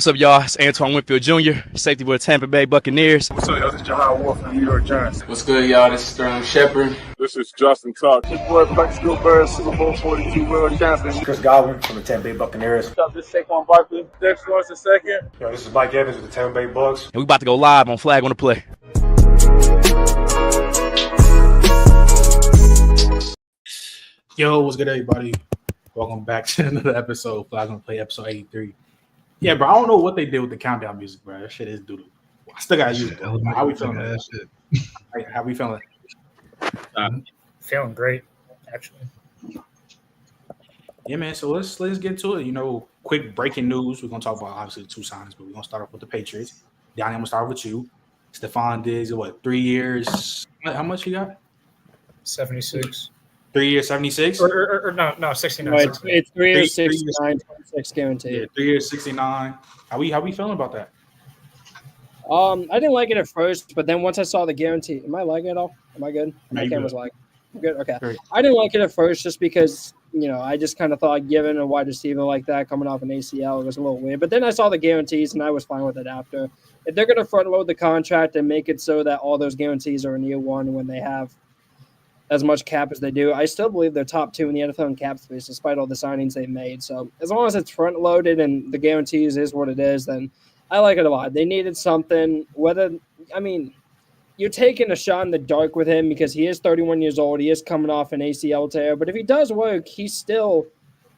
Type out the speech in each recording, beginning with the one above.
what's up, y'all? It's Antoine Winfield Jr., safety for the Tampa Bay Buccaneers. What's up, y'all? This is Jahai Wolf from the New York Giants. What's good, y'all? This is Sterling Shepard. This is Justin Tuck. This boy, Mexico Bears, Super Bowl 42 world champion. Chris Godwin from the Tampa Bay Buccaneers. What's up? This is Saquon Barkley. Dex Lawrence II. Yo, this is Mike Evans with the Tampa Bay Bucks. And we about to go live on Flag on the Play. Yo, what's good, everybody? Welcome back to another episode of Flag on the Play, episode 83. Yeah, bro, I don't know what they did with the countdown music, bro. That shit is doodle. I still gotta use it. How we feeling? How we feeling? Feeling great, actually. Yeah, man. So let's get to it. You know, quick breaking news. We're gonna talk about obviously the two signings, but we're gonna start off with the Patriots. Deion, I'm gonna start with you. Stefon Diggs, 3 years? How much you got? 76. 3 years, 76? Or no, 69. No, it's 3 years, 69, 26 guaranteed. Yeah, 3 years, 69. How we feeling about that? I didn't like it at first, but then once I saw the guarantee, am I lagging at all? Am I good? No, My camera's lagging. Good. Okay. Great. I didn't like it at first just because I just kind of thought giving a wide receiver like that coming off an ACL was a little weird. But then I saw the guarantees and I was fine with it after. If they're going to front load the contract and make it so that all those guarantees are in year one when they have as much cap as they do, I still believe they're top two in the NFL in cap space despite all the signings they've made. So as long as it's front loaded and the guarantees is what it is, then I like it a lot. They needed something. You're taking a shot in the dark with him because he is 31 years old. He is coming off an ACL tear. But if he does work, he's still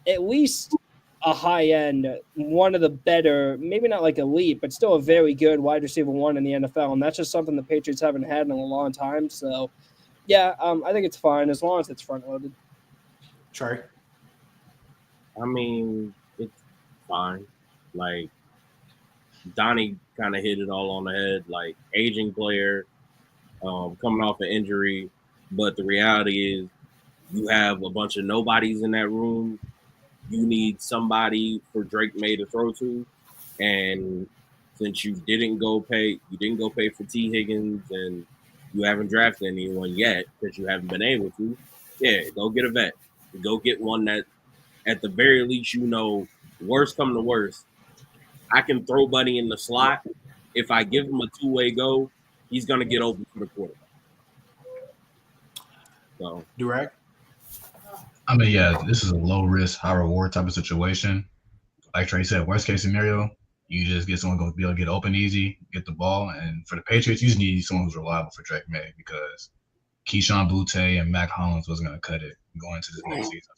at least a high-end, one of the better, maybe not like elite, but still a very good wide receiver one in the NFL. And that's just something the Patriots haven't had in a long time. So, yeah, I think it's fine as long as it's front-loaded. Trey? I mean, it's fine. Like, Donnie kind of hit it all on the head. Like, aging player, coming off an injury. But the reality is you have a bunch of nobodies in that room. You need somebody for Drake May to throw to. And since you didn't go pay for T. Higgins and you haven't drafted anyone yet because you haven't been able to, go get a vet. Go get one that, at the very least, worst come to worst, I can throw Buddy in the slot. If I give him a two-way go, he's going to get open for the quarterback. So, Durag? I mean, yeah, this is a low-risk, high-reward type of situation. Like Trey said, worst-case scenario, you just get someone going to be able to get open easy, get the ball. And for the Patriots, you just need someone who's reliable for Drake May because Keyshawn Boutte and Mac Hollins wasn't going to cut it going into this next season.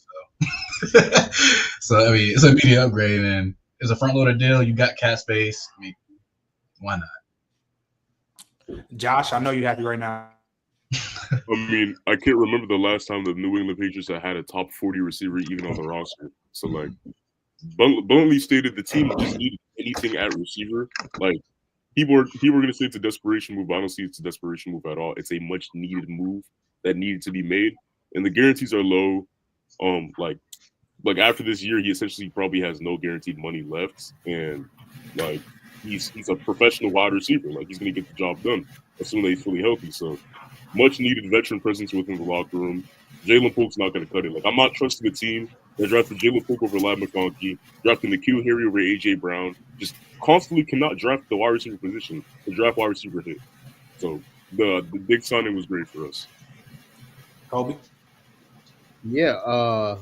So, I mean, it's an immediate upgrade, and it's a front-loaded deal. You got cap space. I mean, why not? Josh, I know you're happy right now. I mean, I can't remember the last time the New England Patriots had a top 40 receiver even on the roster. So, like, bluntly stated, the team just needed anything at receiver. Like, people are going to say it's a desperation move. I don't see it's a desperation move at all. It's a much-needed move that needed to be made. And the guarantees are low. Like after this year, he essentially probably has no guaranteed money left. And, like, he's a professional wide receiver. Like, he's going to get the job done as soon as he's fully healthy. So, much-needed veteran presence within the locker room. Jalen Polk's not going to cut it. Like, I'm not trusting the team that drafted Jalen Polk over Ladd McConkey, drafting N'Keal Harry over A.J. Brown. Just constantly cannot draft the wide receiver position. The draft wide receiver hit. So, the big signing was great for us. Kobe? Yeah,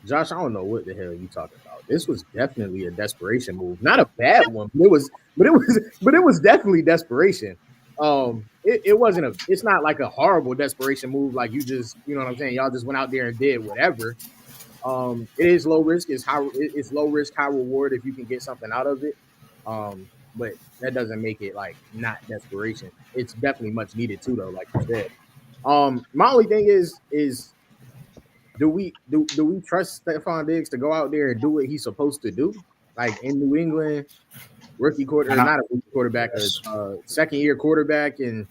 Josh, I don't know what the hell you talking about. This was definitely a desperation move. Not a bad one, but it was definitely desperation. It's not like a horrible desperation move. Like you just, you know what I'm saying? Y'all just went out there and did whatever. It is low risk. It's low risk, high reward if you can get something out of it. But that doesn't make it like not desperation. It's definitely much needed too, though, like you said. My only thing is do we trust Stefon Diggs to go out there and do what he's supposed to do? Like in New England, not a rookie quarterback, a second-year quarterback, and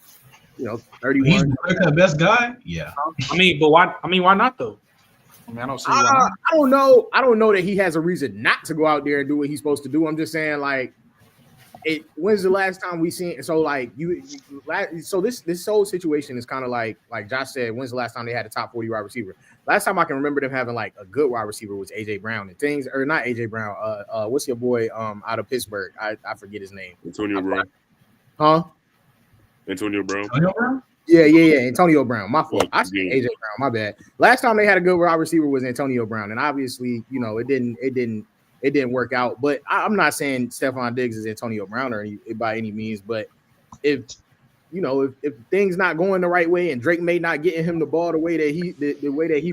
31. He's the best guy. Yeah. I mean, but why? I mean, why not though? I mean, I don't see why. I don't know. I don't know that he has a reason not to go out there and do what he's supposed to do. I'm just saying, like, When's the last time we seen? So like so this whole situation is kind of like Josh said. When's the last time they had a top 40 wide receiver? Last time I can remember them having like a good wide receiver was AJ Brown and things, or not AJ Brown. What's your boy out of Pittsburgh? I forget his name. Antonio Brown. Huh? Antonio Brown. Antonio Brown? Yeah. Antonio Brown. My fault. I said AJ Brown. My bad. Last time they had a good wide receiver was Antonio Brown, and obviously, it didn't work out. But I'm not saying Stefon Diggs is Antonio Brown by any means. But if things not going the right way and Drake may not getting him the ball the way that he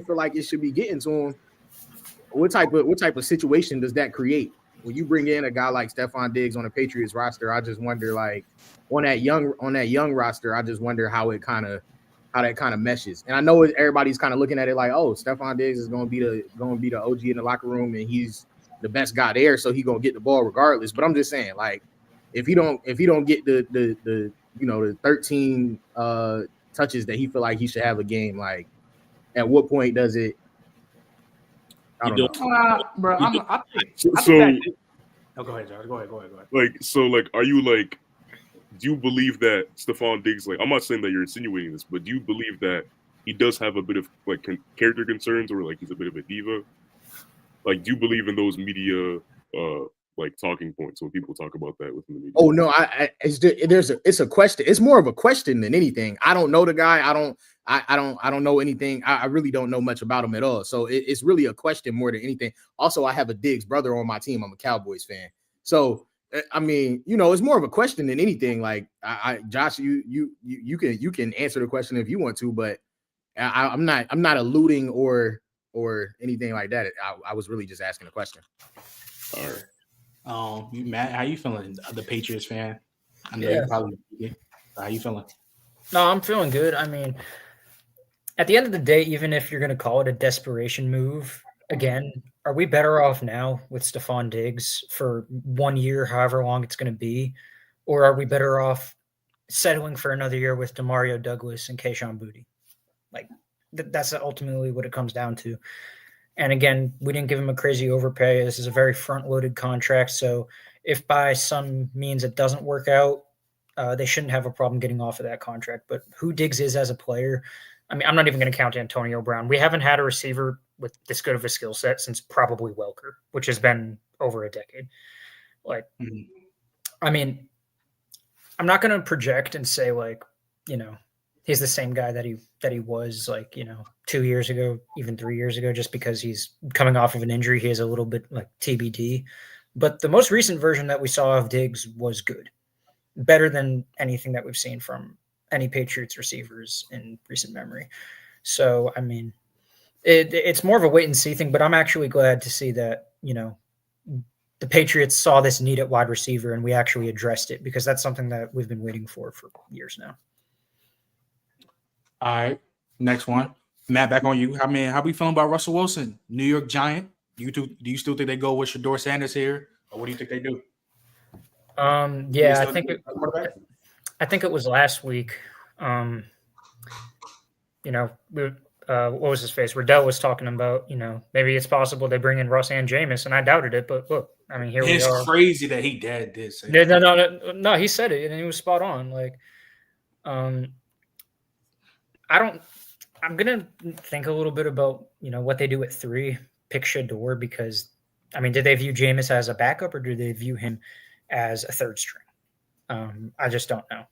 feel like it should be getting to him, what type of situation does that create? When you bring in a guy like Stefon Diggs on the Patriots roster, I just wonder, like, on that young roster, I just wonder how that kind of meshes. And I know everybody's kind of looking at it like, oh, Stefon Diggs is going to be the OG in the locker room, and he's the best guy there, so he's going to get the ball regardless. But I'm just saying, like, if he don't get the 13 touches that he feel like he should have a game, like, at what point does it? I don't know. Bro, I think go ahead, Josh. Go ahead. Are you like, do you believe that Stefon Diggs, like, I'm not saying that you're insinuating this, but do you believe that he does have a bit of like character concerns, or like he's a bit of a diva? Like, do you believe in those media like talking points when people talk about that within the media? Oh no, it's a question. It's more of a question than anything. I don't know the guy. I don't know anything. I really don't know much about him at all. So it's really a question more than anything. Also, I have a Diggs brother on my team. I'm a Cowboys fan. So I mean, it's more of a question than anything. Like, Josh, you can answer the question if you want to, but I'm not alluding or anything like that. I was really just asking a question. All right. Matt, how you feeling? The Patriots fan. I know you probably. How you feeling? No, I'm feeling good. I mean, at the end of the day, even if you're going to call it a desperation move, again, are we better off now with Stefon Diggs for 1 year, however long it's going to be, or are we better off settling for another year with Demario Douglas and Kayshon Boutte? Like, that's ultimately what it comes down to. And again, we didn't give him a crazy overpay. This is a very front-loaded contract. So if by some means it doesn't work out, they shouldn't have a problem getting off of that contract. But who Diggs is as a player, I mean, I'm not even going to count Antonio Brown. We haven't had a receiver with this good of a skill set since probably Welker, which has been over a decade. Like, I mean, I'm not going to project and say, like, he's the same guy that he was, like, 2 years ago, even 3 years ago, just because he's coming off of an injury. He is a little bit like TBD. But the most recent version that we saw of Diggs was good, better than anything that we've seen from any Patriots receivers in recent memory. So, I mean, it's more of a wait and see thing, but I'm actually glad to see that, the Patriots saw this need at wide receiver and we actually addressed it, because that's something that we've been waiting for years now. All right, next one. Matt, back on you. I mean, how we feeling about Russell Wilson, New York Giant? Do you still think they go with Shador Sanders here, or what do you think they do? Yeah, I think it was last week. What was his face? Riddell was talking about, maybe it's possible they bring in Russ and Jameis, and I doubted it. But look, I mean, here we are. It's crazy that he did say that. No, he said it, and he was spot on. Like, I'm going to think a little bit about, what they do at 3, pick Shador, because, I mean, did they view Jameis as a backup, or do they view him as a third string? I just don't know.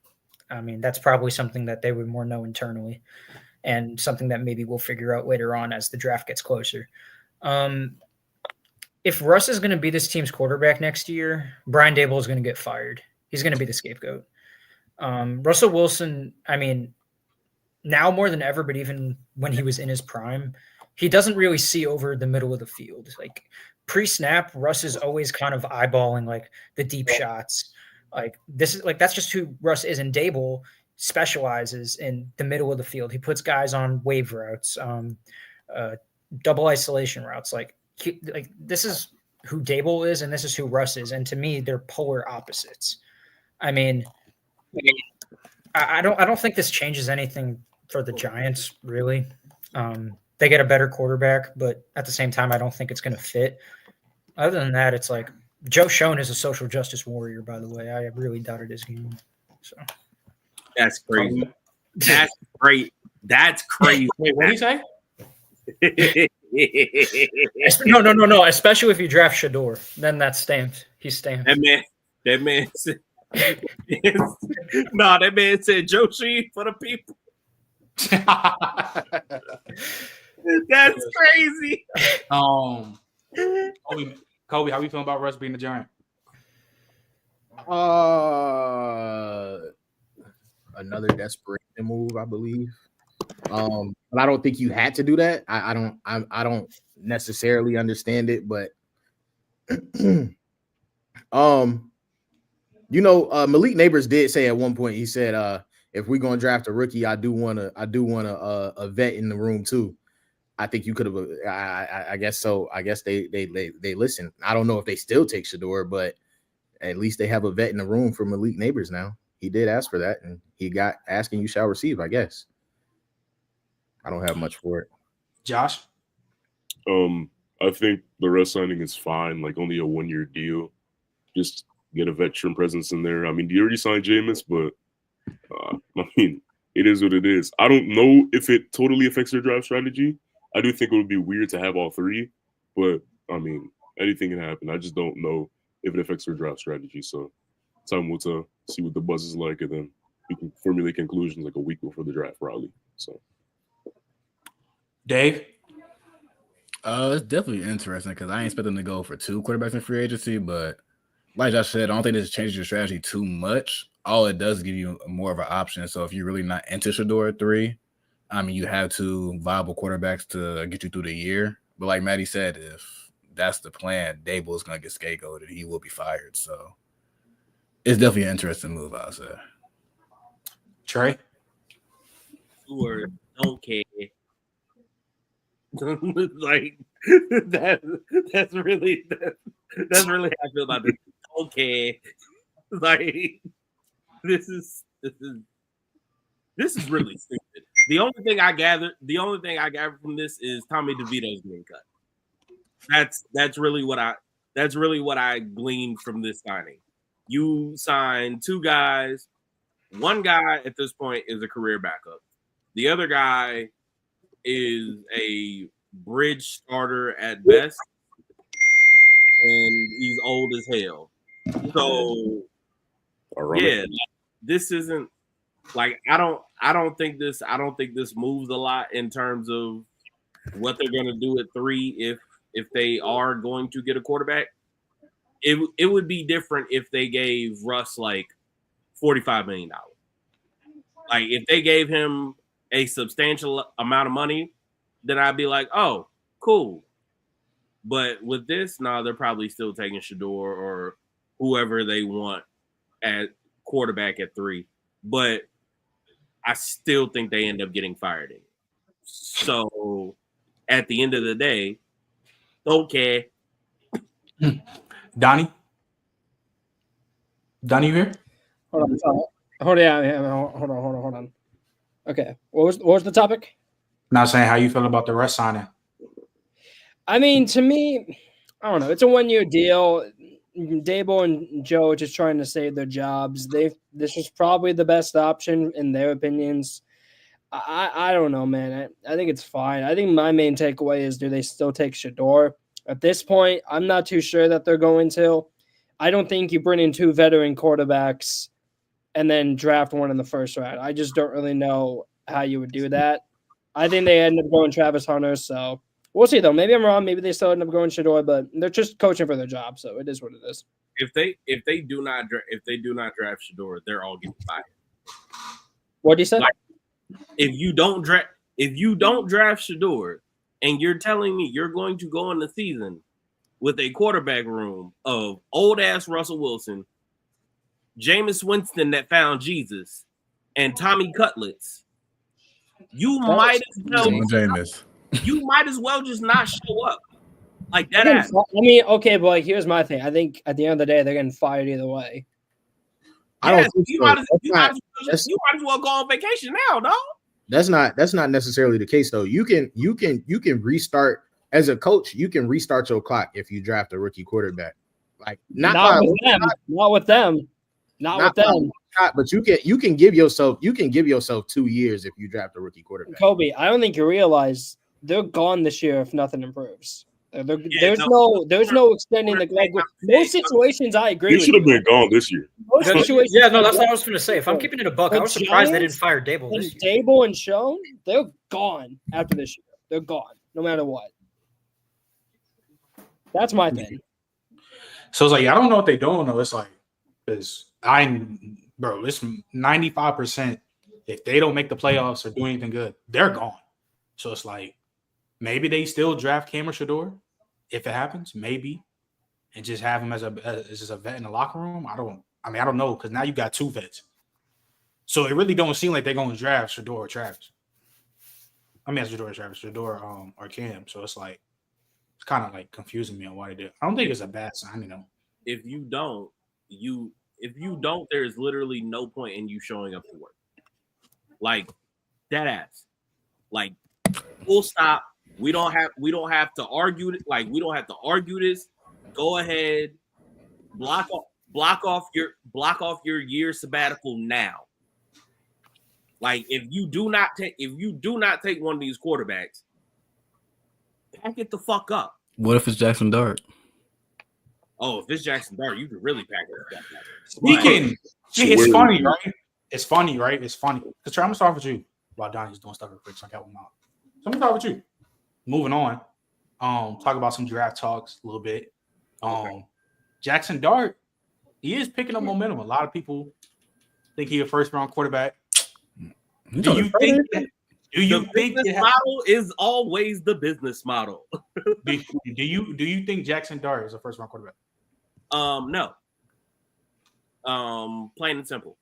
I mean, that's probably something that they would more know internally, and something that maybe we'll figure out later on as the draft gets closer. If Russ is going to be this team's quarterback next year, Brian Daboll is going to get fired. He's going to be the scapegoat. Russell Wilson, I mean, now more than ever, but even when he was in his prime, he doesn't really see over the middle of the field. Like, pre-snap, Russ is always kind of eyeballing, like, the deep shots. Like, that's just who Russ is. And Daboll specializes in the middle of the field. He puts guys on wave routes, double isolation routes. Like this is who Daboll is, and this is who Russ is. And to me, they're polar opposites. I mean, I don't think this changes anything for the Giants, really. They get a better quarterback, but at the same time, I don't think it's going to fit. Other than that, it's like Joe Schoen is a social justice warrior, by the way. I really doubted his game. So That's crazy. That's great. That's crazy. Wait, what did he say? No. Especially if you draft Shador, then that's stamped. He's stamped. That man said, that man said Joe Sheen for the people. That's crazy. Kobe, how you feeling about Russ being the Giant? Another desperation move, I believe. But I don't think you had to do that. I don't necessarily understand it, but Malik Neighbors did say at one point, he said, if we're gonna draft a rookie, I do want a vet in the room too. I think you could have. I guess so. I guess they listen. I don't know if they still take Shador, but at least they have a vet in the room for Malik Neighbors now. He did ask for that, and he got asking you shall receive, I guess. I don't have much for it. Josh? I think the Russ signing is fine, like only a 1-year deal. Just get a veteran presence in there. I mean, you already signed Jameis, but I mean, it is what it is. I don't know if it totally affects their draft strategy. I do think it would be weird to have all three, but I mean, anything can happen. I just don't know if it affects their draft strategy. So time will tell, see what the buzz is like, and then we can formulate conclusions like a week before the draft, probably. So, Dave? It's definitely interesting because I ain't expect them to go for 2 quarterbacks in free agency, but like Josh said, I don't think this changes your strategy too much. All it does is give you more of an option. So if you're really not into Shador at 3, I mean, you have 2 viable quarterbacks to get you through the year. But like Maddie said, if that's the plan, Dable is going to get scapegoated. He will be fired. So it's definitely an interesting move, I'll say. Trey? Sure, don't care. Like that's really how I feel about this. Okay, like this is really stupid. The only thing I gathered from this is Tommy DeVito's getting cut. That's really what I gleaned from this signing. You signed 2 guys. One guy at this point is a career backup. The other guy is a bridge starter at best, and he's old as hell. So, yeah, this isn't like I don't think this moves a lot in terms of what they're going to do at 3 if they are going to get a quarterback. It would be different if they gave Russ like $45 million. Like if they gave him a substantial amount of money, then I'd be like, oh, cool. But with this, they're probably still taking Shador or whoever they want at quarterback at 3. But I still think they end up getting fired in. So at the end of the day, okay. Donnie, you here? Hold on. Okay, what was the topic? Not saying how you feel about the Russ signing. I mean, to me, I don't know. It's a 1-year deal. Dable and Joe are just trying to save their jobs. This is probably the best option in their opinions. I don't know, man. I think it's fine. I think my main takeaway is, do they still take Shador? At this point, I'm not too sure that they're going to. I don't think you bring in 2 veteran quarterbacks and then draft one in the first round. I just don't really know how you would do that. I think they end up going Travis Hunter, so we'll see, though. Maybe I'm wrong. Maybe they still end up going Shador, but they're just coaching for their job, so it is what it is. If they do not draft Shador, they're all getting fired. What do you say? Like, if you don't draft Shador, and you're telling me you're going to go in the season with a quarterback room of old ass Russell Wilson, Jameis Winston that found Jesus, and Tommy Cutlets, you might as well just not show up like that. I mean, okay, but like, here's my thing. I think at the end of the day, they're getting fired either way. I don't think you so. might as well go on vacation now, dog. That's not necessarily the case, though. You can restart as a coach. You can restart your clock if you draft a rookie quarterback. Like Not with them. Not with them. Not with them. But you can give yourself 2 years if you draft a rookie quarterback. Kobe, I don't think you realize they're gone this year if nothing improves. There's no extending the like most situations. I agree. He should have been gone this year. That's what I was going to say. If I'm keeping it a buck, I was surprised they didn't fire Dable this year. Dable and Schoen, they're gone after this year. They're gone, no matter what. That's my thing. So it's like I don't know what they're doing though. It's like it's 95%. If they don't make the playoffs or do anything good, they're gone. So it's like maybe they still draft Cam or Shador if it happens, maybe, and just have him as just a vet in the locker room. I don't know because now you got 2 vets. So it really don't seem like they're going to draft Shador or Travis. I mean, Shador or Travis, Shador or Cam. So it's like it's kind of like confusing me on why they did. I don't think it's a bad sign, If you don't, there's literally no point in you showing up to work. Like dead ass. Like full stop. We don't have to argue. Like we don't have to argue this. Go ahead, block off your year sabbatical now. Like if you do not take one of these quarterbacks, pack it the fuck up. What if it's Jackson Dart? Oh, if it's Jackson Dart, you can really pack it up. It's funny, right? It's funny, right? It's funny. Because I'm gonna start with you while Donnie's doing stuff real quick, so I got one out. So I'm gonna start with you. Moving on. Talk about some draft talks a little bit. Jackson Dart, he is picking up momentum. A lot of people think he's a first-round quarterback. Do you think the model is always the business model? do you think Jackson Dart is a first-round quarterback? No. Plain and simple.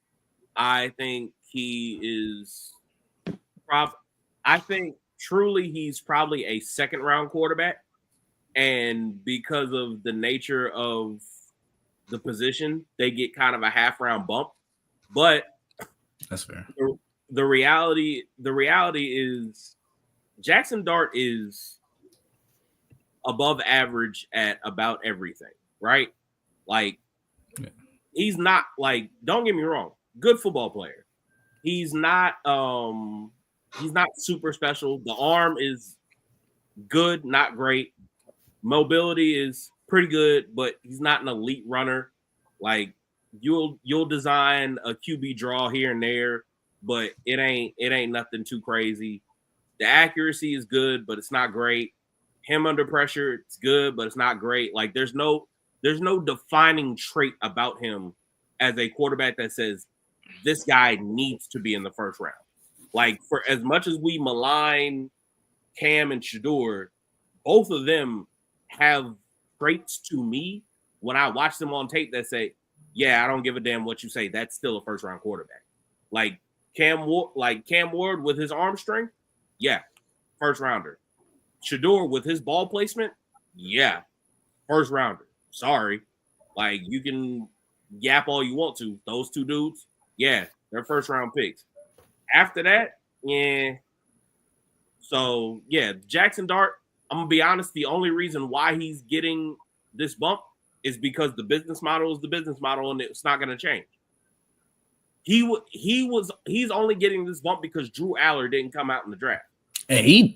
I think he is. I think truly he's probably a second-round quarterback, and because of the nature of the position, they get kind of a half-round bump. But that's fair. The reality is Jackson Dart is above average at about everything, right? Like he's not like, don't get me wrong, good football player. He's not super special. The arm is good, not great. Mobility is pretty good, but he's not an elite runner. Like you'll design a QB draw here and there, but it ain't nothing too crazy. The accuracy is good, but it's not great. Him under pressure, it's good, but it's not great. Like there's no defining trait about him as a quarterback that says this guy needs to be in the first round. Like for as much as we malign Cam and Shador, both of them have traits to me when I watch them on tape that say, yeah, I don't give a damn what you say. That's still a first round quarterback. Like Cam Ward with his arm strength, yeah, first rounder. Shador with his ball placement, yeah, first rounder. Sorry. Like you can yap all you want to. Those two dudes, yeah, they're first round picks. After that, yeah. So yeah, Jackson Dart, I'm gonna be honest, the only reason why he's getting this bump is because the business model is the business model and it's not gonna change. He's only getting this bump because Drew Aller didn't come out in the draft. And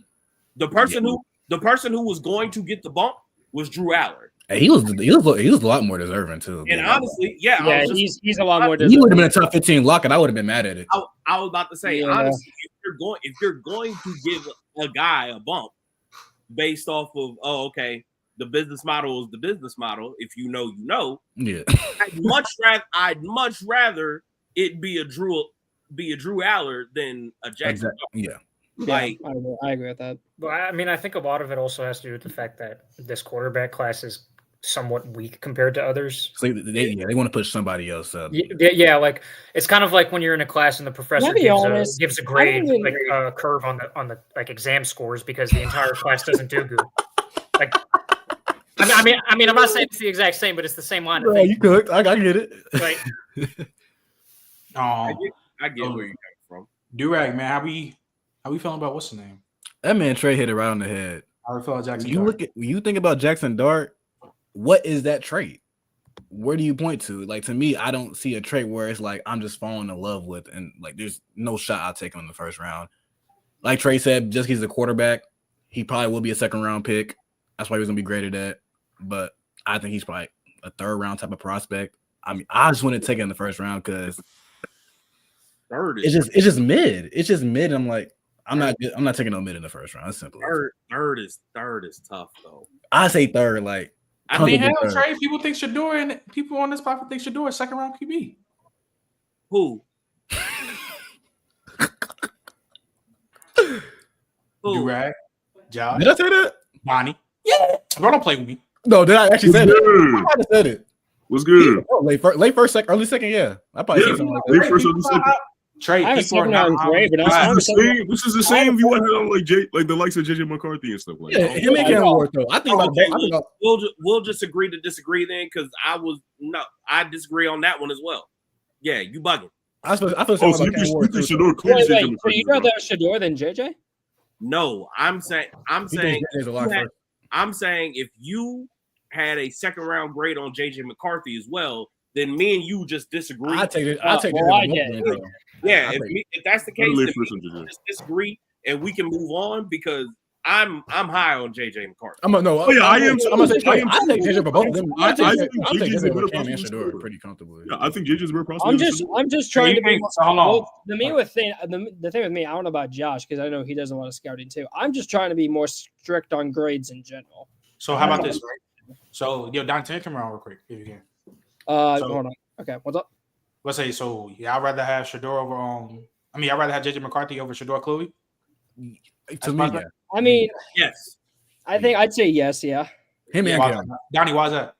the person who was going to get the bump was Drew Aller. And he was a lot more deserving too. And honestly, yeah, he's a lot more deserving. He would have been a top 15 lock, and I would have been mad at it. I was about to say, honestly, if you're going to give a guy a bump based off of, the business model is the business model. If you know, you know. Yeah. I'd much rather it be a Drew Aller than a Jackson. Yeah. Like I agree with that. But I mean, I think a lot of it also has to do with the fact that this quarterback class is somewhat weak compared to others. So they want to push somebody else up. Yeah, like it's kind of like when you're in a class and the professor gives a grade, like a curve on the like exam scores because the entire class doesn't do good. Like, I mean, I'm not saying it's the exact same, but it's the same line of thinking. You cooked. I get it. Right. I get where you're coming from. Durag, man, how we feeling about what's the name? That man Trey hit it right on the head. How we feel about Jackson Dart? When you think about Jackson Dart, what is that trait? where do you point to? Like, to me, I don't see a trait where it's like I'm just falling in love with, and like there's no shot I'll take him in the first round. Like Trey said, just he's a quarterback, he probably will be a second round pick. That's why he was gonna be graded at. But I think he's probably a third round type of prospect. I mean, I just wouldn't take it in the first round because it's just mid. It's just mid. I'm like, I'm not taking no mid in the first round. That's simple. Third is tough though. I say third, like. I mean, hell, Trey, people think Shador and people on this platform think Shador is second round QB. Who? Durag, Josh. Did I say that? Bonnie. Yeah. Bro, don't play with me. No, did I actually say that? I might have said it. What's good? Oh, late first, second, early second, yeah. I probably said something like that. Late first, early second. Trey, I was second round grade, but this is the same view I had on like the likes of JJ McCarthy and stuff like that. Yeah, him and Cam Ward though. I think we'll just agree to disagree then, because I disagree on that one as well. Yeah, you bugging. I feel so you think Shador clearly JJ McCarthy? So you'd rather have Shador than JJ? No, I'm saying if you had a second round grade on JJ McCarthy as well, then me and you just disagree. I take it. Yeah, if that's the case, then we just disagree and we can move on, because I'm high on JJ McCarthy. I am. I'm gonna say I take JJ for both of them. I think JJ's a better Cam and Shador pretty comfortably. Yeah, I think JJ's a better prospect. I'm just trying to be. So hold on. The thing with me, I don't know about Josh because I know he does a lot of scouting too. I'm just trying to be more strict on grades in general. So how about this? Right? So Don, take him around real quick if you can. Hold on. Okay, what's up? Let's say so. Yeah, I'd rather have Shador over. I'd rather have JJ McCarthy over Shador Cluey. To me, yeah. I mean, yes. I think I'd say yes. Yeah. Him and Cam. Donnie, why's that?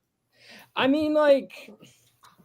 I mean, like,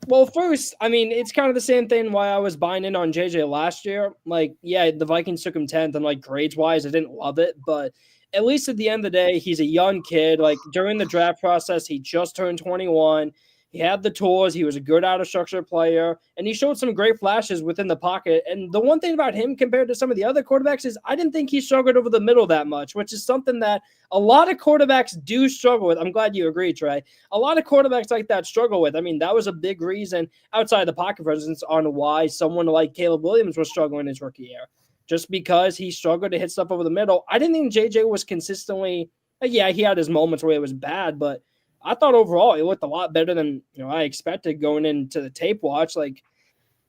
well, first, I mean, it's kind of the same thing why I was buying in on JJ last year. Like, yeah, the Vikings took him 10th, and like grades wise, I didn't love it, but at least at the end of the day, he's a young kid. Like during the draft process, he just turned 21. He had the tools. He was a good out-of-structure player, and he showed some great flashes within the pocket. And the one thing about him compared to some of the other quarterbacks is I didn't think he struggled over the middle that much, which is something that a lot of quarterbacks do struggle with. I'm glad you agree, Trey. A lot of quarterbacks like that struggle with. I mean, that was a big reason outside the pocket presence on why someone like Caleb Williams was struggling his rookie year, just because he struggled to hit stuff over the middle. I didn't think JJ was consistently – yeah, he had his moments where it was bad, but – I thought overall he looked a lot better than I expected going into the tape watch. Like,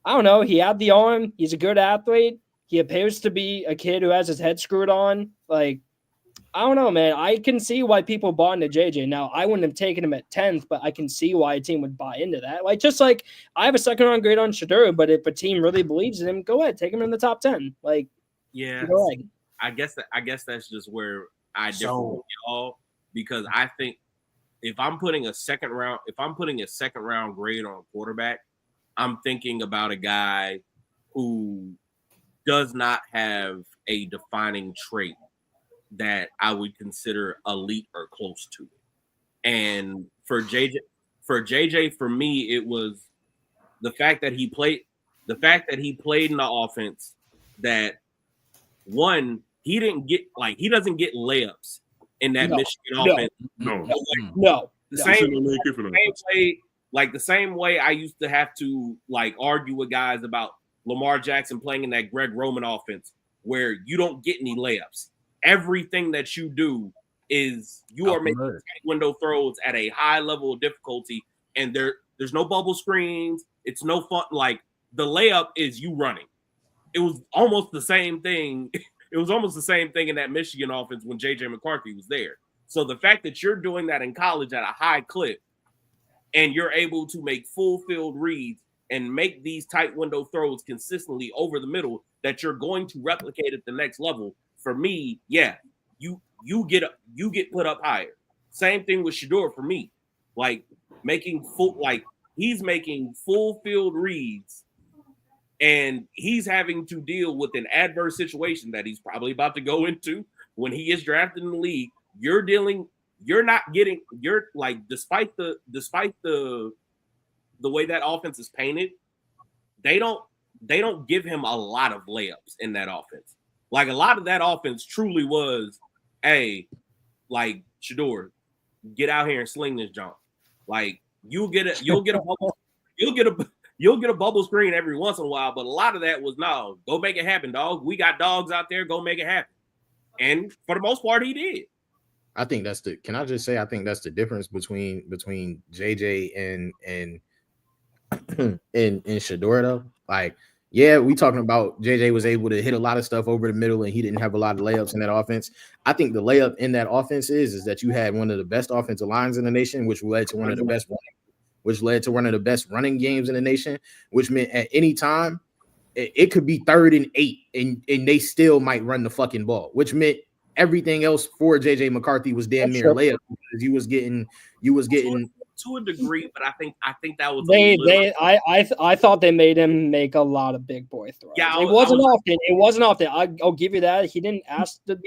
I don't know. He had the arm. He's a good athlete. He appears to be a kid who has his head screwed on. Like, I don't know, man. I can see why people bought into JJ. Now, I wouldn't have taken him at 10th, but I can see why a team would buy into that. Like, just like I have a second round grade on Shador, but if a team really believes in him, go ahead, take him in the top 10. Like, yeah, go ahead. I guess that's just where I differ with y'all, because I think if I'm putting a second round grade on a quarterback, I'm thinking about a guy who does not have a defining trait that I would consider elite or close to it. And for JJ, for me, it was the fact that he played in the offense that one, he doesn't get layups in that Michigan offense. No. The same way I used to have to argue with guys about Lamar Jackson playing in that Greg Roman offense where you don't get any layups. Everything that you do is you are making tight window throws at a high level of difficulty, and there's no bubble screens. It's no fun. Like, the layup is you running. It was almost the same thing. It was almost the same thing in that Michigan offense when JJ McCarthy was there. So the fact that you're doing that in college at a high clip and you're able to make full field reads and make these tight window throws consistently over the middle that you're going to replicate at the next level, for me, yeah, you get put up higher. Same thing with Shador for me. He's making full field reads and he's having to deal with an adverse situation that he's probably about to go into when he is drafted in the league. Despite the way that offense is painted, they don't give him a lot of layups in that offense. Like, a lot of that offense truly was, hey, like, Shador, get out here and sling this jump. Like, you'll get a bubble screen every once in a while, but a lot of that was no, go make it happen, dog. We got dogs out there, go make it happen. And for the most part, he did. I think that's the. Can I just say? I think that's the difference between JJ and Shador though. Like, yeah, we talking about JJ was able to hit a lot of stuff over the middle, and he didn't have a lot of layups in that offense. I think the layup in that offense is that you had one of the best offensive lines in the nation, which led to one of the best running games in the nation, which meant at any time it could be 3rd and 8, and they still might run the fucking ball, which meant everything else for JJ McCarthy was damn near layup because you was getting to a degree, but I think that was I thought they made him make a lot of big boy throws. Yeah, It wasn't often. I'll give you that. He didn't ask to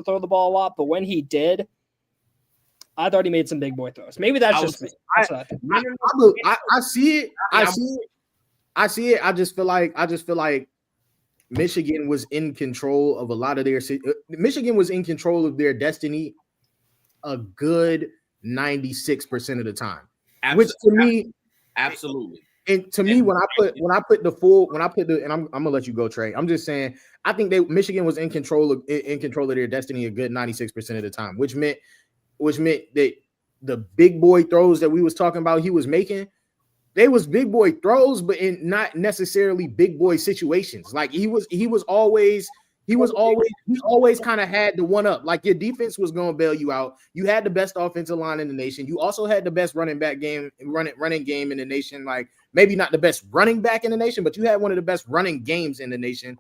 throw the ball a lot, but when he did, I thought he made some big boy throws. Maybe that's just me. That's what I see it. I see it. I just feel like Michigan was in control of a lot of their. Michigan was in control of their destiny a good 96% of the time, which to me, absolutely. And to me, when I put and I'm gonna let you go, Trey. I'm just saying, I think Michigan was in control of their destiny a good 96% of the time, which meant that the big boy throws that we was talking about he was making, they was big boy throws, but in not necessarily big boy situations. Like he always kind of had the one up. Like your defense was going to bail you out. You had the best offensive line in the nation. You also had the best running game in the nation. Like maybe not the best running back in the nation, but you had one of the best running games in the nation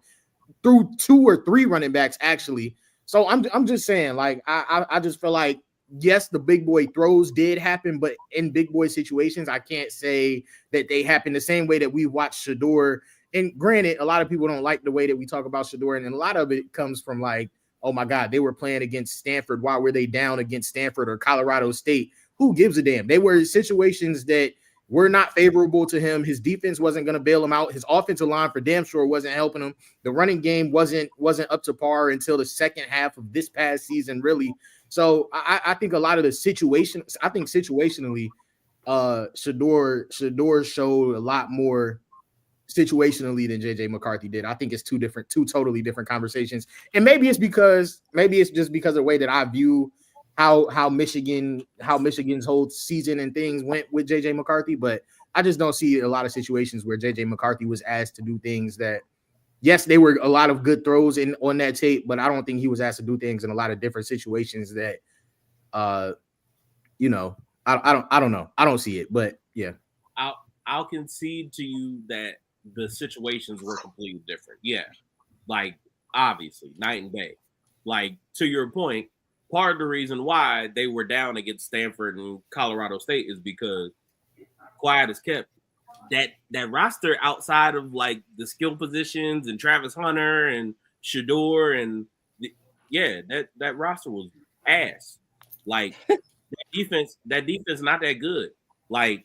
through 2 or 3 running backs actually. So I'm just saying, like I just feel like, yes, the big boy throws did happen, but in big boy situations, I can't say that they happen the same way that we watched Shador. And granted, a lot of people don't like the way that we talk about Shador, and a lot of it comes from like, oh my God, they were playing against Stanford. Why were they down against Stanford or Colorado State? Who gives a damn? They were situations that were not favorable to him. His defense wasn't going to bail him out. His offensive line for damn sure wasn't helping him. The running game wasn't up to par until the second half of this past season, really. So I think a lot of the situations, I think situationally, Shador showed a lot more situationally than JJ McCarthy did. I think it's two totally different conversations. And maybe it's just because of the way that I view how Michigan's whole season and things went with JJ McCarthy, but I just don't see a lot of situations where JJ McCarthy was asked to do things that, yes, they were a lot of good throws on that tape, but I don't think he was asked to do things in a lot of different situations that, I don't know. I don't see it, but yeah. I'll concede to you that the situations were completely different. Yeah. Like, obviously, night and day. Like, to your point, part of the reason why they were down against Stanford and Colorado State is because quiet is kept. That roster outside of like the skill positions and Travis Hunter and Shador and that roster was ass. Like that defense not that good. Like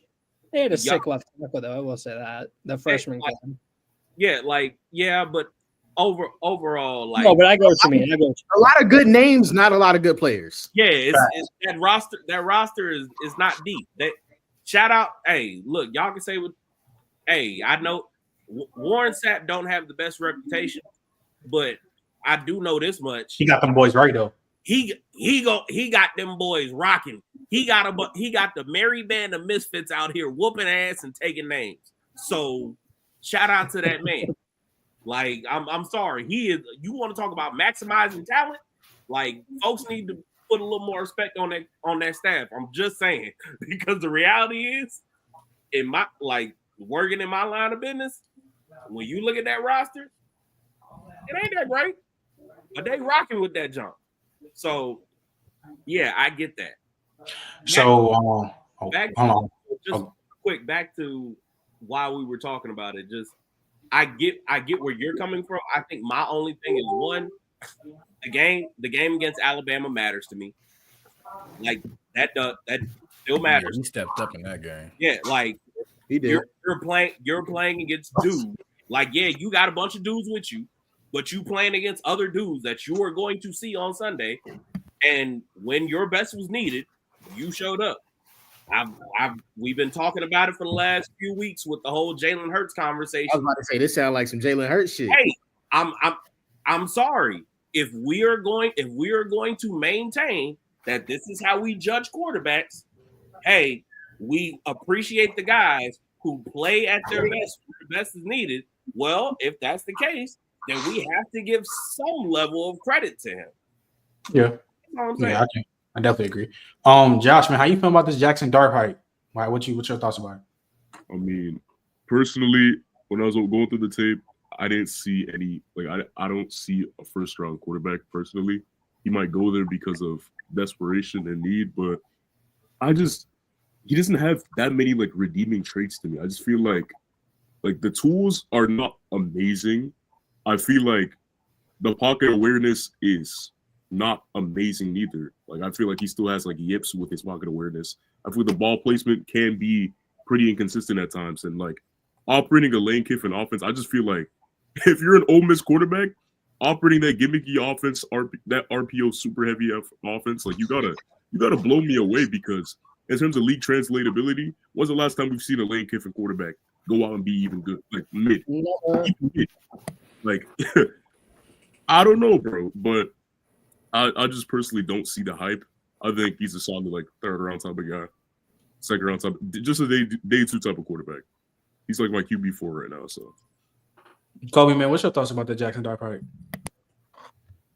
they had a sick left tackle though. I will say that the freshman. But overall, like no, but I go what you mean. A lot of good names, not a lot of good players. Yeah, it's that roster. That roster is not deep. That shout out. Hey, look, y'all can say what. Hey, I know Warren Sapp don't have the best reputation, but I do know this much. He got them boys right though. He got them boys rocking. He got the merry band of misfits out here whooping ass and taking names. So shout out to that man. Like I'm sorry. He is. You want to talk about maximizing talent? Like folks need to put a little more respect on that staff. I'm just saying because the reality is, working in my line of business, when you look at that roster, it ain't that great, but they rocking with that jump. So, yeah, I get that. Back to why we were talking about it. Just I get where you're coming from. I think my only thing is one, the game against Alabama matters to me. Like that still matters. Yeah, he stepped up in that game. Yeah, like. He did. You're playing against dudes. Like, yeah, you got a bunch of dudes with you, but you playing against other dudes that you are going to see on Sunday. And when your best was needed, you showed up. We've been talking about it for the last few weeks with the whole Jalen Hurts conversation. I was about to say this sounds like some Jalen Hurts shit. Hey, I'm sorry. If we are going to maintain that this is how we judge quarterbacks, hey, we appreciate the guys who play at their best when the best is needed. Well, if that's the case, then we have to give some level of credit to him. Yeah. I definitely agree. Josh, man, how you feel about this Jackson Dart hype? Why? What's your thoughts about it? I mean, personally, when I was going through the tape, I didn't see any I don't see a first round quarterback personally. He might go there because of desperation and need, but he doesn't have that many redeeming traits to me. I just feel like the tools are not amazing. I feel like the pocket awareness is not amazing either. I feel like he still has yips with his pocket awareness. I feel the ball placement can be pretty inconsistent at times, and operating a Lane Kiffin offense, I just feel like if you're an Ole Miss quarterback operating that gimmicky offense, that RPO super heavy offense, you gotta blow me away, because in terms of league translatability, when's the last time we've seen a Lane Kiffin quarterback go out and be even good, mid? I don't know, bro, but I just personally don't see the hype. I think he's a solid third round type of guy, second round type, just a day two type of quarterback. He's my QB4 right now. So, Kobe, man, what's your thoughts about the Jackson Dart hype?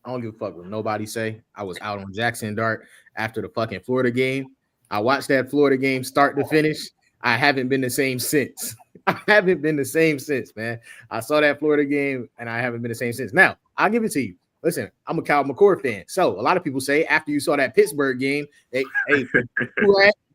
I don't give a fuck what nobody say. I was out on Jackson Dart after the fucking Florida game. I watched that Florida game start to finish. I haven't been the same since. Man. I saw that Florida game, and I haven't been the same since. Now, I'll give it to you. Listen, I'm a Cal McCord fan. So a lot of people say after you saw that Pittsburgh game, hey,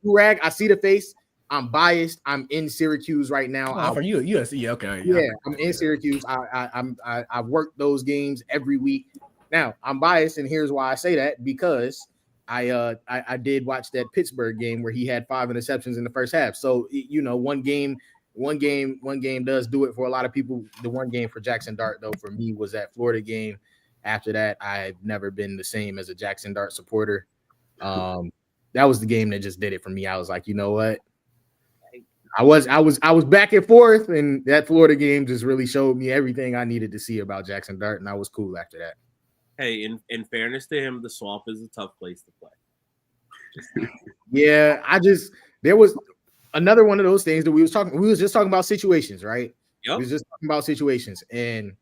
Rag, I see the face. I'm biased. I'm in Syracuse right now. For you, USC, okay. Yeah, I'm in Syracuse. I work those games every week. Now, I'm biased, and here's why I say that, because I did watch that Pittsburgh game where he had 5 interceptions in the first half. So, one game does do it for a lot of people. The one game for Jackson Dart, though, for me was that Florida game. After that, I've never been the same as a Jackson Dart supporter. That was the game that just did it for me. I was like, you know what? I was back and forth, and that Florida game just really showed me everything I needed to see about Jackson Dart, and I was cool after that. Hey, in fairness to him, the Swamp is a tough place to play. Yeah, there was another one of those things that we was just talking about situations, right? Yep. We was just talking about situations, and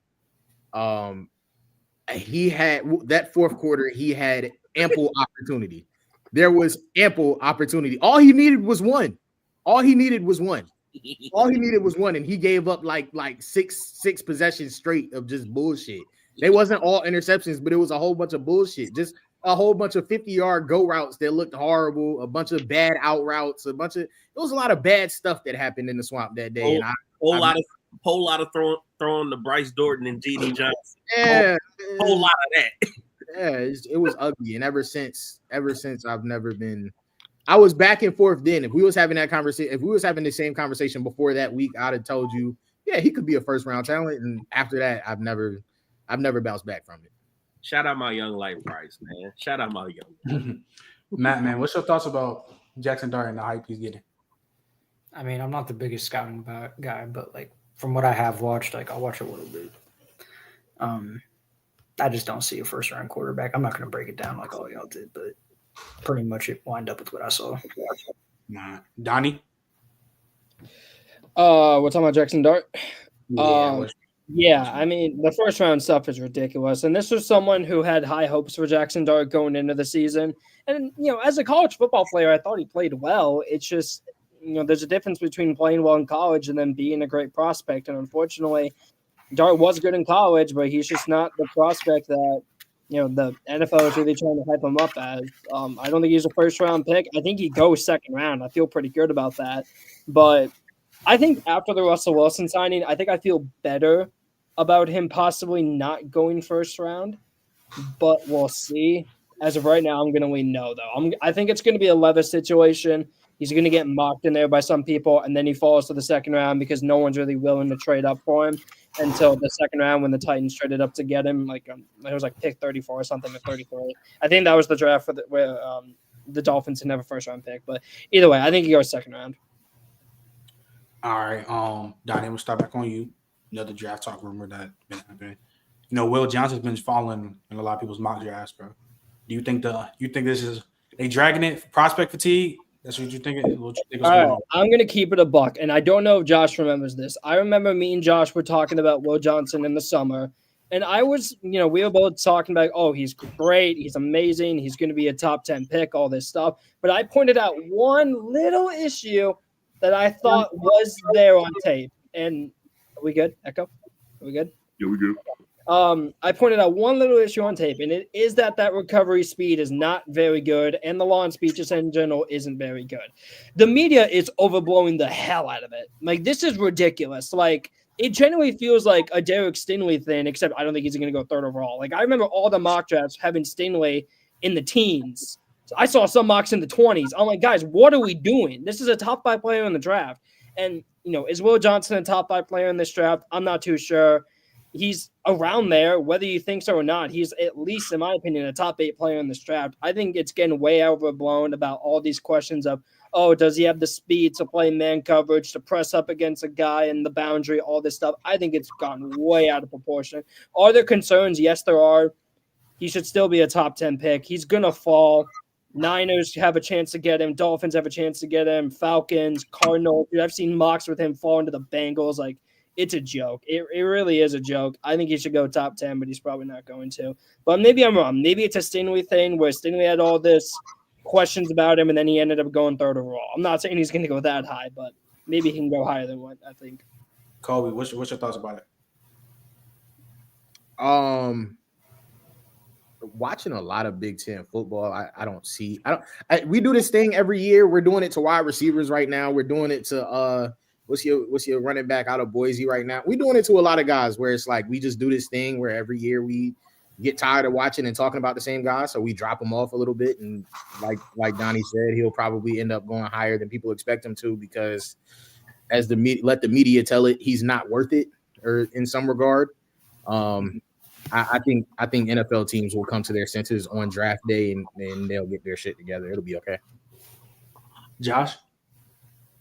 he had that fourth quarter, he had ample opportunity. There was ample opportunity. All he needed was one. And he gave up like six possessions straight of just bullshit. They wasn't all interceptions, but it was a whole bunch of bullshit. Just a whole bunch of 50-yard go routes that looked horrible, a bunch of bad out routes, it was a lot of bad stustuff that happened in the Swamp that day. Whole lot of throwing to Bryce Dorton and G.D. Johnson. Yeah, whole lot of that. Yeah, it was ugly, and ever since I've never been. I was back and forth then. If we was having that conversation, if we was having the same conversation before that week, I'd have told you, yeah, he could be a first round talent. And after that, I've never bounced back from it. Shout out my young light Bryce, man. Shout out my young. Matt, man, what's your thoughts about Jackson Dart and the hype he's getting? I mean, I'm not the biggest scouting guy, but from what I have watched, I'll watch a little bit. I just don't see a first round quarterback. I'm not going to break it down like all y'all did, but pretty much it wind up with what I saw. Nah. Donnie? We're talking about Jackson Dart. Yeah, I mean, the first round stuff is ridiculous. And this was someone who had high hopes for Jackson Dart going into the season. And, as a college football player, I thought he played well. It's just, there's a difference between playing well in college and then being a great prospect. And unfortunately, Dart was good in college, but he's just not the prospect that, the NFL is really trying to hype him up as. I don't think he's a first-round pick. I think he goes second round. I feel pretty good about that. But I think after the Russell Wilson signing, I think I feel better about him possibly not going first round. But we'll see. As of right now, I'm going to lean no, though. I think it's going to be a Levis situation. He's going to get mocked in there by some people, and then he falls to the second round because no one's really willing to trade up for him until the second round when the Titans traded up to get him. It was pick 34 or something, or 33. I think that was the draft where the Dolphins didn't have a first round pick. But either way, I think he goes second round. All right, Donnie, we'll start back on you. Another draft talk rumor that been happening. You know, Will Johnson's been falling in a lot of people's mock drafts, bro. Do you think this is they dragging it for prospect fatigue? That's what you think? What you think? All right, I'm gonna keep it a buck, and I don't know if Josh remembers this. I remember me and Josh were talking about Will Johnson in the summer, and I was, we were both talking about, oh, he's great, he's amazing, he's going to be a top 10 pick, all this stuff. But I pointed out one little issue that I thought was there on tape. And are we good? Echo? Are we good? Yeah, we good. I pointed out one little issue on tape, and it is that recovery speed is not very good, and the launch speed just in general isn't very good. The media is overblowing the hell out of it. Like, this is ridiculous. Like, it genuinely feels like a Derek Stingley thing, except I don't think he's going to go third overall. Like, I remember all the mock drafts having Stingley in the teens. So I saw some mocks in the 20s. I'm like, guys, what are we doing? This is a top 5 player in the draft. And, is Will Johnson a top 5 player in this draft? I'm not too sure. He's around there, whether you think so or not. He's at least, in my opinion, a top 8 player in this draft. I think it's getting way overblown about all these questions of, oh, does he have the speed to play man coverage, to press up against a guy in the boundary, all this stuff. I think it's gotten way out of proportion. Are there concerns? Yes, there are. He should still be a top 10 pick. He's going to fall. Niners have a chance to get him. Dolphins have a chance to get him. Falcons, Cardinals. Dude, I've seen mocks with him fall into the Bengals. Like, it's a joke. It really is a joke. I think he should go top 10, but he's probably not going to. But maybe I'm wrong. Maybe it's a Stingley thing where Stingley had all this questions about him, and then he ended up going third overall. I'm not saying he's going to go that high, but maybe he can go higher than what I think. Kobe, what's your thoughts about it? Watching a lot of Big Ten football, we do this thing every year. We're doing it to wide receivers right now. We're doing it to what's your running back out of Boise right now? We're doing it to a lot of guys where it's like we just do this thing where every year we get tired of watching and talking about the same guys, so we drop him off a little bit. And like Donnie said, he'll probably end up going higher than people expect him to because as the media tell it, he's not worth it, or in some regard. I think NFL teams will come to their senses on draft day and they'll get their shit together. It'll be okay. Josh?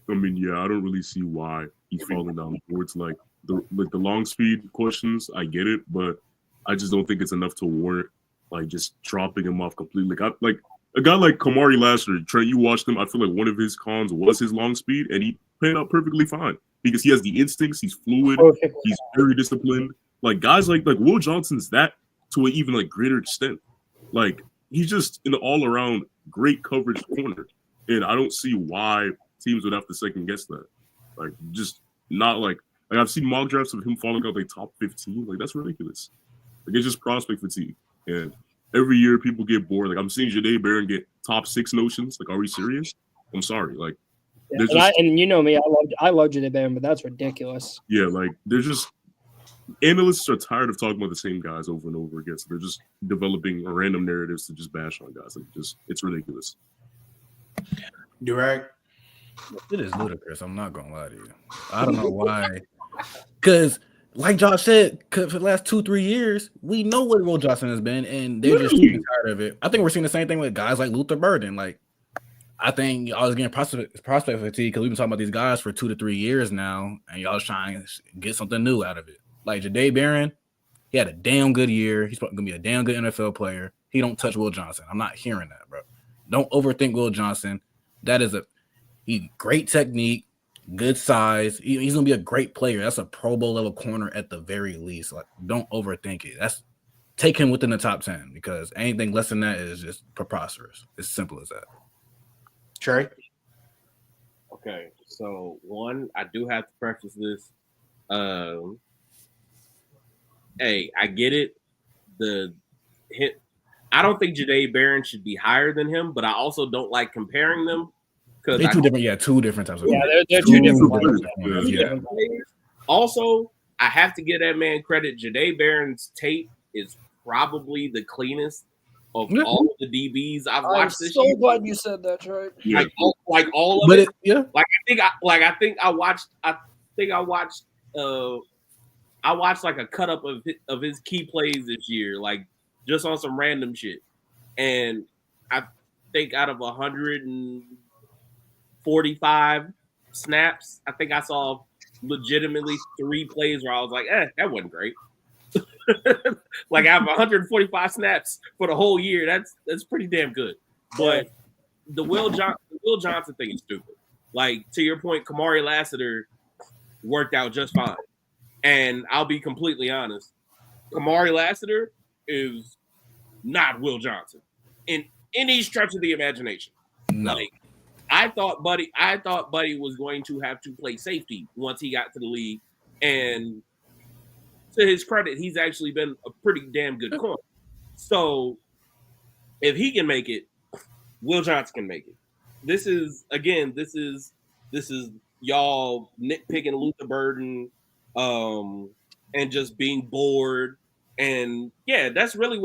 I mean, yeah, I don't really see why he's falling down the boards. Like the long speed questions, I get it, but I just don't think it's enough to warrant like just dropping him off completely. Like a guy like Kamari last year, Trent, you watched him. I feel like one of his cons was his long speed, and he panned out perfectly fine because he has the instincts. He's fluid. He's very disciplined. Like guys like Will Johnson's that to an even like greater extent. Like he's just an all around great coverage corner, and I don't see why teams would have to second guess that. Like just not like I've seen mock drafts of him falling out like top 15. Like that's ridiculous. Like it's just prospect fatigue, and every year people get bored. Like I'm seeing Jadae Barron get top 6 notions. Like, are we serious? I'm sorry. Like, and you know me, I love Jadae Barron, but that's ridiculous. Yeah, like there's just analysts are tired of talking about the same guys over and over again. So they're just developing random narratives to just bash on guys. Like it's ridiculous. Durag? It is ludicrous. I'm not gonna lie to you. I don't know why. Because, like Josh said, for the last 2-3 years, we know what Will Johnson has been, and they're just tired of it. I think we're seeing the same thing with guys like Luther Burden. Like, I think y'all was getting prospect fatigue because we've been talking about these guys for 2 to 3 years now, and y'all was trying to get something new out of it. Like Jadae Barron, he had a damn good year. He's going to be a damn good NFL player. He don't touch Will Johnson. I'm not hearing that, bro. Don't overthink Will Johnson. That is he great technique, good size. He's going to be a great player. That's a Pro Bowl level corner at the very least. Like, don't overthink it. Take him within the top 10 because anything less than that is just preposterous. It's simple as that. Trey? Okay, so one, I do have to preface this. Hey, I get it. I don't think Jadae Barron should be higher than him, but I also don't like comparing them because they're two different types of players. They're two different players. Also, I have to give that man credit. Jadae Barron's tape is probably the cleanest of all of the DBs I've watched this year. I'm so glad you said that, Trey. Yeah. Like all of it. Yeah. I watched like a cut up of his key plays this year, like just on some random shit. And think out of 145 snaps, I think I saw legitimately 3 plays where I was like, that wasn't great. Like out of 145 snaps for the whole year, that's pretty damn good. But the Will Johnson thing is stupid. Like, to your point, Kamari Lassiter worked out just fine. And I'll be completely honest, Kamari Lassiter is not Will Johnson in any stretch of the imagination. No. Like, I thought Buddy was going to have to play safety once he got to the league. And to his credit, he's actually been a pretty damn good corner. So if he can make it, Will Johnson can make it. This is y'all nitpicking Luther Burden, and just being bored. And yeah, that's really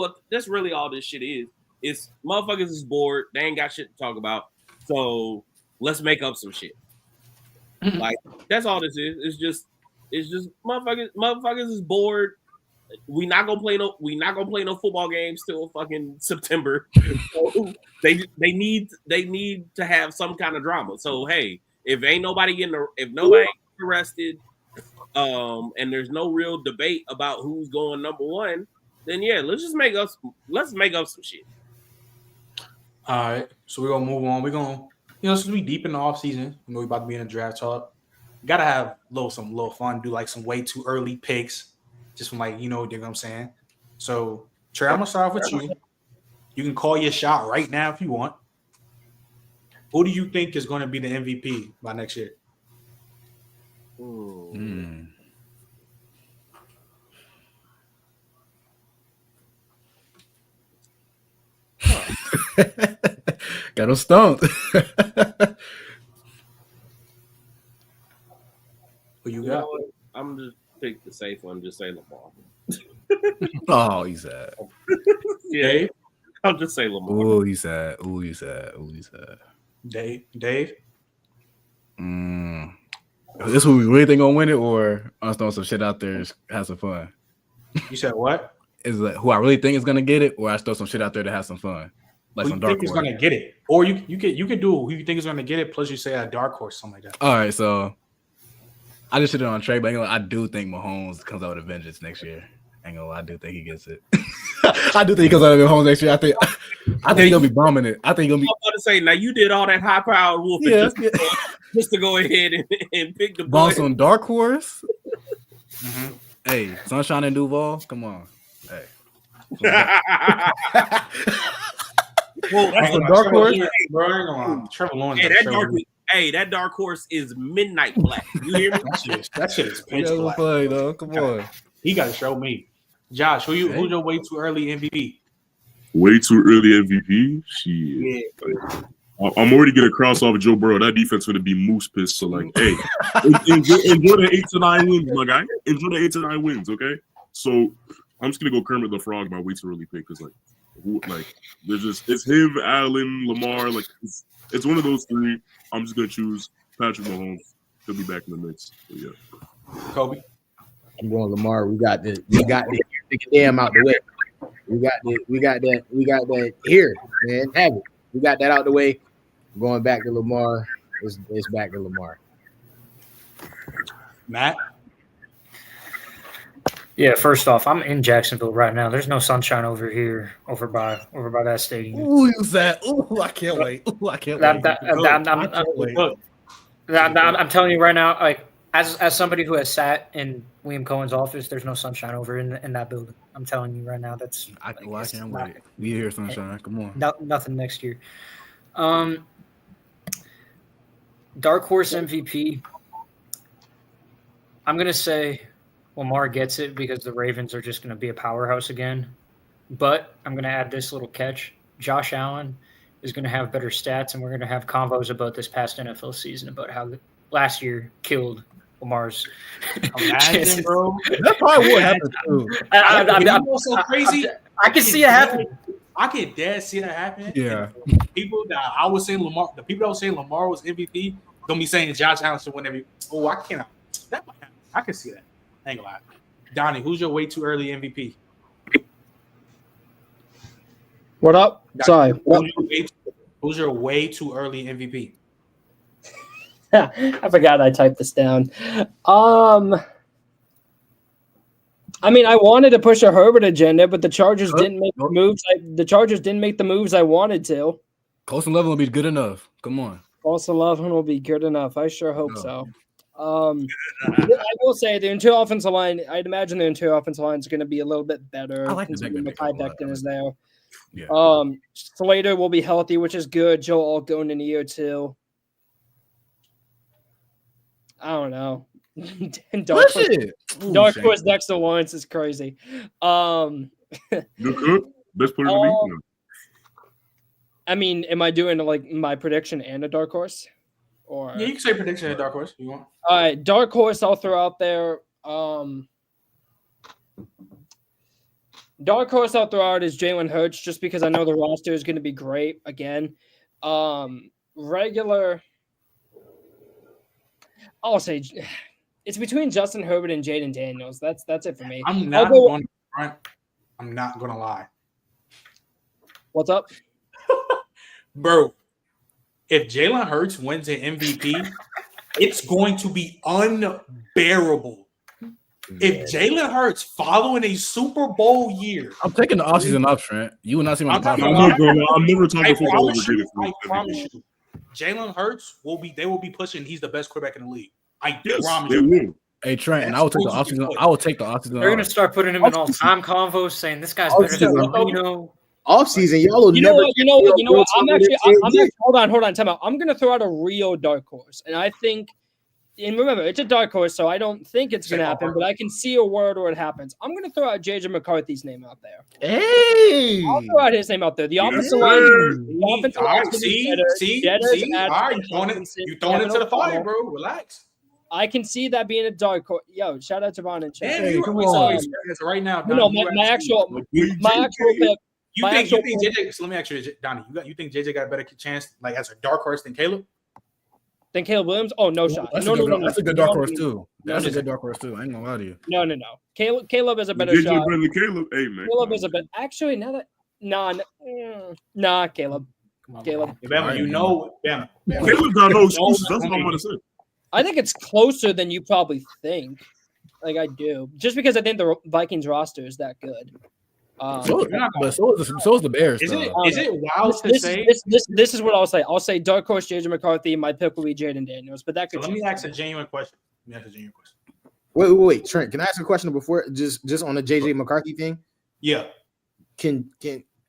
all this shit is. It's motherfuckers is bored. They ain't got shit to talk about. So let's make up some shit. Like, that's all this is. It's just motherfuckers is bored. We not gonna play no football games till fucking September. So they need to have some kind of drama. So hey, if nobody getting arrested, and there's no real debate about who's going number one, then yeah, let's make up some shit. All right, so we're gonna move on. We're gonna, since we deep in the off season, we about to be in a draft talk. Gotta have some little fun. Do like some way too early picks, just from like, you know what I'm saying. So Trey, I'm gonna start off with you. You can call your shot right now if you want. Who do you think is going to be the MVP by next year? Got him stumped. Who you got? I'm just pick the safe one. Just say Lamar. Oh, he's sad. Yeah, I'll just say Lamar. Oh, he's sad. Dave. This who we really think gonna win it, or us throwing some shit out there, have some fun? You said what? Is like who I really think is gonna get it, or I throw some shit out there to have some fun, like who some you dark think horse. is gonna get it, or you can do who you think is gonna get it. Plus, you say a dark horse, something like that. All right, so I just shit it on Trey, but I do think Mahomes comes out with a vengeance next year. I do think he gets it. I do think he comes out with Mahomes next year. I think he'll be bombing it. I think he'll be. I'm about to say, now you did all that high powered wolfing just to go ahead and pick the boss on dark horse. Mm-hmm. Hey, Sunshine and Duval, come on. Hey. Well, that's a dark horse, bro. Trevor Lawrence. Hey, that dark horse is midnight black. You hear me? that shit is pitch black. Funny, though. Come on. He got to show me. Josh, who's your way too early MVP? Way too early MVP? Shit. Yeah. I'm already gonna cross off Joe Burrow. That defense gonna be moose pissed. So like, hey, enjoy the 8 to 9 wins, my guy. Enjoy the 8 to 9 wins, okay? So I'm just gonna go Kermit the Frog, my way too early pick, because there's just it's him, Allen, Lamar. Like it's one of those three. I'm just gonna choose Patrick Mahomes. He'll be back in the mix. So, yeah. Kobe. I'm going Lamar. We got the damn out the way. We got that here, man. Have it. We got that out the way. Going back to Lamar. It's back to Lamar. Matt. Yeah, first off, I'm in Jacksonville right now. There's no sunshine over here, over by that stadium. Ooh, who's that? Ooh, I can't wait. I'm telling you right now, like as somebody who has sat in William Cohen's office, there's no sunshine over in that building. I'm telling you right now. I can't wait. We hear sunshine. Come on. Nothing next year. Dark horse MVP. I'm gonna say Lamar gets it because the Ravens are just gonna be a powerhouse again. But I'm gonna add this little catch. Josh Allen is gonna have better stats, and we're gonna have convos about this past NFL season about how last year killed Lamar's Imagine, bro. That's probably what happened too. I'm so crazy. I can see it happen. I can dead see that happen. Yeah. People that I was saying Lamar, the people that was saying Lamar was MVP, don't be saying Josh Allen should win every. Oh, I can't. That might happen. I can see that. I ain't gonna lie. Donnie, who's your way too early MVP? What up? Sorry. Who's your way too early MVP? I forgot I typed this down. I mean, I wanted to push a Herbert agenda, but the Chargers didn't make the moves. The Chargers didn't make the moves I wanted to. Close 11 will be good enough. Come on. Close 11 will be good enough. I sure hope so. I will say the interior offensive line. I'd imagine the interior offensive line is going to be a little bit better. I like the Becton is there. Yeah. Slater will be healthy, which is good. Joe Alt going in year 2. I don't know. Dark Horse Dexter Lawrence is crazy. Good cook. Best player in the league. I mean, am I doing like my prediction and a dark horse? Or yeah, you can say prediction and dark horse if you want. All right, dark horse I'll throw out there. Dark horse I'll throw out is Jalen Hurts, just because I know the roster is going to be great again. Regular, I'll say it's between Justin Herbert and Jaden Daniels. That's it for me. I'm not going to lie. What's up? Bro, if Jalen Hurts wins an MVP, it's going to be unbearable. If Jalen Hurts following a Super Bowl year, I'm taking the offseason off, Trent. You will not see my top. I'm never talking football. I promise you, Jalen Hurts they will be pushing. He's the best quarterback in the league. I promise you. Hey Trent, and I will take the offseason. I will take the offseason. They're gonna start putting him in all-time convos, saying this guy's better than Marino. Offseason, y'all will never. You know what? I'm actually hold on. Time out. I'm gonna throw out a real dark horse, and I think, and remember, it's a dark horse, so I don't think it's gonna happen, but I can see a world where it happens. I'm gonna throw out JJ McCarthy's name out there. Hey, I'll throw out his name out there. The offensive line. All right, see. All right, you throwing it to the fire, bro. Relax. I can see that being a dark horse. Yo, shout out to Von and Chat. Hey, come on. Right now, Donnie, my actual pick. You think JJ? So let me ask you, Donnie. You think JJ got a better chance, like as a dark horse than Caleb? Than Caleb Williams? Oh, no shot. That's a good dark horse too. That's a good dark horse too. I ain't gonna lie to you. No. Caleb is a better shot. Caleb, hey man. Caleb is a better. Actually, now that nah, Caleb. Caleb. Bama, you know, Bama. Caleb got no excuses. That's what I'm gonna say. I think it's closer than you probably think. Like I do, just because I think the Vikings roster is that good. So is the Bears. Is it wild to say? This is what I'll say. I'll say dark horse JJ McCarthy. My pick will be Jaden Daniels, but that could. So let me ask a genuine question. Wait, Trent. Can I ask a question before just on the JJ McCarthy thing? Yeah.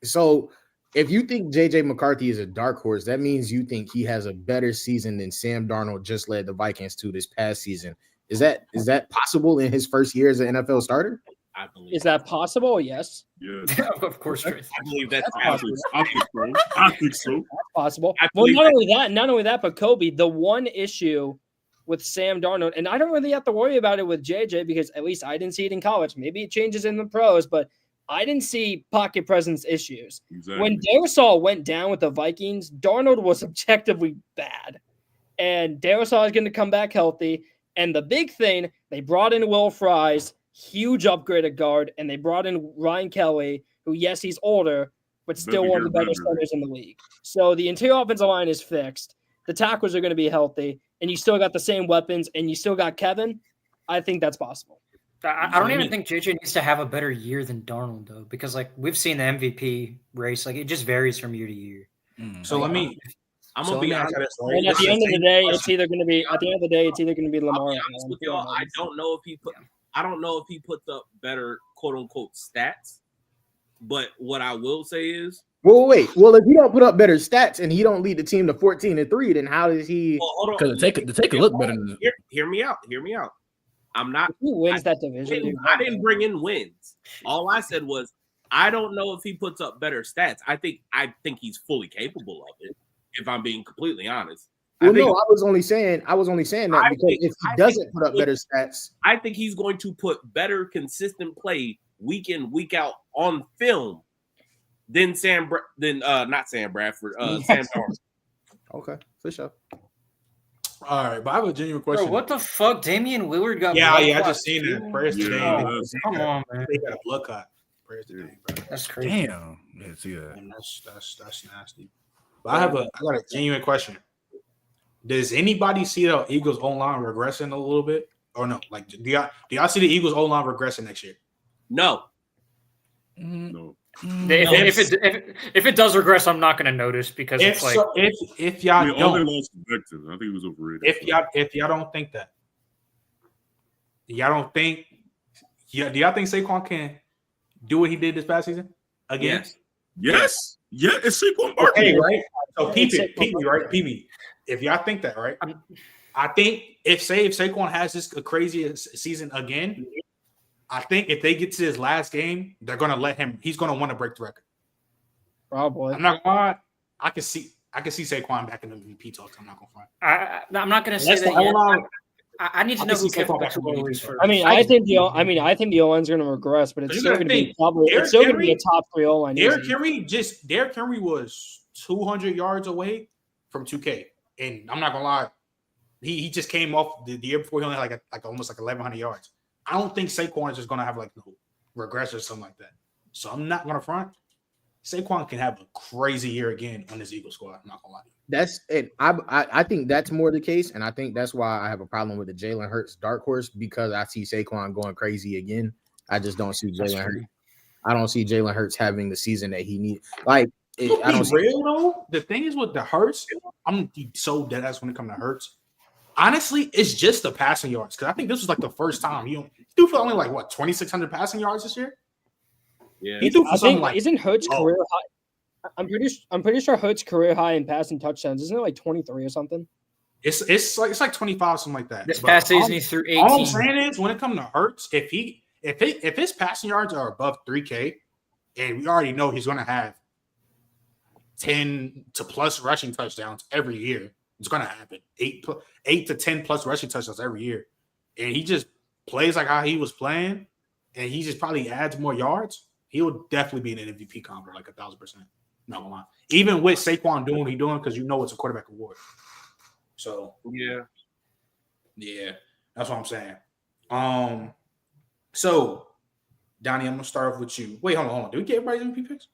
So if you think JJ McCarthy is a dark horse, that means you think he has a better season than Sam Darnold just led the Vikings to this past season. Is that possible in his first year as an NFL starter? I believe. Is that possible? Yes. Yeah. Of course, I believe that's possible. I think so. That's possible. Well, not only that, but Kobe, the one issue with Sam Darnold, and I don't really have to worry about it with JJ because at least I didn't see it in college. Maybe it changes in the pros, but I didn't see pocket presence issues. Exactly. When Darisaw went down with the Vikings, Darnold was objectively bad. And Darisaw is going to come back healthy. And the big thing, they brought in Will Fries, huge upgrade at guard, and they brought in Ryan Kelly, who, yes, he's older, but still one of the better centers in the league. So the interior offensive line is fixed. The tackles are going to be healthy, and you still got the same weapons, and you still got Kevin. I think that's possible. I don't even think JJ needs to have a better year than Darnold, though, because like we've seen the MVP race, like it just varies from year to year. So let me. I'm gonna be honest. And at the end of the day, it's either going to be Lamar. With y'all, I don't know if he puts up better quote unquote stats, but what I will say is, wait. Well, if he don't put up better stats and he don't lead the team to 14-3, then how does he? Because the take a look better. Hear me out. I'm not. Who wins that division? I didn't bring in wins. All I said was I don't know if he puts up better stats. I think he's fully capable of it. If I'm being completely honest. Well, I was only saying that because if he doesn't put up better stats, I think he's going to put better consistent play week in, week out on film than not Sam Bradford, Sam Darnold. Okay, for sure. All right, but I have a genuine question. Bro, what the fuck? Damian Lillard got I just seen that. Prayers today. Come on, man. They got a blood clot. Prayers today, bro. That's crazy. Damn. Yeah, see that. And that's nasty. But I got a genuine question. Does anybody see the Eagles O-line regressing a little bit, or no? Like, do y'all see the Eagles O-line regressing next year? No. No. If it does regress, I'm not going to notice because it's like if y'all all don't, they lost to Becton. I think he was overrated. if y'all don't think that, do y'all think Saquon can do what he did this past season again? Yes. Yeah, it's Saquon Barkley. Okay, right? So PB. If y'all think that, right? I think if Saquon has this crazy season again, I think if they get to his last game, they're gonna let him. He's gonna want to break the record. Probably. I'm not gonna lie. I can see Saquon back in the MVP talks. I'm not gonna front. I'm not going to say that yet. I need to know who Kevin McCarthy is first. I think the O-line's going to regress, but it's still going to be a top 3 O-line. Derrick Henry was 200 yards away from 2K, and I'm not gonna lie, he just came off the year before. He only had like almost 1,100 yards. I don't think Saquon is just gonna have regress or something like that. So I'm not gonna front. Saquon can have a crazy year again on this Eagles squad. I'm not gonna lie. That's it. I think that's more the case, and I think that's why I have a problem with the Jalen Hurts dark horse, because I see Saquon going crazy again. I just don't see Jalen Hurts. I don't see Jalen Hurts having the season that he needs. Like, I don't see real though. The thing is with the Hurts, I'm so dead ass when it comes to Hurts. Honestly, it's just the passing yards, because I think this was like the first time he threw for only 2,600 passing yards this year. Yeah, he threw for something like isn't Hurts career high? I'm pretty sure Hurts career high in passing touchdowns. Isn't it like 23 or something? It's like 25, something like that. This past season he threw 18. All I'm saying is, when it comes to Hurts, if his passing yards are above 3K, and we already know he's going to have 10 to plus rushing touchdowns every year. It's going to happen. 8 to 10 plus rushing touchdowns every year. And he just plays like how he was playing, and he just probably adds more yards. He would definitely be an MVP convert, like 1,000%. Not gonna lie. Even with Saquon doing what he's doing, because it's a quarterback award. So yeah, that's what I'm saying. So Donnie, I'm gonna start off with you. Wait, hold on. Did we get everybody's MVP picks?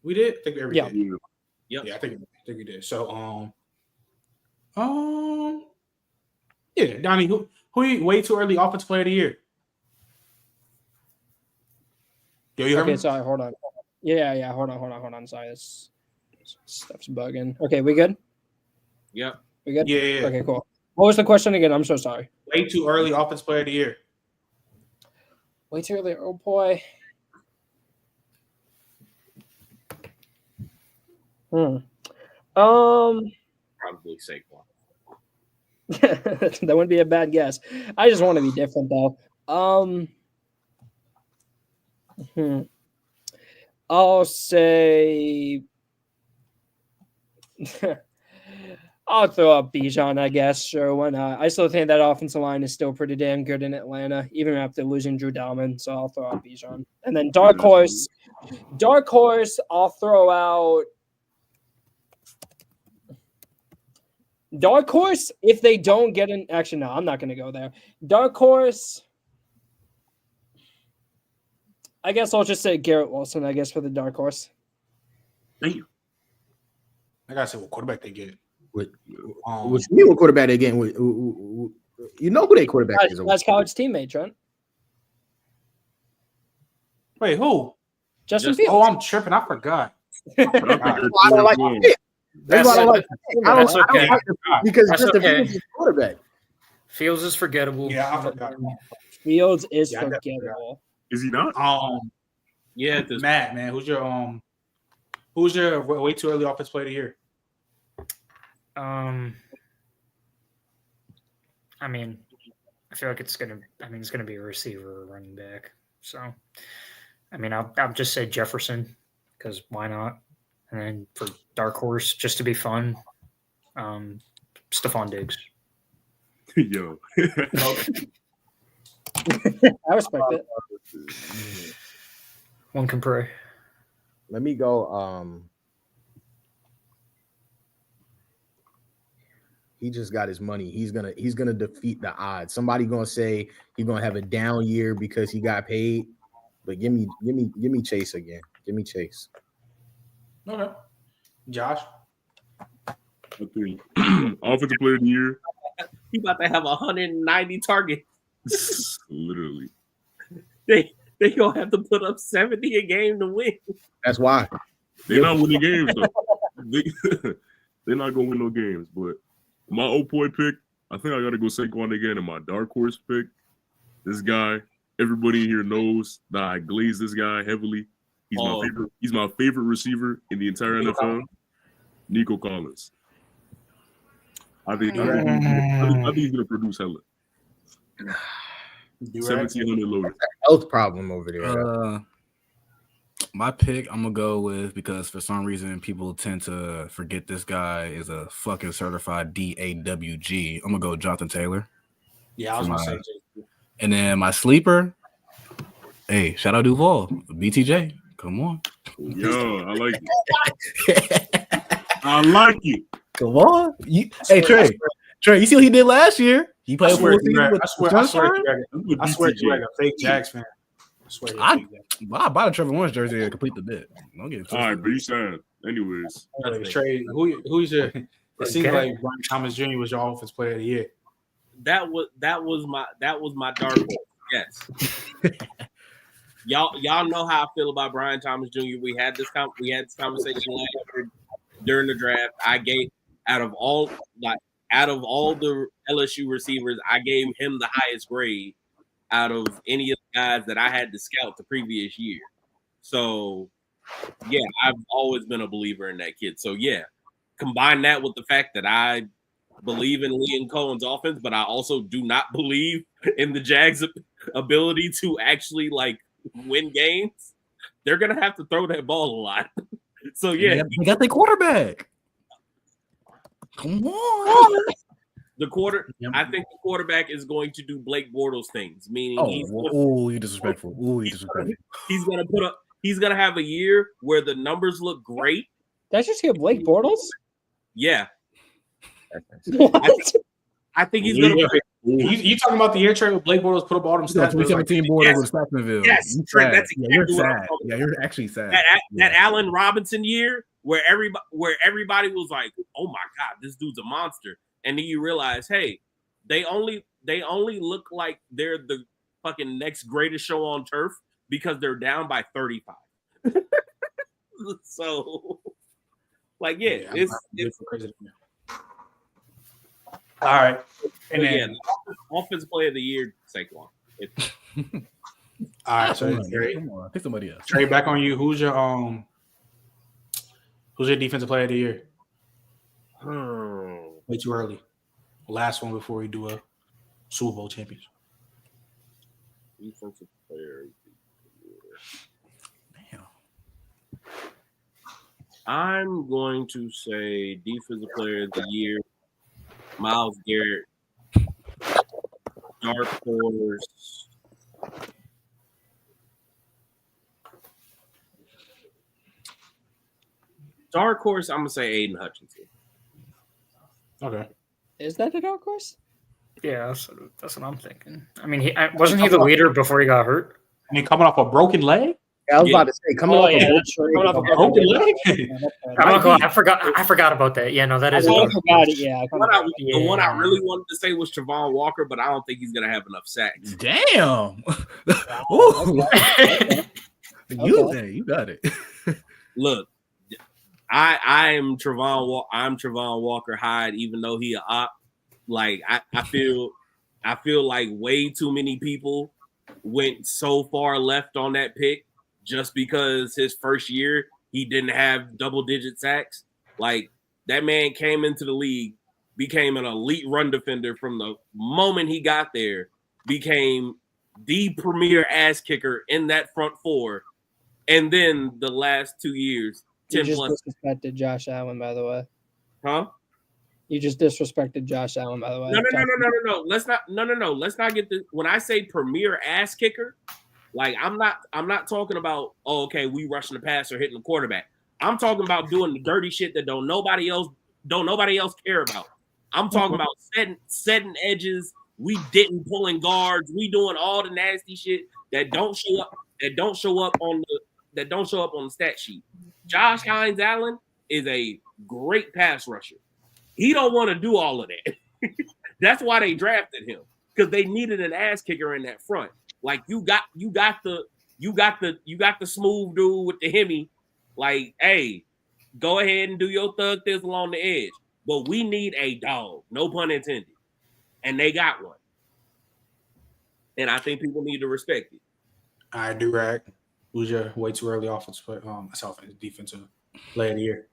We did. I think we did. Yeah, I think we did. So yeah, Donnie, who way too early offensive player of the year? Yo, you heard me? Sorry, hold on. Yeah, hold on. Sorry, this stuff's bugging. Okay, we good? Yeah. We good? Yeah. Okay, cool. What was the question again? I'm so sorry. Way too early offensive player of the year. Way too early. Oh boy. Probably Saquon. That wouldn't be a bad guess. I just want to be different though. I'll say I'll throw up Bijan, I guess. Sure, why not? I still think that offensive line is still pretty damn good in Atlanta, even after losing Drew Dalman. So I'll throw out Bijan. And then dark horse, I'll throw out dark horse if they don't get an. Actually, no, I'm not going to go there. Dark horse. I guess I'll just say Garrett Wilson, I guess, for the dark horse. Thank you. I gotta say what quarterback they get. What quarterback they getting? You know who they quarterback is? That's college teammate, Trent. Wait, who? Justin Fields. Oh, I'm tripping. I forgot. I don't like it. That's why I don't like it. I don't like it because Justin Fields is quarterback. Fields is forgettable. Yeah, I forgot. Fields is forgettable. Is he not? Yeah, Matt, man, who's your way too early offense player of the year? I mean, I feel like it's gonna be a receiver or running back. So, I mean, I'll just say Jefferson because why not? And then for dark horse, just to be fun, Stefon Diggs. Yo. I respect it. One can pray. Let me go. He just got his money. He's gonna defeat the odds. Somebody gonna say he's gonna have a down year because he got paid. But give me Chase again. Give me Chase. Okay. Josh. I think offensive player of the year. He about to have 190 targets. Literally. They gonna have to put up 70 a game to win. That's why. They're not winning games though. They're not gonna win no games. But my old boy pick, I think I gotta go Saquon again. And my dark horse pick, this guy, everybody here knows that I glaze this guy heavily. He's my favorite receiver in the entire NFL. Nico Collins. I think he's gonna produce hella. 1,700 loaded. Health problem over there. My pick, I'm gonna go with, because for some reason people tend to forget this guy is a fucking certified DAWG. I'm gonna go Jonathan Taylor. Yeah, I was gonna say. And then my sleeper, hey, shout out Duval, BTJ. Come on. Yo, I like it. I like it. Come on. Hey, Trey, you see what he did last year? He played for I swear you're a fake Jags fan. I swear you're a fake Jags fan. I bought a Trevor Lawrence jersey to complete the bit. Don't get it. All right, but you said, anyways. Trey, who's your? It seems like Brian Thomas Jr. was your offensive player of the year. That was my dark horse. Yes. Y'all know how I feel about Brian Thomas Jr. We had this conversation last year during the draft. I gave out of all the LSU receivers, I gave him the highest grade out of any of the guys that I had to scout the previous year. So yeah, I've always been a believer in that kid. So yeah, combine that with the fact that I believe in Liam Cohen's offense, but I also do not believe in the Jags' ability to actually like win games. They're gonna have to throw that ball a lot. So yeah, they got their quarterback. Come on. I think the quarterback is going to do Blake Bortles things, meaning he's disrespectful. He's gonna have a year where the numbers look great. Did I just hear Blake Bortles? Yeah. What? I think he's gonna. You talking about the year trade with Blake Bortles put up all them stats? 2017 Bortles with Jacksonville. Yes, that's exactly you're what sad. Yeah, you're actually sad. That Allen Robinson year where everybody was like, "Oh my god, this dude's a monster," and then you realize, hey, they only look like they're the fucking next greatest show on turf because they're down by 35. So, like, it's crazy. All right, and then offensive player of the year, Saquon. All right, so pick somebody else. Trey, back on you. Who's your defensive player of the year? Way too early. Last one before we do a Super Bowl championship. Defensive player of the year. Damn. I'm going to say defensive player of the year, Myles Garrett. Dark horse. Dark horse, I'm gonna say Aiden Hutchinson. Okay. Is that a dark horse? Yeah, that's what I'm thinking. I mean, wasn't he the leader before he got hurt? I mean, coming off a broken leg. Yeah, I was about to say, coming off a broken leg. I forgot about that. Yeah, no, that is. I forgot it. Yeah, the one I really wanted to say was Travon Walker, but I don't think he's gonna have enough sacks. Damn. You got it. Look, I'm Travon Walker Hyde, even though he a op. Like I feel like way too many people went so far left on that pick just because his first year he didn't have double-digit sacks. Like, that man came into the league, became an elite run defender from the moment he got there, became the premier ass kicker in that front four, and then the last 2 years, 10 you plus. just disrespected Josh Allen, by the way. Huh? You just disrespected Josh Allen, by the way. No. Let's not get this. When I say premier ass kicker, like I'm not talking about, we rushing the passer, hitting the quarterback. I'm talking about doing the dirty shit that don't nobody else care about. I'm talking about setting edges. We didn't pulling guards. We doing all the nasty shit that don't show up on the stat sheet. Josh Hines Allen is a great pass rusher. He don't want to do all of that. That's why they drafted him, because they needed an ass kicker in that front. Like you got the smooth dude with the Hemi. Like, hey, go ahead and do your thug thizzle on the edge. But we need a dog, no pun intended. And they got one. And I think people need to respect it. I do rag. Who's your way too early defensive player of the year?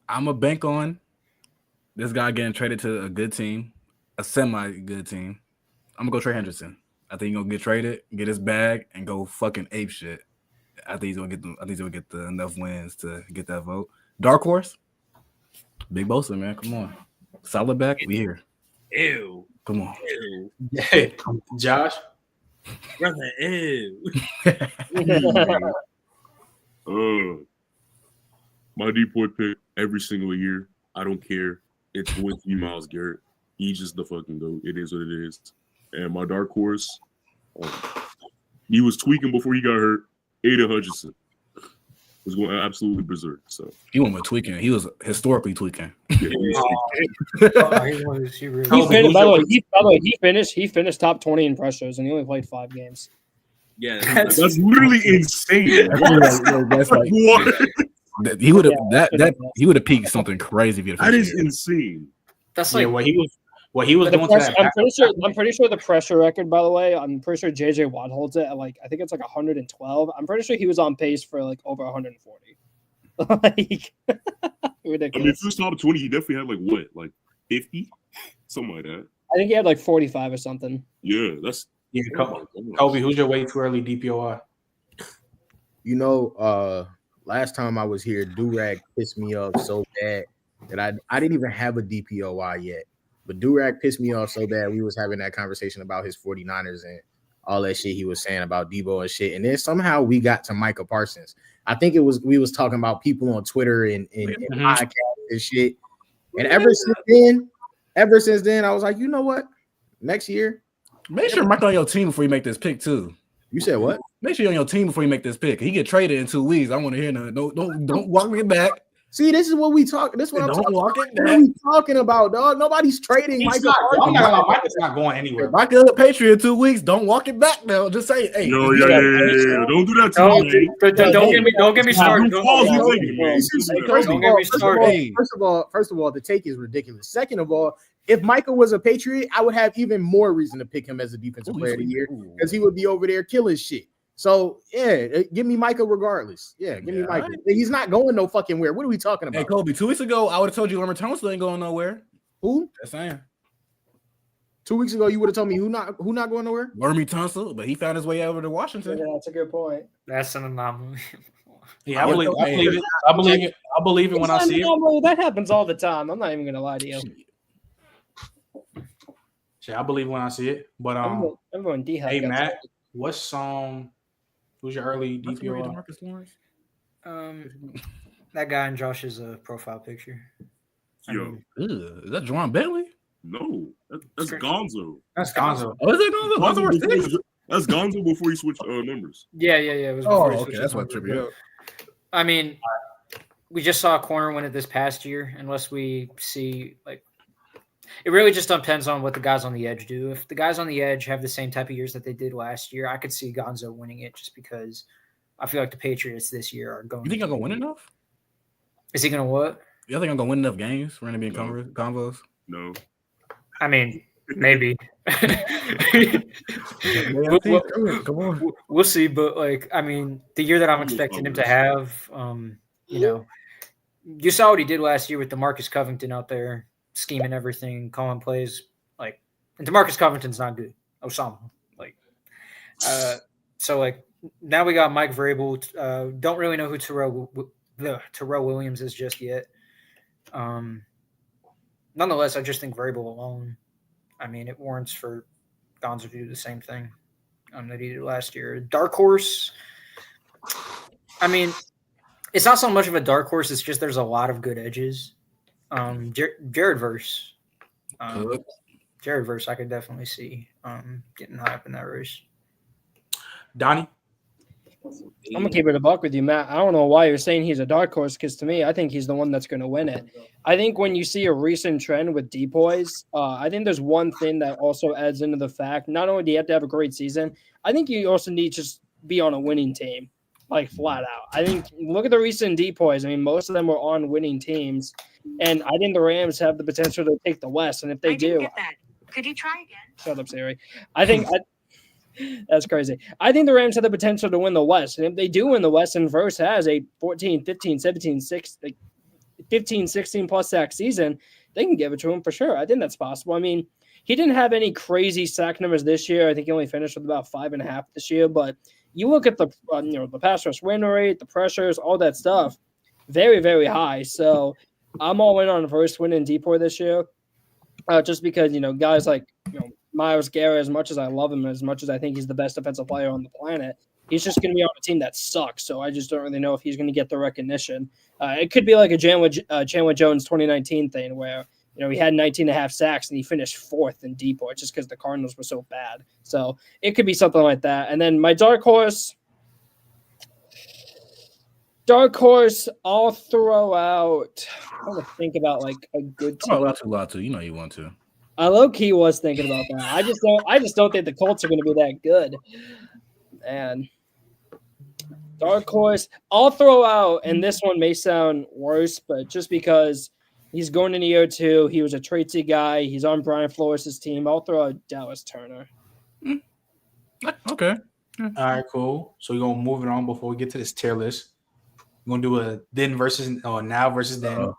I'm a bank on this guy getting traded to a good team, a semi-good team. I'm gonna go Trey Hendrickson. I think he's gonna get traded, get his bag, and go fucking ape shit. I think he's gonna get enough wins to get that vote. Dark horse, Big Bosa, man. Come on, solid back. We here. Ew. Come on. Ew. Yeah, Josh. Brother, ew. My depoy pick every single year. I don't care. It's with you, Myles Garrett. He's just the fucking GOAT. It is what it is. And my dark horse, he was tweaking before he got hurt. Aiden Hutchinson was going absolutely berserk. So he wasn't tweaking. He was historically tweaking. Yeah, By the way, he finished top 20 in pressures, and he only played 5 games. Yeah, that's literally insane. That's like what? He would have peaked something crazy. That is insane. That's like what he was doing. I'm pretty sure the pressure record, by the way, I'm pretty sure JJ Watt holds it at I think it's 112. I'm pretty sure he was on pace for over 140. Ridiculous. I mean, if he was top 20, he definitely had 50, something like that. I think he had 45 or something. Yeah, that's Kobe. Who's your way too early DPOI? Last time I was here, Durag pissed me off so bad that I didn't even have a DPOI yet. But Durag pissed me off so bad. We was having that conversation about his 49ers and all that shit he was saying about Debo and shit. And then somehow we got to Micah Parsons. I think we was talking about people on Twitter and podcasts and shit. And ever since then, I was like, you know what? Next year, make sure Mike on your team before you make this pick too. You said what? Make sure you're on your team before you make this pick. He get traded in 2 weeks. I want to hear don't walk me back. See, this is what we talk. This is what I'm talking about. What are we talking about, dog? Nobody's trading Micah Parsons. Micah's not going anywhere. Micah the Patriot in 2 weeks. Don't walk it back now. Just say, hey. Yo, yeah. Don't do that to me. Don't get me started. Don't get me started. First of all, the take is ridiculous. Second of all, if Micah was a Patriot, I would have even more reason to pick him as a defensive player of the year because he would be over there killing shit. So, yeah, give me Micah regardless. Yeah, give me Micah. Right. He's not going no fucking where. What are we talking about? Hey, Kobe, 2 weeks ago, I would have told you Lamar Tunsil ain't going nowhere. Who? That's saying. 2 weeks ago, you would have told me who not going nowhere? Lamar Tunsil, but he found his way over to Washington. Yeah, that's a good point. That's an anomaly. Yeah, I believe it. I believe it when I see it. That happens all the time. I'm not even gonna lie to you. I believe when I see it. But I'm going D. Hey Matt, what song? Who's your early DPO? Marcus Lawrence? That guy in Josh's profile picture. Yo, is that Juwan Bentley? No, that's Gonzo. That's Gonzo. Oh, is that Gonzo? That's Gonzo before he switched numbers. Yeah. It was okay, that's what tripped me up. I mean, we just saw a corner win it this past year. Unless we see it really just depends on what the guys on the edge do. If the guys on the edge have the same type of years that they did last year, I could see Gonzo winning it just because I feel like the Patriots this year are going. You think I'm gonna win enough? Is he gonna what? You think I'm gonna win enough games for him to be in combos? No. I mean, maybe. Come on. We'll see, but the year that I'm expecting him to have, you saw what he did last year with DeMarcus Covington out there scheming everything, calling plays. And DeMarcus Covington's not good. Osama. Now we got Mike Vrabel. Don't really know who Terrell Williams is just yet. Nonetheless, I just think Vrabel alone, it warrants for Gonzo to do the same thing that he did last year. Dark horse, it's not so much of a dark horse. It's just there's a lot of good edges. Jared Verse. Jared Verse, I could definitely see getting high up in that race. Donnie? I'm gonna keep it a buck with you, Matt. I don't know why you're saying he's a dark horse, because to me, I think he's the one that's going to win it. I think when you see a recent trend with depoys, I think there's one thing that also adds into the fact. Not only do you have to have a great season, I think you also need to just be on a winning team, like flat out. I think look at the recent depoys. I mean, most of them were on winning teams, and I think the Rams have the potential to take the West. And if they do, could you try again? Shut up, Siri. That's crazy. I think the Rams have the potential to win the West. And if they do win the West and Verse has a 14, 15, 17, 15, 16 plus sack season, they can give it to him for sure. I think that's possible. I mean, he didn't have any crazy sack numbers this year. I think he only finished with about 5.5 this year. But you look at the the pass rush win rate, the pressures, all that stuff, very, very high. So I'm all in on Verse winning depoy this year, just because guys like Myles Garrett, as much as I love him, as much as I think he's the best defensive player on the planet, he's just going to be on a team that sucks. So I just don't really know if he's going to get the recognition. It could be like a Chandler Jones 2019 thing where, he had 19.5 sacks and he finished 4th in depoy just because the Cardinals were so bad. So it could be something like that. And then my dark horse, I'll throw out. I'm going to think about like a good team. Latu. You know you want to. I low-key was thinking about that. I just don't think the Colts are going to be that good. And dark horse, I'll throw out, and this one may sound worse, but just because he's going into year 2, he was a tradesy guy. He's on Brian Flores' team. I'll throw out Dallas Turner. Okay. All right, cool. So we're gonna move it on before we get to this tier list. We're gonna do a then versus now versus then.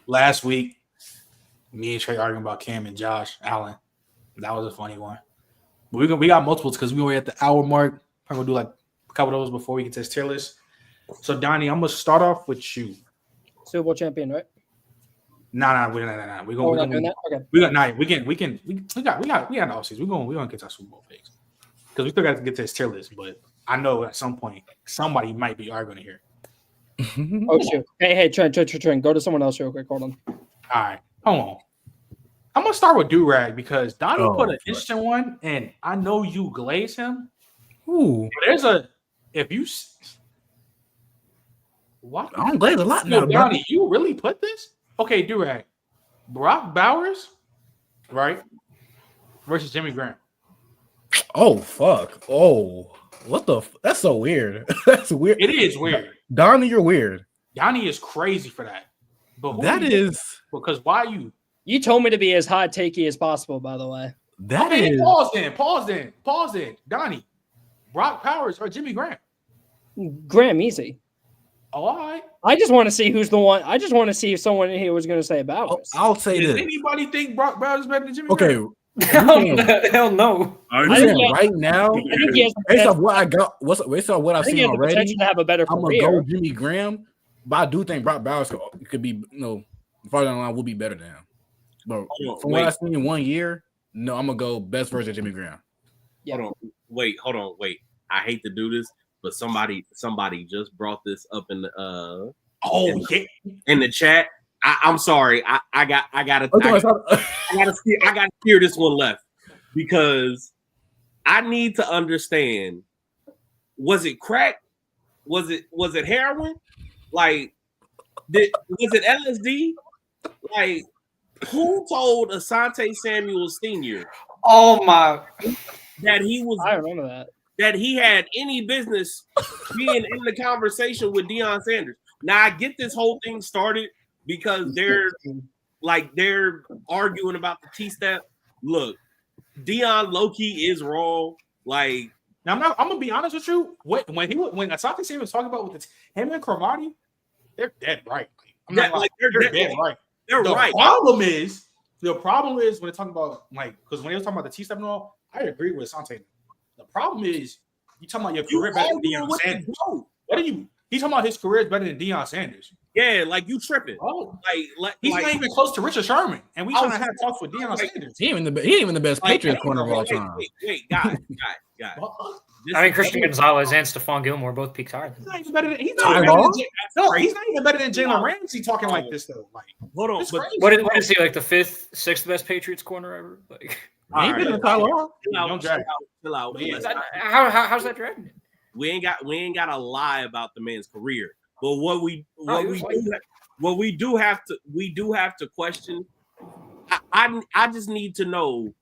Last week, me and Trey arguing about Cam and Josh Allen. That was a funny one. But we got multiples because we were at the hour mark. I'm gonna do like a couple of those before we get to this tier list. So Donnie, I'm gonna start off with you. Super Bowl champion, right? Nah. We're not doing that. Okay. We got the offseason. We're gonna get to our Super Bowl picks because we still got to get to this tier list. But I know at some point somebody might be arguing here. Oh shoot! Hey, Trent, go to someone else real quick. Hold on. All right, hold on. I'm gonna start with Durag because Donnie put an interesting one, and I know you glaze him. Ooh, what? I don't glaze a lot now, Donnie. You really put this? Okay, Durag, Brock Bowers, right? Versus Jimmy Graham. Oh fuck! Oh, what the? That's so weird. That's weird. It is weird. Donnie, you're weird. Donnie is crazy for that. But that is because why you? You told me to be as hot takey as possible. By the way, that is. Pause in. Donnie, Brock Bowers or Jimmy Graham? Graham, easy. Oh, all right. I just want to see who's the one. I just want to see if someone in here was going to say Bowers. I'll say Does this. Anybody think Brock Bowers is better than Jimmy Okay. Graham? Hell no. Right now, based off what I got, based off what I've seen already, to have a better I'm career. gonna go Jimmy Graham, but I do think Brock Bowers could be, farther down the line will be better than him. But from what I've seen in 1 year, no, I'm gonna go best version of Jimmy Graham. Yeah. Hold on, wait. I hate to do this, but somebody just brought this up in the in the chat. I'm sorry. I gotta steer this one left because I need to understand. Was it crack? Was it heroin? Like, was it LSD? Like, who told Asante Samuel Sr. Oh my! that he was? I remember that. That he had any business being in the conversation with Deion Sanders. Now I get this whole thing started because they're arguing about the T-step. Look, Deion low-key is wrong. Like, now I'm gonna be honest with you. When Asante Samuel was talking about with him and Cromartie, they're dead right. They're dead right. They're right. The problem is when they're talking about because when they were talking about the T-step and all, I agree with Asante. The problem is you talking about your career better than Deion Sanders. What are you? He's talking about his career is better than Deion Sanders. Yeah, like you tripping. Oh, he's not even close to Richard Sherman, and we trying to have talks with Deion Sanders. He ain't even the best Patriots corner of all time. Wait, guys. I mean, Christian Gonzalez and Stephon Gilmore both peaked higher than He's not even better than Jalen Ramsey talking like this though. Like, hold on, but what is he, like the 5th, 6th best Patriots corner ever? Like, chill out. how's that dragging? We ain't got to lie about the man's career. But what we do have to question. I just need to know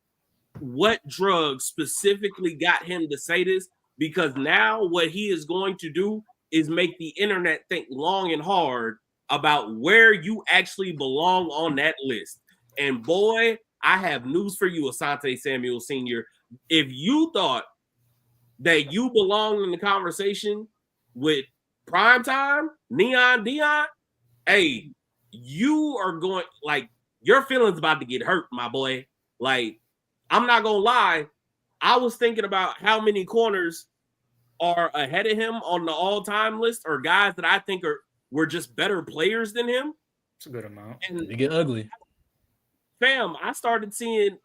what drug specifically got him to say this, because now what he is going to do is make the internet think long and hard about where you actually belong on that list. And boy, I have news for you, Asante Samuel Sr. If you thought that you belong in the conversation with Primetime, Neon Deion, hey, you are going, like, your feelings about to get hurt, my boy. Like, I'm not gonna lie, I was thinking about how many corners are ahead of him on the all-time list, or guys that I think were just better players than him. It's a good amount. And they get ugly. Fam, I started seeing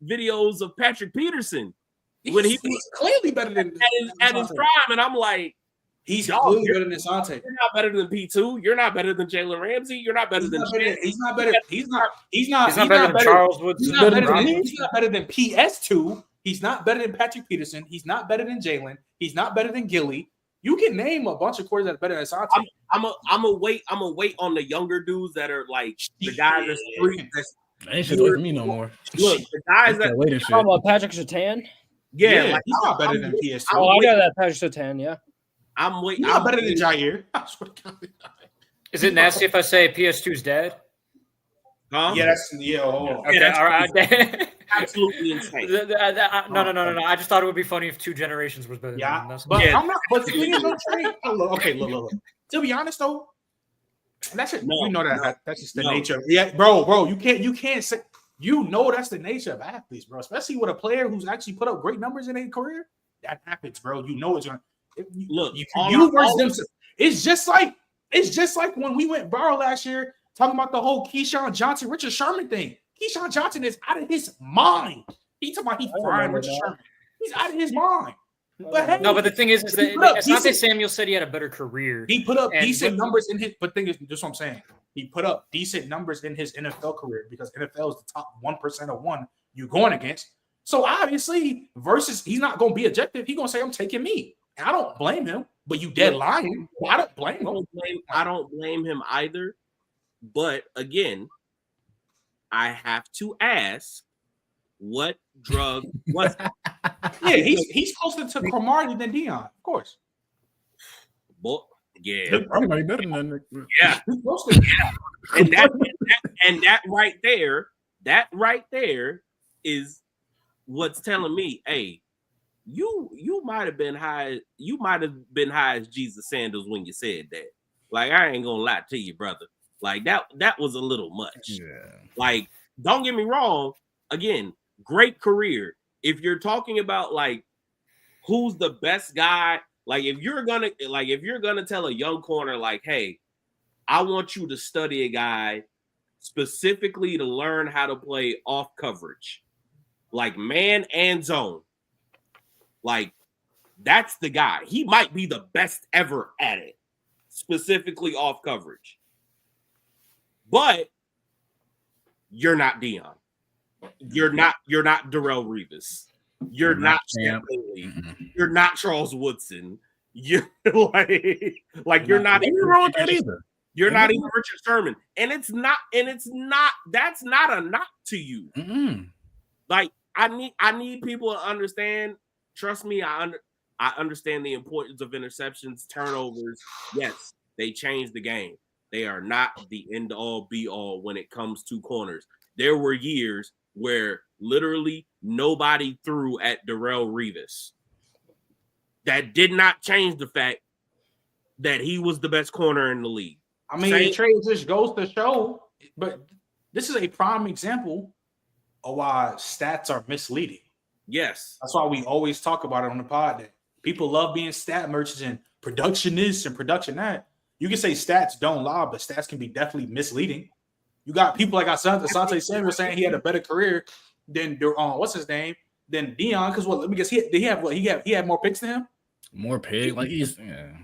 videos of Patrick Peterson when he's clearly better than at his prime, and I'm like, he's clearly better than Asante. You're not better than P2. You're not better than Jalen Ramsey. You're not better than. He's not better than Charles Woodson. He's not better than PS2. He's not better than Patrick Peterson. He's not better than Jalen. He's not better than Gilly. You can name a bunch of quarterbacks that are better than Asante. I'm a wait on the younger dudes that are like the guys that's three. Ain't shit away from me no more. Look, the guys that wait and shit. Oh, Patrick Surtain? Yeah, like, he's not better than PS2. Oh, I got that Patrick Surtain, yeah. I'm waiting. He's not better than Jair. Is it nasty if I say PS2's dead? Huh? Okay, all right. Absolutely insane. No. I just thought it would be funny if 2 generations was better. Yeah, than but I'm not. But the thing is, okay, look. To be honest though, that's it. You know that's just the nature. Yeah, bro, you can't say. You know that's the nature of athletes, bro. Especially with a player who's actually put up great numbers in their career. That happens, bro. You know it's gonna. Look, you versus them. It's just like when we went viral last year talking about the whole Keyshawn Johnson, Richard Sherman thing. Keyshawn Johnson is out of his mind. He's talking about he's frying Richard Sherman. He's out of his mind. But hey, no, but the thing is that Asante Samuel said he had a better career. He put up decent numbers in his. But thing is, that's what I'm saying. He put up decent numbers in his NFL career because NFL is the top 1% of one you're going against. So obviously, versus he's not going to be objective. He's going to say, "I'm taking me." And I don't blame him. But you dead lying. I don't blame him. I don't blame him either. But again, I have to ask, what drug was it? Yeah, he's closer to Cromartie than Deion, of course. But yeah, probably better than that. Yeah, and that right there is what's telling me, hey, you might have been high. You might have been high as Jesus Sandals when you said that. Like, I ain't gonna lie to you, brother. Like that was a little much. Yeah. Like, don't get me wrong. Again, great career. If you're talking about like who's the best guy, like if you're gonna tell a young corner like, hey, I want you to study a guy specifically to learn how to play off coverage, like man and zone. Like, that's the guy. He might be the best ever at it, specifically off coverage. But you're not Deion. You're not Darrelle Revis. You're not Champ Bailey. You're not Charles Woodson. You're like you're not even wrong with that either. You're not even Richard Sherman. And it's not that's not a knock to you. Mm-hmm. Like, I need people to understand. Trust me, I understand the importance of interceptions, turnovers. Yes, they change the game. They are not the end-all, be-all when it comes to corners. There were years where literally nobody threw at Darrelle Revis. That did not change the fact that he was the best corner in the league. I mean, it just goes to show, but this is a prime example of why stats are misleading. Yes. That's why we always talk about it on the pod. That people love being stat merchants and production this and production that. You can say stats don't lie, but stats can be definitely misleading. You got people like Asante Samuel saying he had a better career than what's his name than Deion. Because what? Let me guess. He had more picks than him. More pig, like he's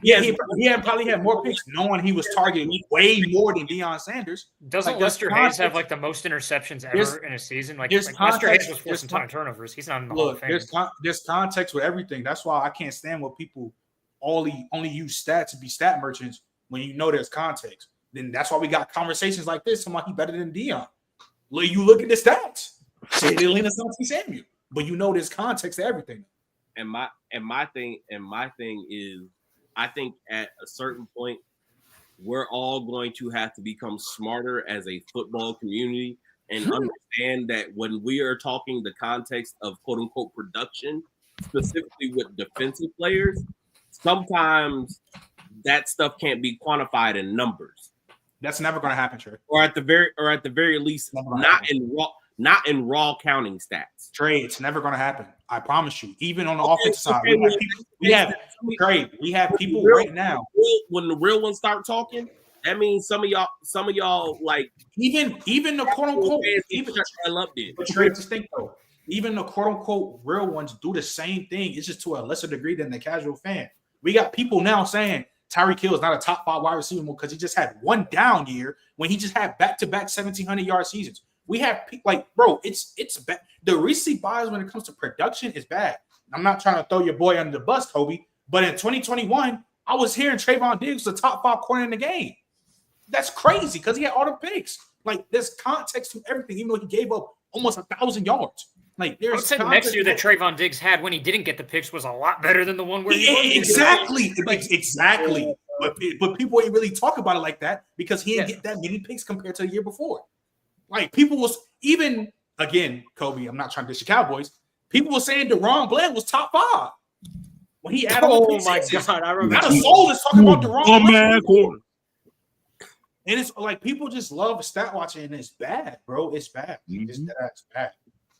Yeah, he had probably had more picks, knowing he was targeting way more than Deion Sanders. Doesn't Like, Lester Hayes have like the most interceptions ever in a season? Like Lester Hayes was forcing ton of turnovers. He's not in the Hall of Fame. There's context with everything. That's why I can't stand when people only use stats to be stat merchants when you know there's context. Then that's why we got conversations like this. Somebody better than Deion. You look at the stats. Say they lean Asante Samuel, but you know there's context to everything. And my thing is, I think at a certain point, we're all going to have to become smarter as a football community and understand that when we are talking the context of quote unquote production, specifically with defensive players, sometimes that stuff can't be quantified in numbers. That's never going to happen, Trey. Or at the very least, not in raw counting stats. Trey, it's never going to happen. I promise you. Even on the offensive side, we have people right now. When the real ones start talking, that means some of y'all like even the quote unquote Trey, just think though. Even the quote unquote real ones do the same thing. It's just to a lesser degree than the casual fan. We got people now saying Tyreek Hill is not a top 5 wide receiver because he just had one down year when he just had back-to-back 1,700-yard seasons. We have people like, bro, it's bad. The recency bias when it comes to production is bad. I'm not trying to throw your boy under the bus, Kobe, but in 2021, I was hearing Trayvon Diggs was the top 5 corner in the game. That's crazy because he had all the picks. Like, there's context to everything, even though he gave up almost 1,000 yards. Like, there's I would say the next year that Trayvon Diggs had when he didn't get the picks was a lot better than the one where he was. Exactly. But people ain't really talk about it like that because he didn't get that many picks compared to the year before. Like, people was even again, Kobe. I'm not trying to dish the Cowboys. People were saying DeRon Bland was top 5 when he added. Oh my god! I remember. Not a soul is talking about DeRon Bland. And it's like people just love stat watching, and it's bad, bro. It's bad. It's bad.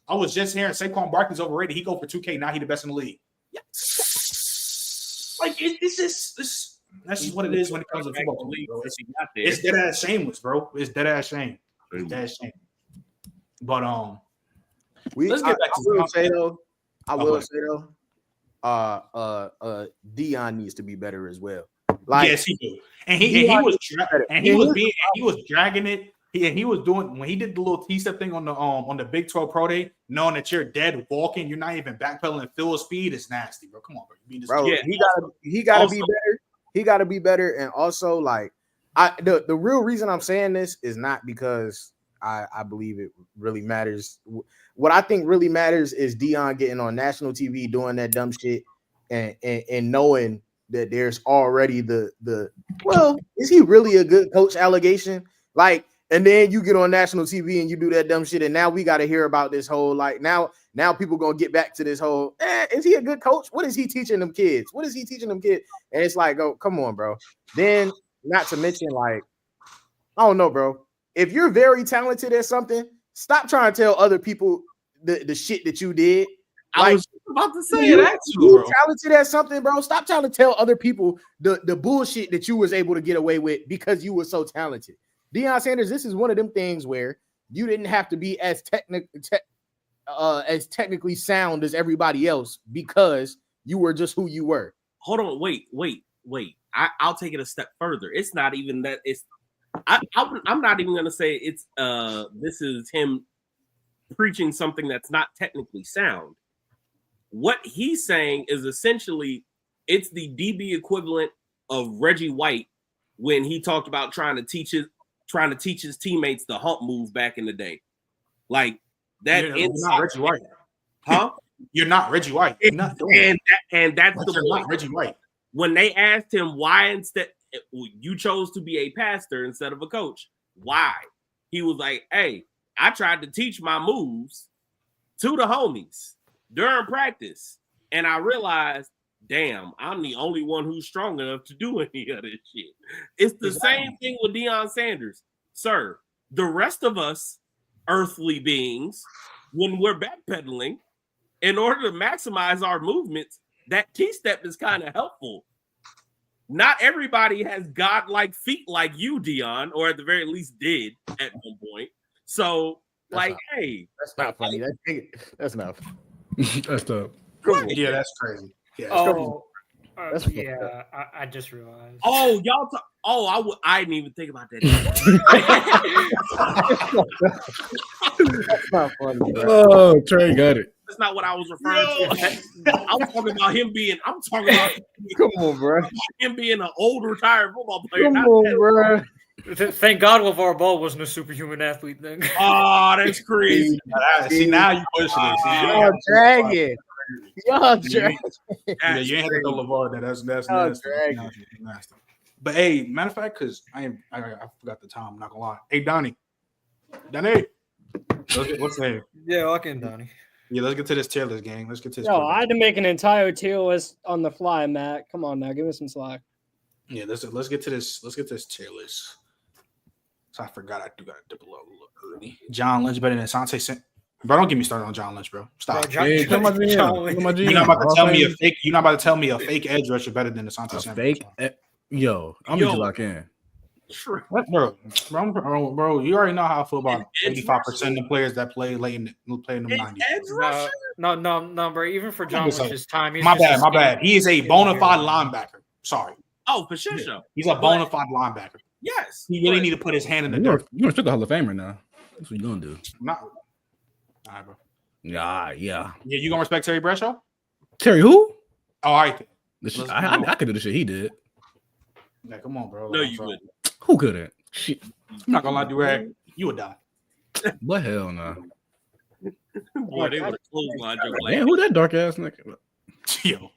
I was just hearing Saquon Barkley's overrated. He go for 2K. Now he the best in the league. Yeah. Like it's just that's just what it is when it comes to football, bro. It's dead ass shameless, bro. It's dead ass shame. It's dead ass shame. But let's get back to I will say though, Deion needs to be better as well. Like, yes, he do. And he was dragging it. He was doing when he did the little T-step thing on the Big 12 Pro Day, knowing that you're dead walking, you're not even backpedaling full speed. It's nasty, bro. Come on, bro. He gotta be better. He gotta be better. And also, like, the real reason I'm saying this is not because I believe it really matters. What I think really matters is Deion getting on national TV doing that dumb shit and knowing that there's already well, is he really a good coach allegation? Like, and then you get on national TV and you do that dumb shit, and now we got to hear about this whole, like, now people gonna get back to this whole, is he a good coach? What is he teaching them kids? And it's like, oh, come on, bro. Then, not to mention, like, I don't know, bro. If you're very talented at something, stop trying to tell other people the shit that you did. Like, I was about to say that too, bro. You're talented at something, bro. Stop trying to tell other people the bullshit that you was able to get away with because you were so talented. Deion Sanders, this is one of them things where you didn't have to be as technically sound as everybody else because you were just who you were. Hold on, wait. I'll take it a step further. It's not even that. I'm not even gonna say it's this is him preaching something that's not technically sound. What he's saying is essentially it's the DB equivalent of Reggie White when he talked about trying to teach his teammates the hump move back in the day. Like that. You're not Reggie White, huh? You're not Reggie White. You're not doing and that's the point. Not Reggie White. When they asked him why instead you chose to be a pastor instead of a coach, why? He was like, "Hey, I tried to teach my moves to the homies during practice, and I realized, damn, I'm the only one who's strong enough to do any of this shit." It's the same thing with Deion Sanders. Sir, the rest of us earthly beings, when we're backpedaling, in order to maximize our movements, that T-step is kind of helpful. Not everybody has godlike feet like you, Deion, or at the very least did at one point. So, hey. That's not funny. That's not funny. That's tough. Yeah, that's crazy. Yeah, Yeah, I just realized. Oh, y'all. I didn't even think about that. That's not funny, bro. Oh, Trey got it. That's not what I was referring to. I'm talking about him being. I'm talking about Come on, bro. him being an old retired football player. Come on, bro. Thank God LeVar Ball wasn't a superhuman athlete then. Oh, that's crazy. See, now you pushing it. See, Y'all dragging. Y'all dragging. Yeah, you ain't have to throw LeVar there. That's Y'all nasty. dragging. Nasty. But hey, matter of fact, because I forgot the time. I'm not gonna lie. Hey, Donnie. What's the name? Yeah, lock in, Donnie. Yeah, let's get to this tier list, gang. Let's get to this. Yo, I had to make an entire tier list on the fly, Matt. Come on now, give me some slack. Yeah, let's get to this. Let's get to this tier list. So I forgot I do got to dip a little early. John Lynch better than Asante. Bro, don't get me started on John Lynch, bro. Stop. Bro, You're not about to tell me a fake. You're not about to tell me a fake edge rusher better than Asante. Fake. Yo, I'm gonna lock in. Bro, you already know how I feel about 85% of the players that play late in the 90s. No, bro. Even for John Lynch's time, he's my bad. He is a bona fide linebacker. Sorry. Oh, for sure. He's a bona fide linebacker. Yes. He really need to put his hand in the dirt. You're gonna the Hall of Famer now. That's what you're gonna do. Not. All right, bro. Yeah. Yeah, you gonna respect Terry Bradshaw? Terry who? Oh, all right. I could do the shit he did. Yeah, come on, bro. No, you couldn't. Who couldn't? Shit. I'm not gonna lie, Durag. You would die. What hell no? Boy, they would have clotheslined your leg. Man, who that dark ass nigga? Yo.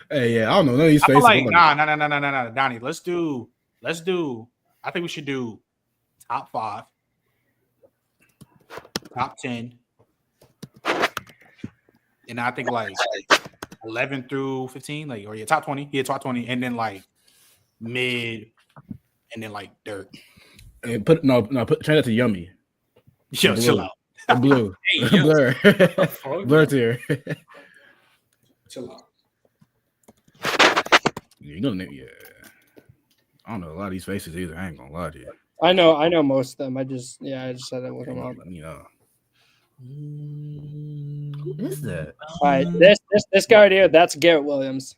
Hey, yeah, I don't know none of these faces. Like, nah, Donnie. Let's do. I think we should do top 5, top 10, and I think like 11 through 15, like or top 20. Yeah, top 20, and then like mid, and then like dirt. And change that to yummy. Yo, chill out. Blue. Hey, Blur. Blur tier. Chill out. You know, yeah. I don't know a lot of these faces either. I ain't gonna lie to you. I know most of them. I just had to look them up. You know. Who is that? All right, this guy right here, that's Garrett Williams.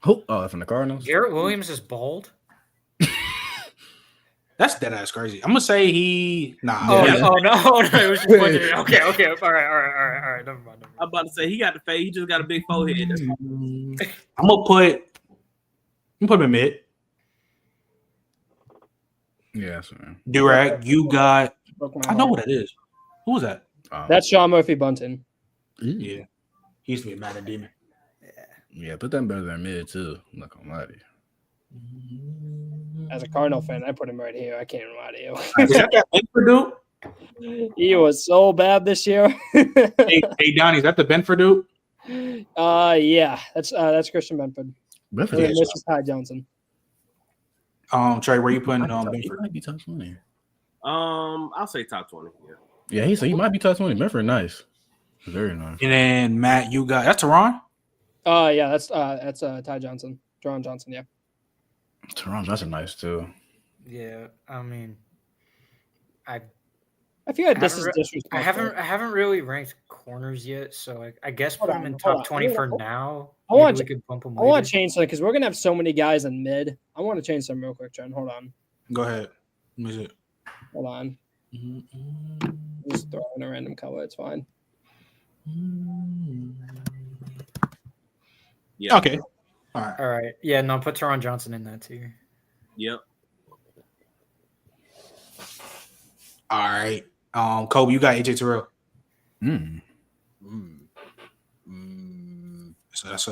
Who? Oh, from the Cardinals. Garrett Williams is bald. That's dead ass crazy. I'm gonna say he. Nah. Oh no! It was just okay. All right. Never mind. I'm about to say he got the face. He just got a big forehead. I'm gonna put him in mid. Yeah, that's right. Durag, you got. I know what it is. Who was that? That's Sean Murphy Bunton. Yeah, he used to be a Madden demon. Yeah, put that better than mid too. I'm not gonna lie to you. As a Cardinal fan, I put him right here. I can't lie to you. Is that Benford dude? He was so bad this year. hey, Donnie, is that the Benford dude? Yeah, that's Christian Benford. Benford This is Ty Johnson. Trey, where you putting Benford? He might be top 20. I'll say top 20. Yeah, he might be top 20. Benford, nice, very nice. And then Matt, you got that's Teron. Yeah, that's Ty Johnson, Teron Johnson. Yeah, Teron Johnson, nice too. Yeah, I mean, I feel like this is disrespectful. I haven't really ranked corners yet, so I guess put them in top 20 for now. I want to bump them. I want to change something because we're gonna have so many guys in mid. I want to change something real quick, Trent. Hold on. Go ahead. Let me see. Hold on. Just throw in a random color. It's fine. Yeah. Okay. All right. Yeah. No, put Teron Johnson in that too. Yep. All right. Kobe, you got AJ Terrell. So that's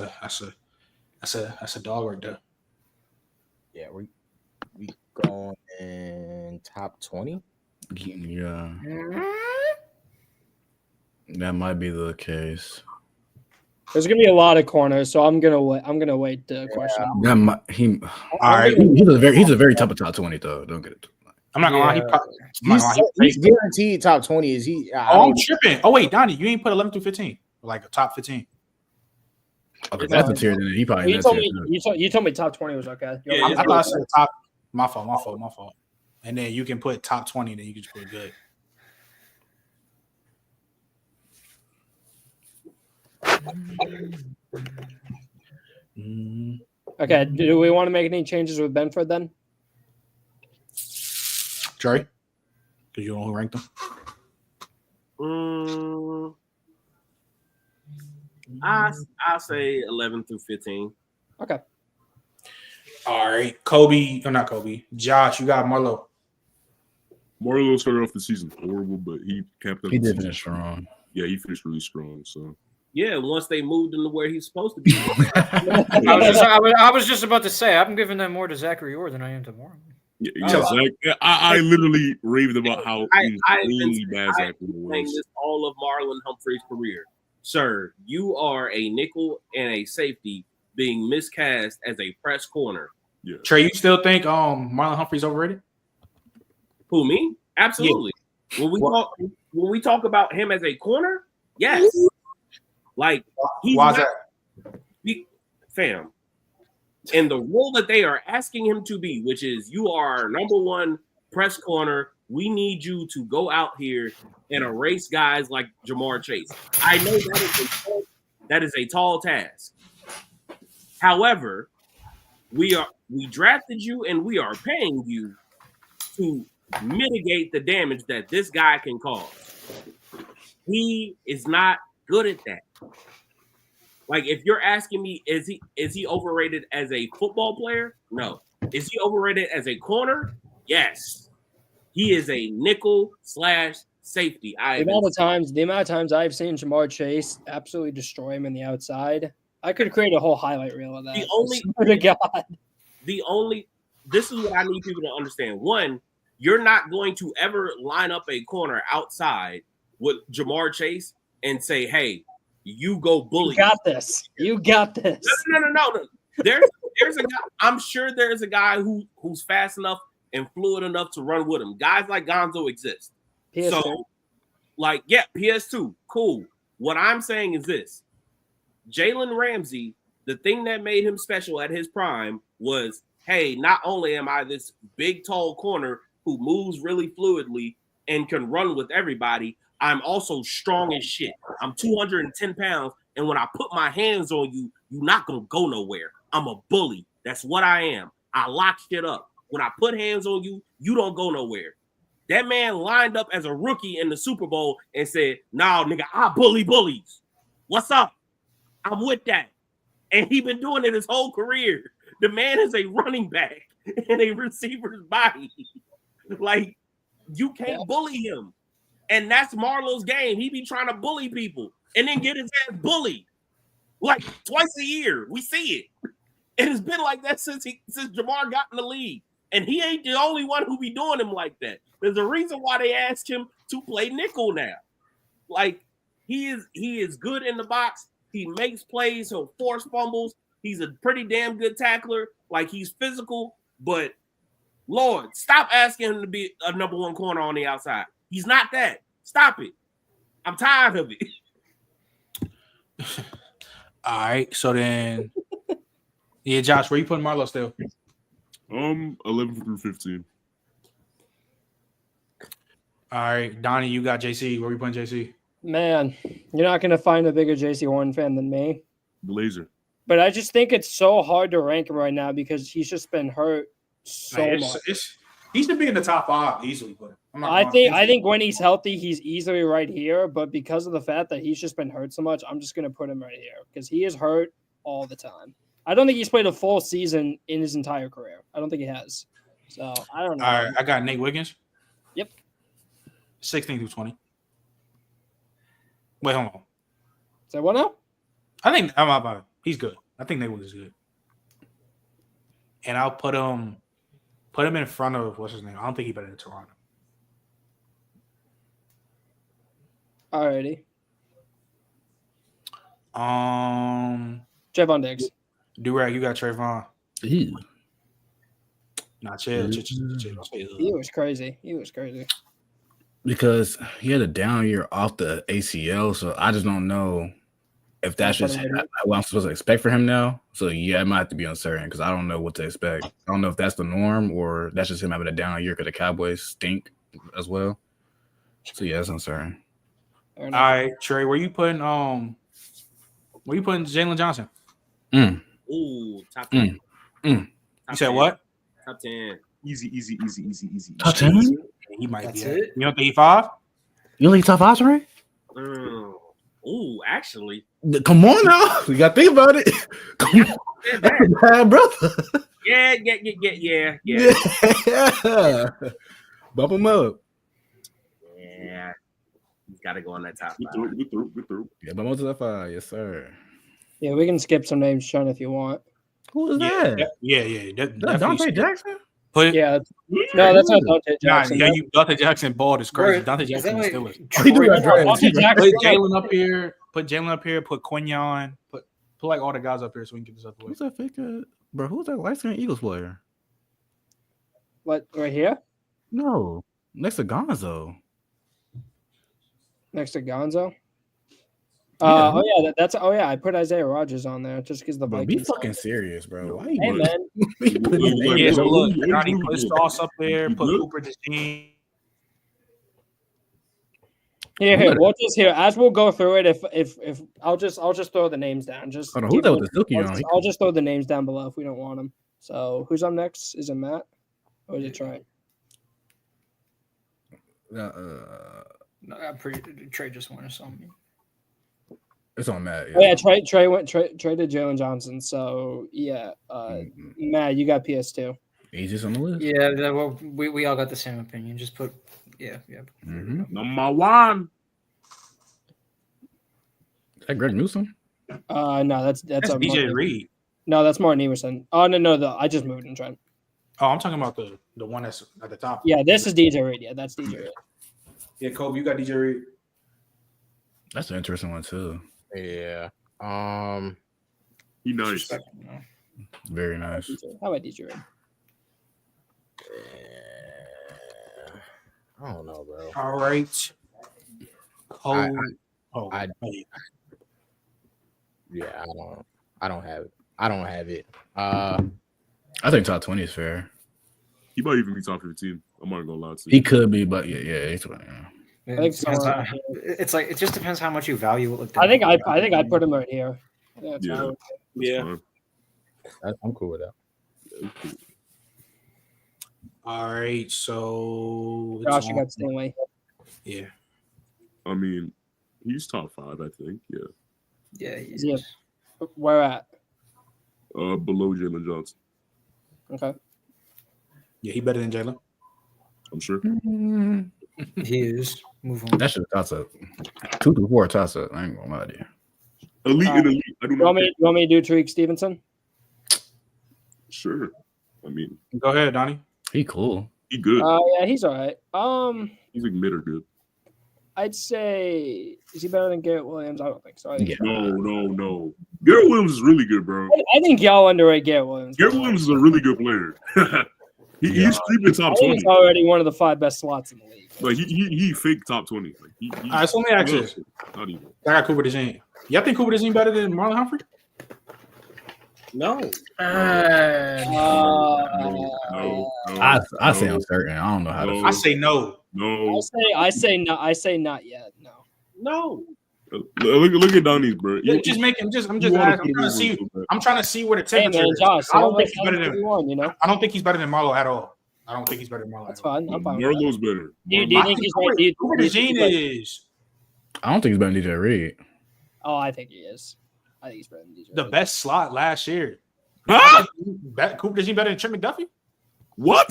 a dog right there. Yeah, we going in top 20. Yeah, that might be the case. There's gonna be a lot of corners, so I'm gonna wait the question. That might, all right. He's a very top of top 20 though. Don't get it. I'm not gonna lie. He's guaranteed top 20. Is he? I'm tripping. Oh wait, Donnie, you ain't put 11 through 15, like a top 15. Okay, that's a tier. Then he probably. You told me top 20 was okay. I thought I said top. My fault. And then you can put top 20. Then you can just put good. Okay, do we want to make any changes with Benford then? Trey? Because you don't rank them? I'll say 11 through 15. Okay. All right. Kobe, or not Kobe. Josh, you got Marlo. Marlo started off the season horrible, but he capped up. He did finish strong. Yeah, he finished really strong. So yeah, once they moved him to where he's supposed to be. I was just about to say I'm giving them more to Zachary Orr than I am to Moore. Yeah, Zach, I literally raved about how insanely bad Zach was. This all of Marlon Humphrey's career, sir. You are a nickel and a safety being miscast as a press corner. Yeah. Trey, you still think Marlon Humphrey's overrated? Who, me? Absolutely. Yeah. When we talk about him as a corner, yes. Like why's that? Fam. And the role that they are asking him to be, which is you are our number one press corner. We need you to go out here and erase guys like Jamar Chase. I know that is a tall task. However, we drafted you and we are paying you to mitigate the damage that this guy can cause. He is not good at that. Like, if you're asking me, is he overrated as a football player? No. Is he overrated as a corner? Yes. He is a nickel / safety. The amount of times I've seen Jamar Chase absolutely destroy him in the outside, I could create a whole highlight reel of that. This is what I need people to understand. One, you're not going to ever line up a corner outside with Jamar Chase and say, hey, you go bully. You got this. No. There's a guy. I'm sure there's a guy who's fast enough and fluid enough to run with him. Guys like Gonzo exist. PS2. So, PS2, cool. What I'm saying is this: Jalen Ramsey, the thing that made him special at his prime was, hey, not only am I this big, tall corner who moves really fluidly and can run with everybody, I'm also strong as shit. I'm 210 pounds, and when I put my hands on you, you're not going to go nowhere. I'm a bully. That's what I am. I lock shit up. When I put hands on you, you don't go nowhere. That man lined up as a rookie in the Super Bowl and said, nah, nigga, I bully bullies. What's up? I'm with that. And he been doing it his whole career. The man is a running back in a receiver's body. Like, you can't bully him. And that's Marlo's game. He be trying to bully people and then get his ass bullied like twice a year. We see it. It has been like that since Jamar got in the league. And he ain't the only one who be doing him like that. There's a reason why they asked him to play nickel now. Like, he is good in the box. He makes plays. He'll force fumbles. He's a pretty damn good tackler. Like, he's physical. But, Lord, stop asking him to be a number one corner on the outside. He's not that. Stop it. I'm tired of it. All right. So then, yeah, Josh, where you putting Marlo still? 11 through 15. All right, Donnie, you got JC. Where you putting JC? Man, you're not going to find a bigger JC Horn fan than me. Blazer. But I just think it's so hard to rank him right now because he's just been hurt so much. He should be in the top 5 easily. But I think when he's healthy, he's easily right here. But because of the fact that he's just been hurt so much, I'm just going to put him right here because he is hurt all the time. I don't think he's played a full season in his entire career. I don't think he has. So I don't know. All right, I got Nate Wiggins. Yep. 16 through 20. Wait, hold on. Say what now? I think he's good. I think Nate Wiggins is good. And I'll put him in front of what's his name. I don't think he's better than Toronto. Alrighty. Trayvon Diggs. Durag, you got Trayvon. Ew. Nah, chill. He was crazy. Because he had a down year off the ACL, so I just don't know if that's just what I'm supposed to expect for him now. So yeah, it might have to be uncertain because I don't know what to expect. I don't know if that's the norm or that's just him having a down year because the Cowboys stink as well. So yeah, that's uncertain. All right, Trey, where you putting Where you putting Jalen Johnson? Ooh, top 10. You said what? Top 10. Easy. Top 10? He might That's be. it? You don't think he 5? You don't think top 5, right? Ooh, actually. Come on now. You got to think about it. Come on. That's a bad brother. Yeah. Yeah. Bump him up. Yeah. He's got to go on that top 5. We're through. Yeah, bump him to the 5. Yes, sir. Yeah, we can skip some names, Sean, if you want. Who is that? Yeah. That's Dante Jackson? Yeah. No, that's not Dante Jackson. Dante Jackson bald is crazy. Bro, Dante is that Jackson is like still is. Dante Jackson. Put Jalen up here. Put Jalen up here. Put Quinion. Put like all the guys up here so we can get this up the way. Who's that fake? Bro, who's that light-skinned Eagles player? What, right here? No. Next to Gonzo. Next to Gonzo? Yeah. I put Isaiah Rodgers on there just because the Bro, be Vikings. fucking serious, bro. Why you Hey, man. Yeah, so look, Johnny, put Sauce up there. Put Cooper DeJean. Here. We'll just here as we'll go through it. If I'll just throw the names down. Just Hold on, who's that with the silky on? I'll just throw the names down below if we don't want them. So who's up next? Is it Matt or is it Trey? No, I'm pretty. Trey just won or something. It's on Matt. Oh, yeah, Trey did Jalen Johnson. So yeah, Matt, you got PS2. Easiest on the list. Yeah, well, we all got the same opinion. Just put, yeah. Number 1. Is that Greg Newsom? No, that's DJ Reed. No, that's Martin Emerson. Oh no, I just moved in Trent. Oh, I'm talking about the one that's at the top. Yeah, this is DJ Reed. Yeah, that's DJ Reed. Yeah, Kobe, you got DJ Reed. That's an interesting one too. Yeah. He nice. Very nice. How about DJ Reed? I don't know, bro. All right. I don't have it. I don't have it. I think top 20 is fair. He might even be top 15. I'm not gonna lie to you. He could be, but yeah, he's fine. I think so. It's like it just depends how much you value it. I think I put him right here. Yeah. I'm cool with that. All right, so Josh, you got Stanley. Yeah. I mean, he's top 5, I think. Yeah. Yeah, he's Where at? Below Jalen Johnson. Okay. Yeah, he better than Jalen. I'm sure. He is. Move on. That should toss up. 2 to 4 toss up. I ain't gonna lie to you. Elite. I do not. You want me to do Tariq Stevenson? Sure. I mean, go ahead, Donnie. He cool. He good. Yeah, he's all right. He's like mid or good. I'd say, is he better than Garrett Williams? I don't think so. No. Garrett Williams is really good, bro. I think y'all underrate Garrett Williams. Garrett Williams is a really good player. He's creeping top 20. He's already one of the 5 best slots in the league. Like he fake top 20. Like all right, so let me ask you. Not even. I got Cooper DeJean. Y'all think Cooper DeJean better than Marlon Humphrey? No. I say I'm certain. I don't know how to. I say no. No. I say no. I say not yet. No. Look at Donnie's, bro. I'm trying to see where the temperature is. Josh, I don't think he's better than I don't think he's better than Marlo at all. I don't think he's better than Marlo. That's fine. I'm fine. Marlo's better. Do you think he's right? Cooper DeJean is. I don't think he's better than DJ Reed. Oh, I think he is. I think he's better than DJ. The best slot last year. Huh? Cooper DeJean better than Trent McDuffie? What?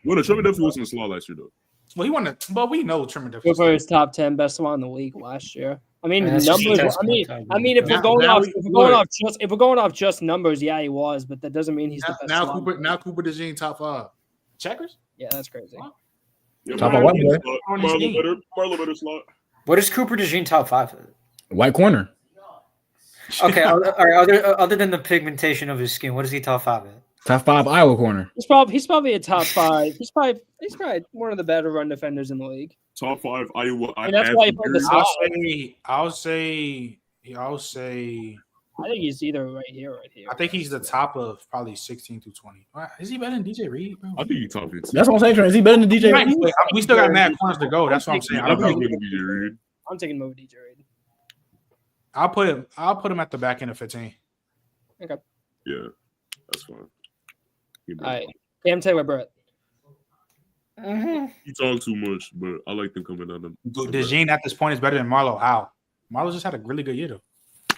Well, Trent McDuffie wasn't a slot last year though. Well, he won but we know Trent McDuffie. Cooper is top 10 best slot in the league last year. I mean, numbers. If we're going off just numbers, yeah, he was, but that doesn't mean he's the best. Cooper DeJean top 5. Checkers? Yeah, that's crazy. Yeah, Top 5 white boy. Marlo better slot. What is Cooper DeJean top 5? White corner. Okay, all right. Other than the pigmentation of his skin, what is he top 5 at? Top 5 Iowa corner. He's probably a top 5. He's probably one of the better run defenders in the league. Top 5 Iowa. And that's why he put the slot. I'll say. I think he's either right here or right here. I think he's the top of probably 16 through 20. Is he better than DJ Reed, bro? I think he's top 15. That's what I'm saying, Trent. Is he better than DJ Reed? We still got mad corners to go. That's what I'm saying. I think he's better than DJ Reed. I'm taking him over DJ Reed. I'll put him at the back end of 15. Okay. Yeah, that's fine. All right. Cam Taylor, Brett. You talk too much, but I like them coming out. DeJean at this point is better than Marlo. How? Marlo just had a really good year though.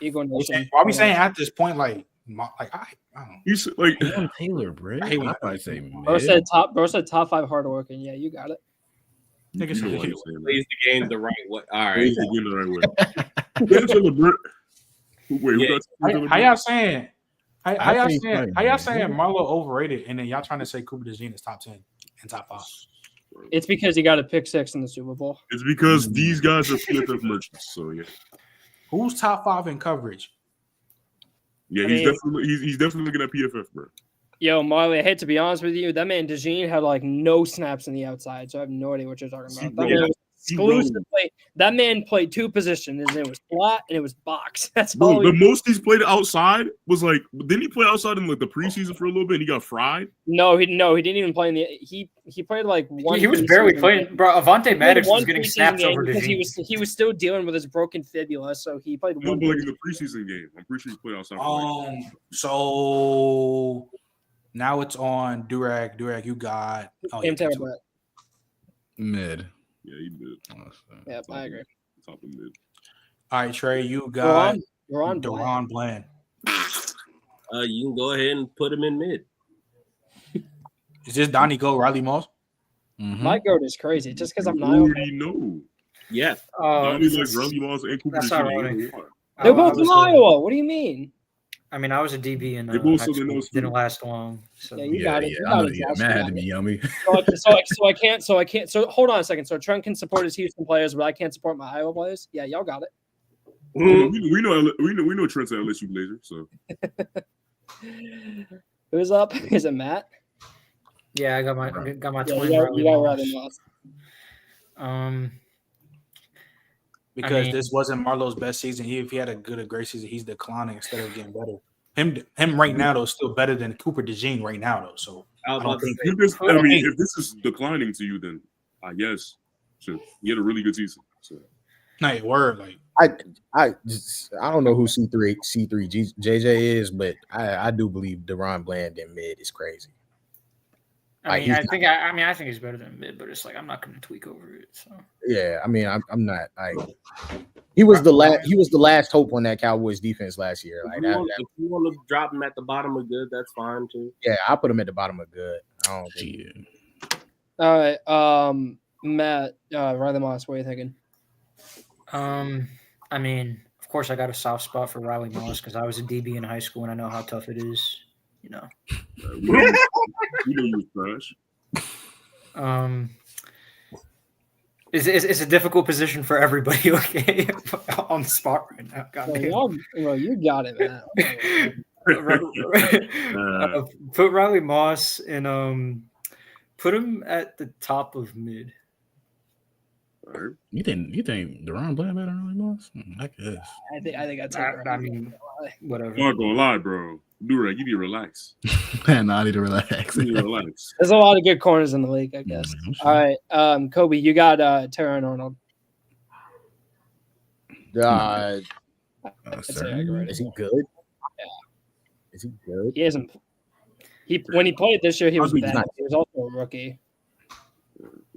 Eagle Nation. Why are we saying at this point like I don't know. He's like Taylor, bro. I hate when I say mid. Bro said top 5 hardworking. Yeah, you got it. you know what I'm saying, Plays the game the right way. All right. Plays the game the right way. Wait, how y'all saying? How y'all saying Marlo overrated, and then y'all trying to say Cooper DeJean is top 10 and top 5? It's because he got a pick 6 in the Super Bowl. It's because these guys are PFF merchants. So yeah. Who's top 5 in coverage? Yeah, he's definitely looking at PFF, bro. Yo, Marley, I hate to be honest with you. That man DeJean had like no snaps on the outside, so I have no idea what you're talking about. That man played 2 positions. His name was slot and it was box. That's all. The most he's played outside was like. Didn't he play outside in like the preseason for a little bit? And he got fried. No, he didn't even play in the. He played like one. He was barely playing, bro. Avante Maddox was getting snaps over because DeJean. he was still dealing with his broken fibula, so he played one. But like in the preseason game, I'm pretty sure he played outside. So now it's on Durag. Durag, you got mid. Yeah, he did. Yeah, I agree. Top of mid. All right, Trey, you got Deron Bland. You can go ahead and put him in mid. Is this Donnie Go, Riley Moss? My goat is crazy. Just because I'm not. already know. Yeah. Donnie like Riley Moss and Cooper. That's ironic. They're both in Iowa. What do you mean? I mean, I was a DB and didn't last long. So. Yeah, you got it. Matt had to be yummy. So I can't. So hold on a second. So Trent can support his Houston players, but I can't support my Iowa players. Yeah, y'all got it. We know Trent's an LSU Blazer. So who's up? Is it Matt? Yeah, I got my twin. You got Riley Moss. Because this wasn't Marlo's best season. If he had a great season, he's declining instead of getting better. Him right now though is still better than Cooper DeJean right now though. So if this is declining to you, then yes, sure. He had a really good season. So nice word. Like I don't know who C3 JJ is, but I do believe Deron Bland in mid is crazy. I think he's better than mid, but it's like I'm not going to tweak over it. So yeah, I mean I'm not. He was the last hope on that Cowboys defense last year. Like if you want to drop him at the bottom of good, that's fine too. Yeah, I'll put him at the bottom of good. I don't think. All right, Matt, Riley Moss, what are you thinking? I mean, of course, I got a soft spot for Riley Moss because I was a DB in high school and I know how tough it is. You know. You know you're trash. It's a difficult position for everybody. Okay, on the spot right now. Well, you got it, man. Put Riley Moss and put him at the top of mid. You think Deron Bland better than Riley Moss? I guess. I think that's. I mean, whatever. I'm not gonna lie, bro. Durag, you need to relax. Man, I need to relax. You need to relax. There's a lot of good corners in the league, I guess. All right, Kobe, you got Terron Arnold. Is he good? Yeah. Is he good? He isn't. When he played this year, he was bad. He was also a rookie.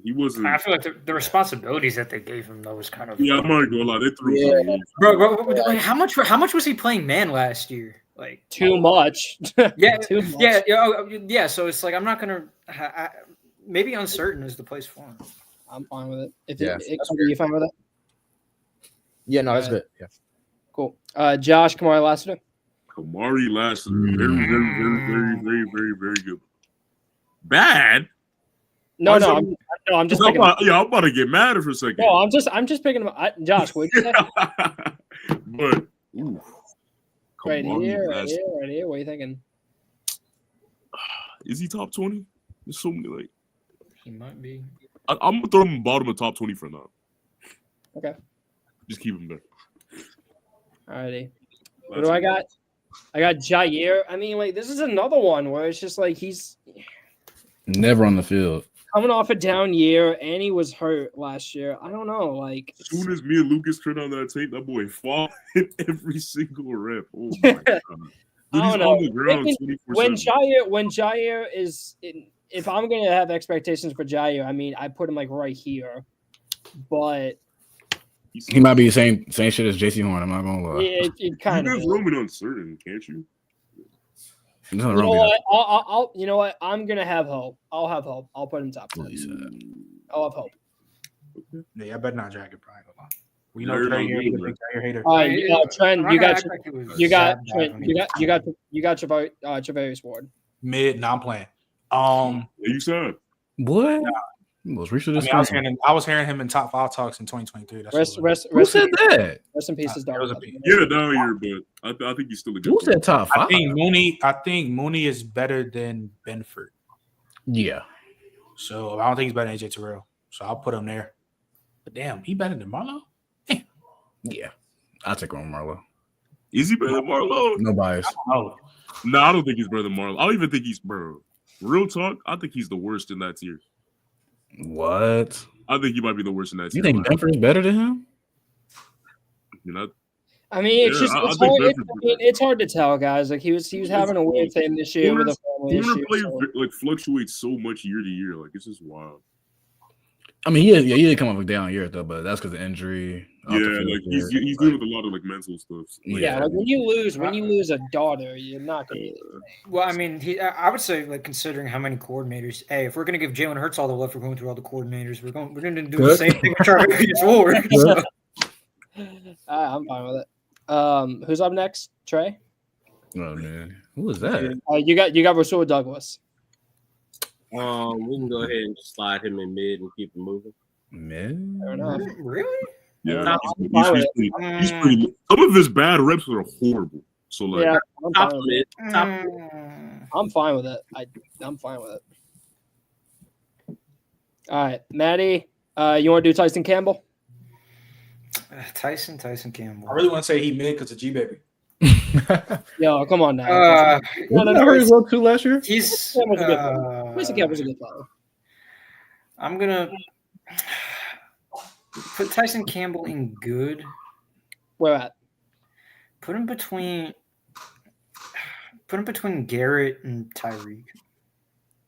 He wasn't. I feel like the responsibilities that they gave him though was kind of. Yeah, I'm not gonna lie. They threw him. Bro, like, how much was he playing man last year? Like too much. Yeah, too much. Yeah. So it's like I'm not gonna. Maybe uncertain is the place for him. I'm fine with it. You fine with it? Yeah, no, that's good. Yeah, cool. Josh Kamari Lassiter. Kamari Lassiter, very good. Bad. No, I'm just. I'm about to get mad for a second. No, I'm just picking him. Josh, what you say? But right here. What are you thinking? Is he top 20? There's so many like. He might be. I'm gonna throw him bottom of top 20 for now. Okay. Just keep him there. Alrighty. What do I got? I got Jair. I mean, like this is another one where it's just like he's never on the field. coming off a down year, and he was hurt last year. I don't know. Like, as soon as me and Lucas turned on that tape, that boy fought every single rep. Oh my god! Dude, he's on the ground 24/7. When Jair is, if I'm gonna have expectations for Jair, I mean, I put him like right here, but he might be the same shit as JC Horn. I'm not gonna lie. It kind of. You guys Roman uncertain, can't you? You know what? I'll. You know what? I'm gonna have hope. I'll have hope. I'll put him top 10. I'll have hope. Yeah, I better not drag it, Brian. We know Trey here. He's a big Jair hater. All right, Trent. You got Travarius Ward. Mid. Nah, I'm playing. You said what? Nah. Most recent. I was hearing him in top 5 talks in 2023. Who said that? Rest in peace, Dog. Yeah, down here, but I think he's still a good. Who said top 5? I think Mooney is better than Benford. Yeah. So I don't think he's better than AJ Terrell. So I'll put him there. But damn, he better than Marlo? Damn. Yeah. I'll take on Marlo. Is he better than Marlo? No bias. No, I don't think he's better than Marlo. I don't even think he's real talk. I think he's the worst in that tier. What? I think he might be the worst in that tier. You think Benford is better than him? You know. I mean, it's it's hard to tell, guys. Like he was having a weird thing this year with a family issue. Like fluctuates so much year to year. Like it's just wild. I mean, he did come up with down year though, but that's because of injury. Yeah, like he's dealing with a lot of like mental stuff. Yeah, like when you lose a daughter, you're not gonna. Well, I mean, I would say like considering how many coordinators. Hey, if we're gonna give Jalen Hurts all the love for going through all the coordinators, we're going to do the same thing with Travis Ford. So. I'm fine with it. Who's up next? Trey. Oh man, who is that? You got Rasul Douglas. We can go ahead and just slide him in mid and keep him moving. Mid? Fair enough. Really? Yeah, he's pretty. Some of his bad reps are horrible. So like, yeah, I'm fine with it. I'm fine with it. All right, Maddie, you want to do Tyson Campbell? Tyson Campbell. I really want to say he mid because of G Baby. Yo, come on now. He's up to last year. Tyson Campbell's a good player. I'm gonna put Tyson Campbell in good. Where at? Put him between Garrett and Tyreek.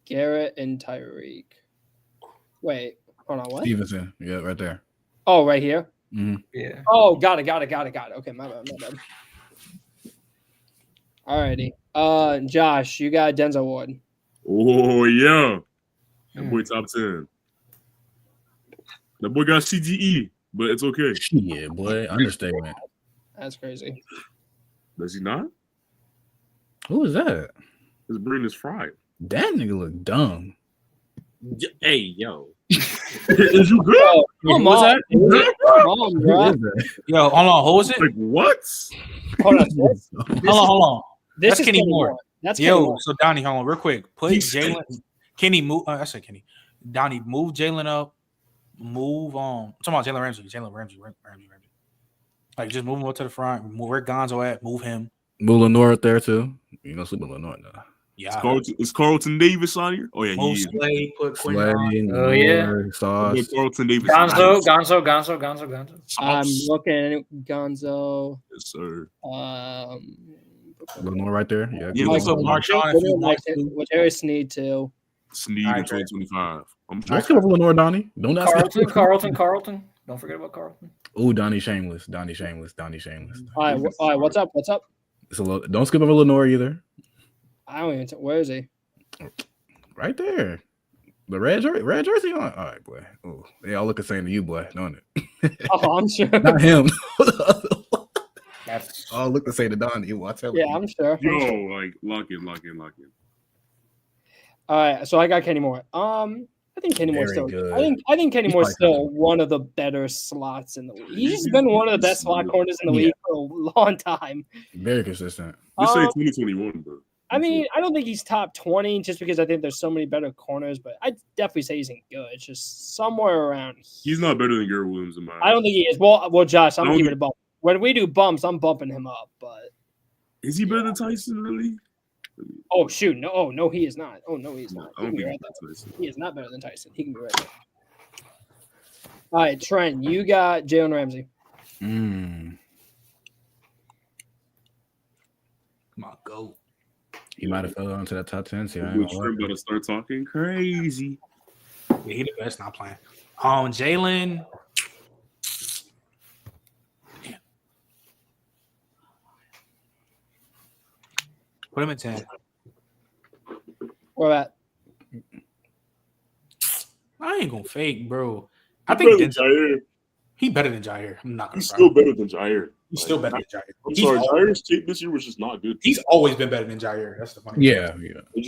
Garrett and Tyreek. Wait, hold on. What? Stevenson. Yeah, right there. Oh, right here. Mm-hmm. Yeah. Oh, got it. Okay, my bad. Alrighty. Josh, you got Denzel Ward. Oh yeah, that boy top 10. That boy got CGE, but it's okay. Yeah, boy, understatement. That's crazy. Does he not? Who is that? His brain is fried. That nigga look dumb. Hey, yo. Is you good? Come on. Yo, hold on. Who was it? Like what? Hold on. Hold on. This That's Kenny Moore. That's Yo, Kenny Moore. so Donnie, hold on, real quick. Put Jalen. Kenny move. I said Kenny. Donnie, move Jalen up. Move on. I'm talking about Jalen Ramsey. Like just move him up to the front. Move where Gonzo at. Move him. Move Lenore up there too. You know, sleep with Lenore now. Yeah. Is Carlton Davis on here? Oh yeah, Move he is. Slade. Put Quinn. Oh yeah. Sauce. Carlton Davis. Gonzo. I'm looking at Gonzo. Yes, sir. Lenore right there. Yeah. Yeah, Like, so Marshawn, if you want to. Which area Sneed too. Sneed in 2025. Don't skip over Lenore, Donnie. Don't ask Carlton. Don't forget about Carlton. Ooh, Donnie Shameless. All right, what's up? It's a little, don't skip over Lenore either. I don't even. Where is he? Right there. The red jersey on. All right, boy. Oh, they all look the same to you, boy, don't it? Oh, I'm sure. Not him. That's all look the same to Donnie. I tell you. I'm sure. Yo, like lock in. All right, so I got Kenny Moore. I think Kenny Moore's still good. I think Kenny Moore's still one of the better slots in the league. He's been one of the best slot corners in the league for a long time. Very consistent. Let's say 2021, bro. I mean, I don't think he's top 20 just because I think there's so many better corners, but I'd definitely say he's in good. It's just somewhere around. He's not better than Garrett Williams in my eyes. I don't think he is. Well, Josh, I'm giving it a bump. When we do bumps, I'm bumping him up, but is he better than Tyson, really? Oh shoot! No, he is not. Oh no, he is not. I He don't can be think right that's there. Tyson. He is not better than Tyson. He can be right there. All right, Trent, you got Jalen Ramsey. My goat. He might have fell into that top 10. See, I ain't Which gonna Trent lie. better start talking crazy. Yeah, he the best. Not playing. Jalen. Damn. Put him in 10. Where at? I ain't gonna fake, bro. He I think better than Jair. he better than Jair. I'm not gonna. He's still better than Jair. He's still better than Jair. I'm sorry, Jair's tape this year was just not good. He's always been better than Jair. That's the funny. Yeah.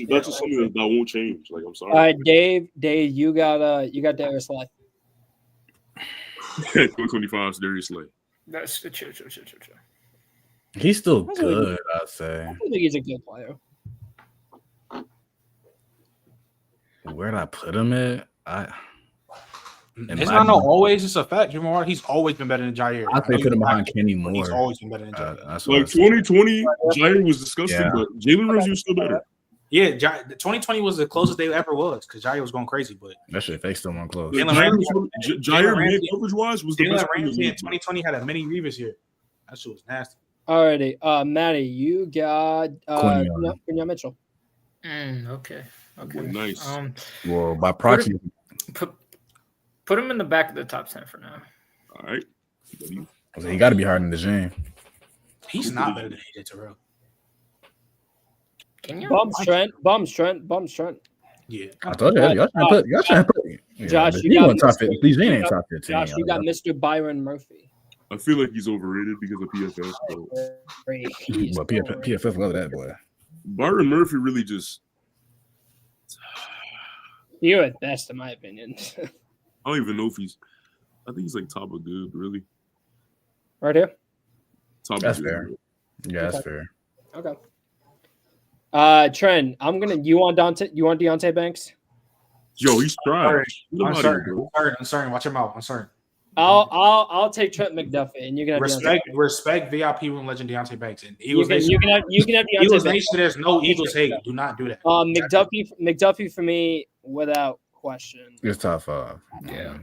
That's just something that won't change. Like, I'm sorry. All right, Dave, you got Darius Slay. 2025's Darius Slay. That's chill. He's still good, I'd say. I think he's a good player. Where did I put him at? It's not always. It's a fact. He's always been better than Jair. I think put him behind Kenny Moore. He's always been better than Jair. Like 2020, Jair was disgusting, but Jalen Ramsey was still better. Yeah, 2020 was the closest they ever was because Jair was going crazy. But that shit fake still one close. Jair mid coverage wise was the best. Ramsey in 2020 had a mini Revis here. That shit was nasty. Alrighty, Maddie, you got Quinyon Mitchell. Okay. Nice. Well, by proxy, put him in the back of the top 10 for now. All right. He got to be harder than the Gene. He's not better than AJ Terrell. Bums Trent. Yeah, I told you. Y'all trying to put. Josh, you got top 15. These Gene ain't top 15. Josh, you got Mr. Byron Murphy. I feel like he's overrated because of PFF. But PFF love that boy. Byron Murphy really just. You're at best, in my opinion. I don't even know if he's. I think he's like top of good, really. Right here. Top that's of fair. Good. Yeah, that's fair. Okay. Trent, you want Deontay Banks? Yo, he's trying. I'm sorry. Watch him out. I'm sorry. I'll take Trent McDuffie, and you can have respect VIP room legend Deontay Banks. And you can have Deontay Eagles Banks. Nation. There's no Eagles hate. Do not do that. McDuffie for me, without question. It's top 5. Yeah.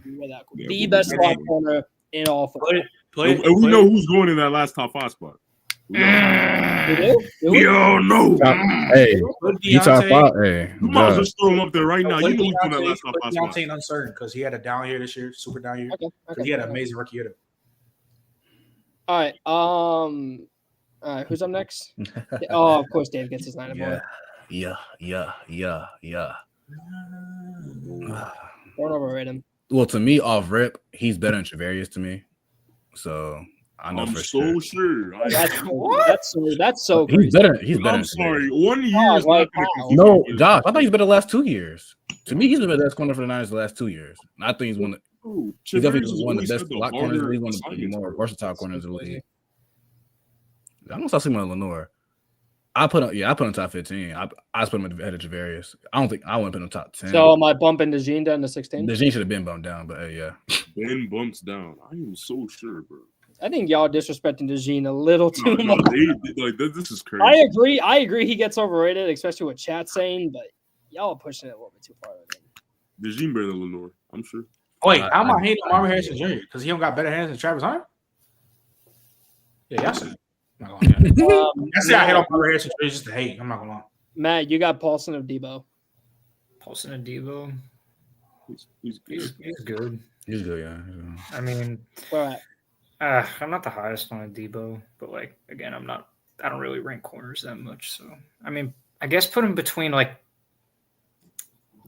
The best slot corner in all football. And we know who's going in that last top 5 spot. We all know. Hey, he top 5. Hey, you might as well throw him up there right now. You know who's going that last top 5 spot. Deontay uncertain because he had a down year this year, super down year. Okay. He had an amazing rookie year. All right. Who's up next? Of course, Dave gets his 9 boy. Yeah. Don't overrate him. Well, to me, off rip, he's better than Travarius to me. So I know I'm for so sure. That's so he's better. He's better. I'm sorry. 1 year is not no, Josh. I thought he's better the last 2 years. To me, he's been the best corner for the Niners the last 2 years. I think he's one. He's definitely one of the best block corners. He's one of the more versatile corners in the league. I'm gonna start seeing him on Lenore. I put him top 15. I just put him ahead of Javarius. I wouldn't put him top 10. So am I bumping DeJean down to 16? DeJean should have been bumped down, but yeah. Ben bumps down. I am so sure, bro. I think y'all disrespecting DeJean a little too much. This is crazy. I agree he gets overrated, especially with chat saying, but y'all are pushing it a little bit too far. DeJean better than Lenore, I'm sure. Wait, how am I hating on Marvin Harrison Jr. because he don't got better hands than Travis Hunter? Yeah, y'all said. I say I hate on Marvin Harrison Jr. just to hate. I'm not gonna lie. Matt, you got Paulson of Debo. He's good. He's good. He's good, yeah. I mean, where at? I'm not the highest on Debo, but like again, I don't really rank corners that much. So I mean, I guess put him between like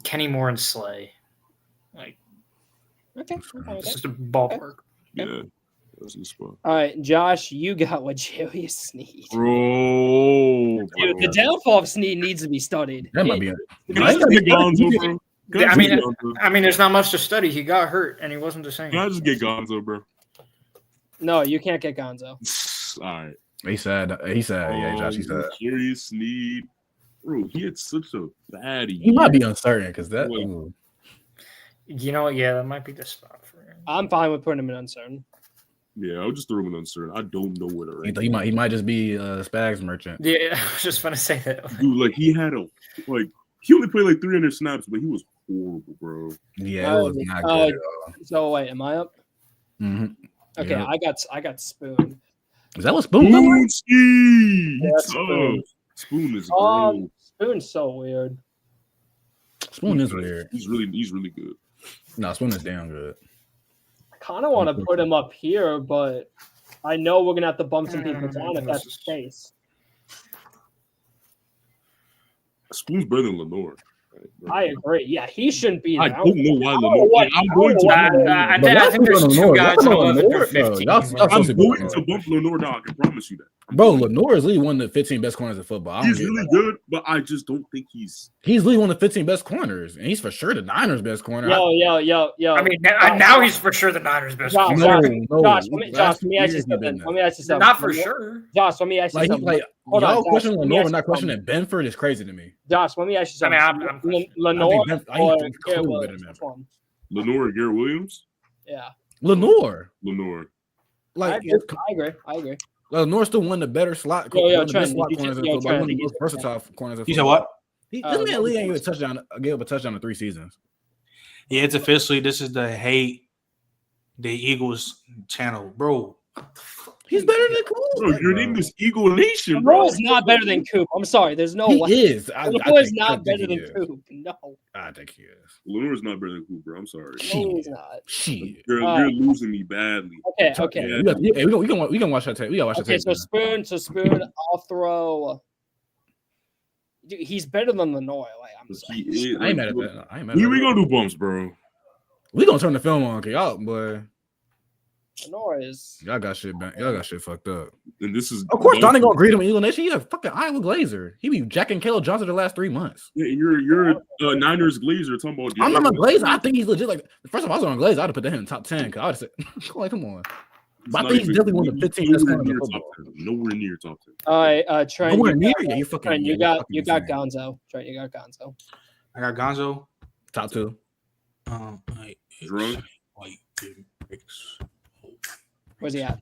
Kenny Moore and Slay. Like, okay, it's just a ballpark. Yeah, that's the spot. All right, Josh, you got what Julius Sneed. Bro, dude, the downfall of Sneed needs to be studied. That might be. I mean, there's not much to study. He got hurt, and he wasn't the same. Can I just get Gonzo, bro? No, you can't get Gonzo. All right. He said. Yeah, Josh. He said. Julius Sneed, bro. He had such a bad year. He might be uncertain because that. You know what? Yeah, that might be the spot for him. I'm fine with putting him in uncertain. Yeah, I'll just throw him in uncertain. I don't know where to rank. He might just be a Spags merchant. Yeah, I was just gonna say that. Dude, like he only played like 300 snaps, but he was horrible, bro. Yeah, it was not good at all. So wait, am I up? Mm-hmm. Okay, Yeah. I got Spoon. Is that what Spoon was? Yeah, Spoon. Spoon is great. Spoon's so weird. Spoon is weird. He's really good. No, Spoon is damn good. I kind of want to put him up here, but I know we're gonna have to bump some people down if that's the case. Spoon's better than Lenore. I agree. Yeah, he shouldn't be. I there. don't know why Lenore. I'm going to. I think there's two guys in 11 through 15. I'm going to bump Lenore now. I can promise you that. Bro, Lenore is literally one of the 15 best corners in football. He's really good, but I just don't think he's literally one of the 15 best corners, and he's for sure the Niners' best corner. Yo. I mean, now he's for sure the Niners' best. Josh, corner. Josh, let me ask you something. Not for sure. Josh, let me ask you something. Hold on, questioning Lenore, but not questioning Benford is crazy to me. Josh, let me ask you something. I mean, Lenore or Lenore or Garrett Williams? Yeah. Lenore. Like, I agree. Lenore's still one of the better slot corners in football, one of the most versatile corners in football. You said what? This man Lee ain't gave up a touchdown in 3 seasons. Yeah, it's officially this is the Hate the Eagles channel, bro. He's better than Coop. Bro, your name is Eagle Nation, bro. Lenore is not better than Coop. I'm sorry. There's no way. He is. Lenore is not better than Coop. No. I think he is. Lenore is not better than Coop, bro. I'm sorry. No, he's not. Shit. You're losing me badly. Okay. Yeah, we can watch that tape. We gotta watch that tape. So Spoon, I'll throw. Dude, he's better than Lenore. Like, I'm sorry. I ain't mad at that. We gonna do bumps, bro. We gonna turn the film on, cause y'all, boy. Lenore is. Y'all got shit fucked up. And this is, of course, Donnie gonna greet him in Eagle Nation. He's a fucking Iowa Glazer. He be jacking Caleb Johnson the last 3 months. Yeah, you're a Niners Glazer talking about. I'm not a Glazer. I think he's legit. Like, first of all, I was on Glazer. I'd have put that in the top 10. Cause I would have said, like, come on. But I think he's definitely one of the 15 best corners in football. Nowhere near top 10. All right, Trent. Nowhere near. Yeah, you fucking. Trent, you got Gonzo. Trent, you got Gonzo. I got Gonzo. Top 2. Drunk. Where's he at?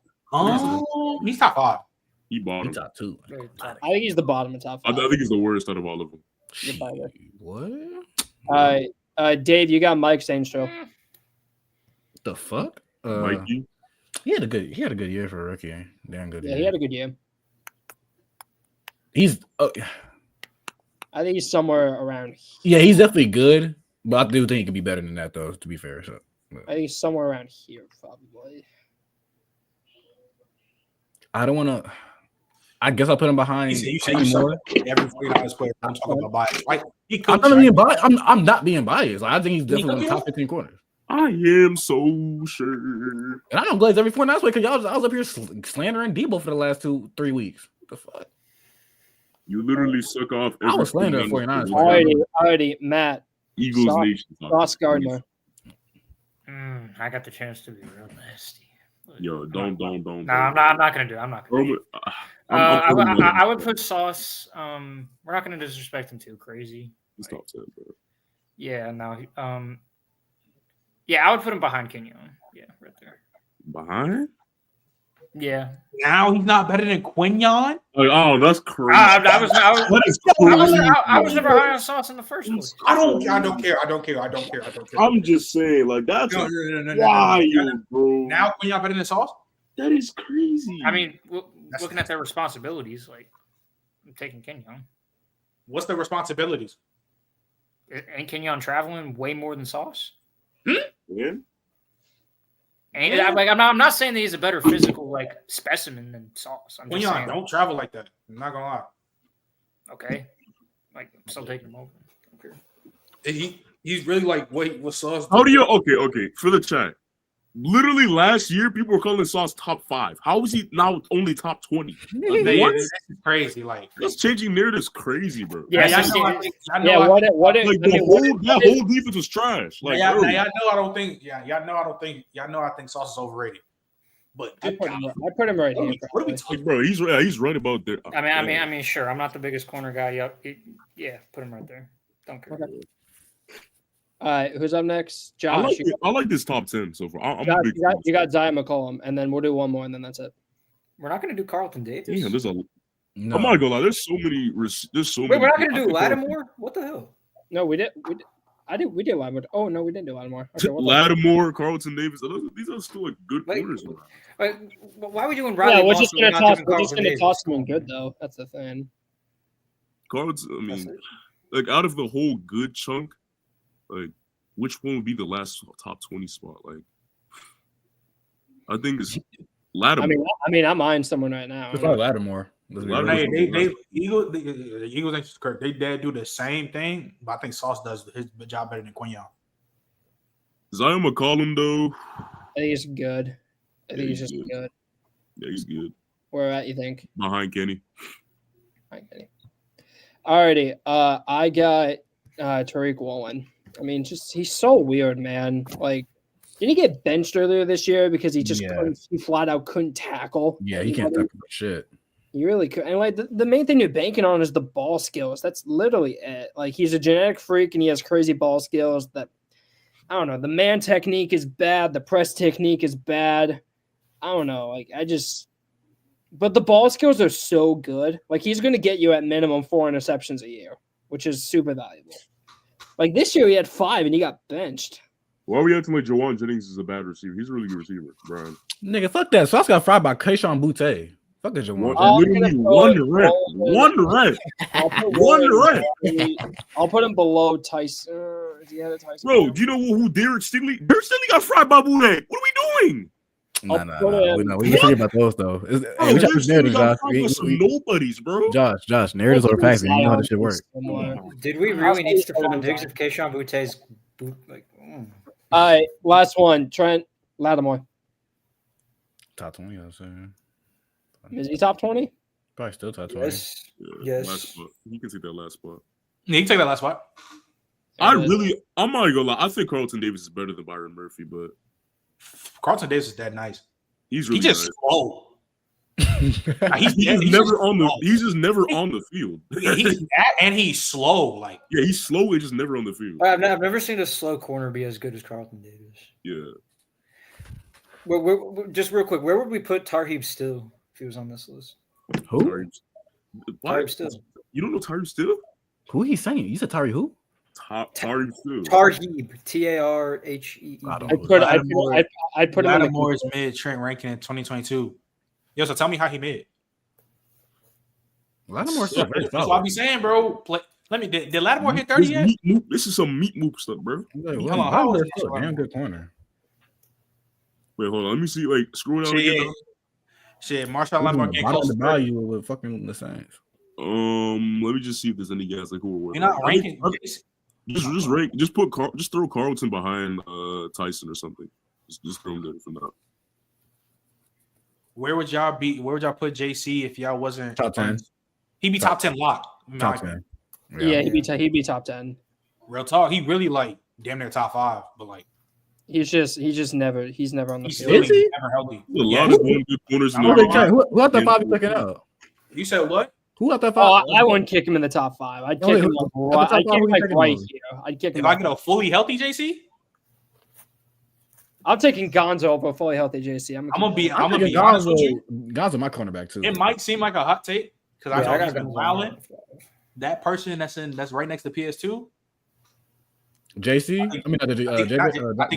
He's top 5. He bottom. He's top 2. I think he's the bottom of top 5. I think he's the worst out of all of them. What? All right, Dave, you got Mike Sainstrow. The fuck? Mikey. He had a good year for a rookie. Damn good. Yeah, he had a good year. He's. I think he's somewhere around. Yeah, he's definitely good, but I do think he could be better than that, though. To be fair, so. I think he's somewhere around here, probably. I don't want to. I guess I'll put him behind. You say you more. Every 49ers player. I'm talking about bias, right? I'm not being biased. I'm not being biased. Like, I think he's definitely one of the top 15 corners. I am so sure. And I don't glaze every 49ers player because I was up here slandering Debo for the last 2-3 weeks. What the fuck? You literally suck off. I was slandering 49ers. Alrighty, Matt. Eagles Nation. Sauce Gardner. I got the chance to be real nasty. Yo, don't. No, I'm not gonna do it. I'm not gonna. I would put Sauce. We're not gonna disrespect him too crazy. He's top 10, bro. Yeah, no. Yeah, I would put him behind Kenyon. Yeah, right there. Behind? Yeah. Now he's not better than Quinyon? Oh, that's crazy. I was never high on Sauce in the first place. I don't care. I'm just saying, like, that's wild, bro. Now Quinyon better than Sauce? That is crazy. I mean, looking at their responsibilities, like, I'm taking Kenyon. What's the responsibilities? Ain't Kenyon traveling way more than Sauce? Yeah. And I'm not saying that he's a better physical like specimen than Sauce. I'm just saying, don't travel like that. I'm not gonna lie. Okay, like I'm still taking him over. Okay. He's really like what Sauce? How do you? Okay. For the chat, literally last year people were calling Sauce top 5. How is he now only top 20? What? That's crazy. Like that's changing narratives, crazy, bro. Yeah, that whole defense was trash. Like, y'all know I think Sauce is overrated. But I put him right here. What are we talking, bro? He's right about that. I mean, sure. I'm not the biggest corner guy. Yeah, put him right there. Don't care. All right, who's up next? I Josh. like this top 10 so far. I'm a Josh, big you got Zion McCollum, and then we'll do one more, and then that's it. We're not going to do Carlton Davis. Damn, there's a. No. I'm not gonna lie. There's so many. Wait, we're not going to do Lattimore? What the hell? No, we did. We did Lattimore. Oh no, we didn't do Lattimore. Okay, Lattimore, Carlton Davis. These are still like good corners. Wait, why are we doing Riley? Yeah, we're Moss just when gonna not toss. doing We're just Carlton gonna Davis? toss them in good though. That's the thing. Carlton. I mean, like out of the whole good chunk, like which one would be the last top 20 spot? Like, I think it's Lattimore. I mean, I'm eyeing someone right now. It's probably Lattimore. Hey, the Eagles, Kirk, they do the same thing, but I think Sauce does his job better than Quinyon. Zion McCollum, though. I think he's good. I think he's just good. Yeah, he's good. Where at, you think? Behind Kenny. Alrighty. I got Tariq Woolen. I mean, he's so weird, man. Like, did he get benched earlier this year because he just he flat out couldn't tackle? Yeah, he can't tackle shit. He really could. And like the main thing you're banking on is the ball skills. That's literally it. Like, he's a genetic freak and he has crazy ball skills that I don't know. The man technique is bad. The press technique is bad. I don't know. Like, but the ball skills are so good. Like, he's going to get you at minimum 4 interceptions a year, which is super valuable. Like, this year he had 5 and he got benched. Why are we acting like Jawan Jennings is a bad receiver? He's a really good receiver, Brian. Nigga, fuck that. Sauce got fried by Keyshawn Butte. Fuck that, Jawan. Literally one rep. I'll put him below Tyson. Is he ahead of Tyson? Bro, do you know who Derek Stingley? Derek Stingley got fried by Boutte. What are we doing? Nah. We forget about those though. We got this narrative, Josh. Nobodies, bro. Josh, narratives over facts. You know how this shit works. Did we really need Stefon Diggs if Keyshawn Butte's like? All right, last one. Trent Lattimore. Top 20, I was saying. Is he top 20? Probably still top 20. Yes. Last spot. He can take that last spot. Yeah, he can take that last spot. I'm not gonna lie. I think Carlton Davis is better than Byron Murphy, but Carlton Davis is that nice. He's really just slow. He's never on the. He's just never on the field. He's slow. Like he's slow and just never on the field. I've never seen a slow corner be as good as Carlton Davis. Yeah. Just real quick, where would we put Tarheeb Still if he was on this list? Who? Tarheeb Still. You don't know Tarheeb Still? Who he saying? You said Tari who? Tarheeb Still. Tarheeb. Tarheeb. I'd put him in Lattimore's mid Trent ranking in 2022. Yo, so tell me how he mid. Lattimore's that's what I be saying, bro. Did Lattimore hit 30 yet? This is some meat moop stuff, bro. Damn good corner. Wait, hold on. Let me see. Like, scroll down again. Shit, Marshall Lattimore getting close to value with fucking the Saints. Let me just see if there's any guys like who are worth. You're not ranking. Just throw Carlton behind Tyson or something. Just throw him there for now. Where would y'all put JC if y'all wasn't top 10? He'd be top 10 locked. Top 10. Yeah, he'd be top 10. Real talk. He really like damn near top 5, but like he's never on the field. Is he? Never healthy. A lot of good corners. Who out that 5 you picking out? You said what? Who out that 5? I wouldn't kick him in the top 5. I'd kick him right here. I'd kick him. If I get a fully healthy JC, I'm taking Gonzo over a fully healthy JC. I'm gonna be honest with you. Gonzo my cornerback too. It might seem like a hot take because I know he's been wilding. That person that's right next to PS2. JC? I think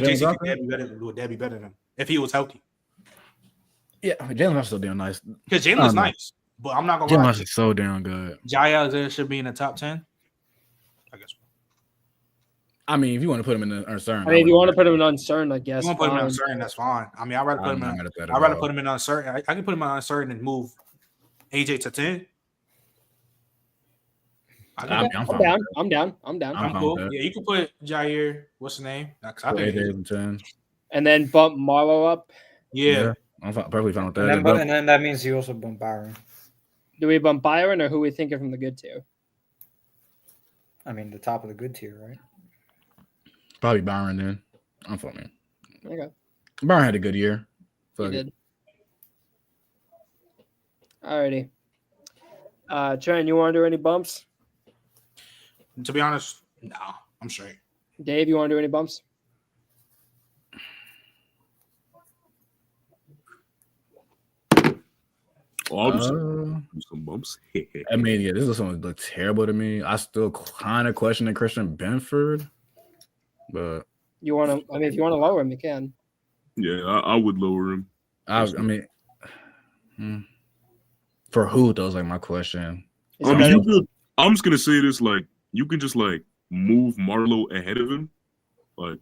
JC would be better than him if he was healthy. Yeah, Jalen's still damn nice. Because Jalen's nice, but I'm not gonna lie. Jalen's so damn good. Jai Alexander should be in the top 10. I guess. I mean, if you want to put him in the uncertain. if you want to put him in uncertain, I guess. You want to put him in uncertain, that's fine. I mean, I'd rather put him in uncertain. I can put him in uncertain and move AJ to 10. I'm down. I'm cool. Yeah, you can put Jair. What's his name? AJ 10. And then bump Marlowe up. Yeah. I'm perfectly fine with that. And then that means you also bump Byron. Do we bump Byron or who we thinking from the good tier? I mean, the top of the good tier, right? Probably Byron then. I'm fucking. Okay. Byron had a good year. He did. Alrighty. Trent, you want to do any bumps? To be honest, no, I'm straight. Dave, you want to do any bumps? Oh, I'll do some bumps. I mean, yeah, this is something that look terrible to me. I still kind of questioning Christian Benford, but You want to? I mean, if you want to lower him, you can. Yeah, I would lower him. I mean, for who? That was like my question. I'm just gonna say this: like, you can just like move Marlo ahead of him, like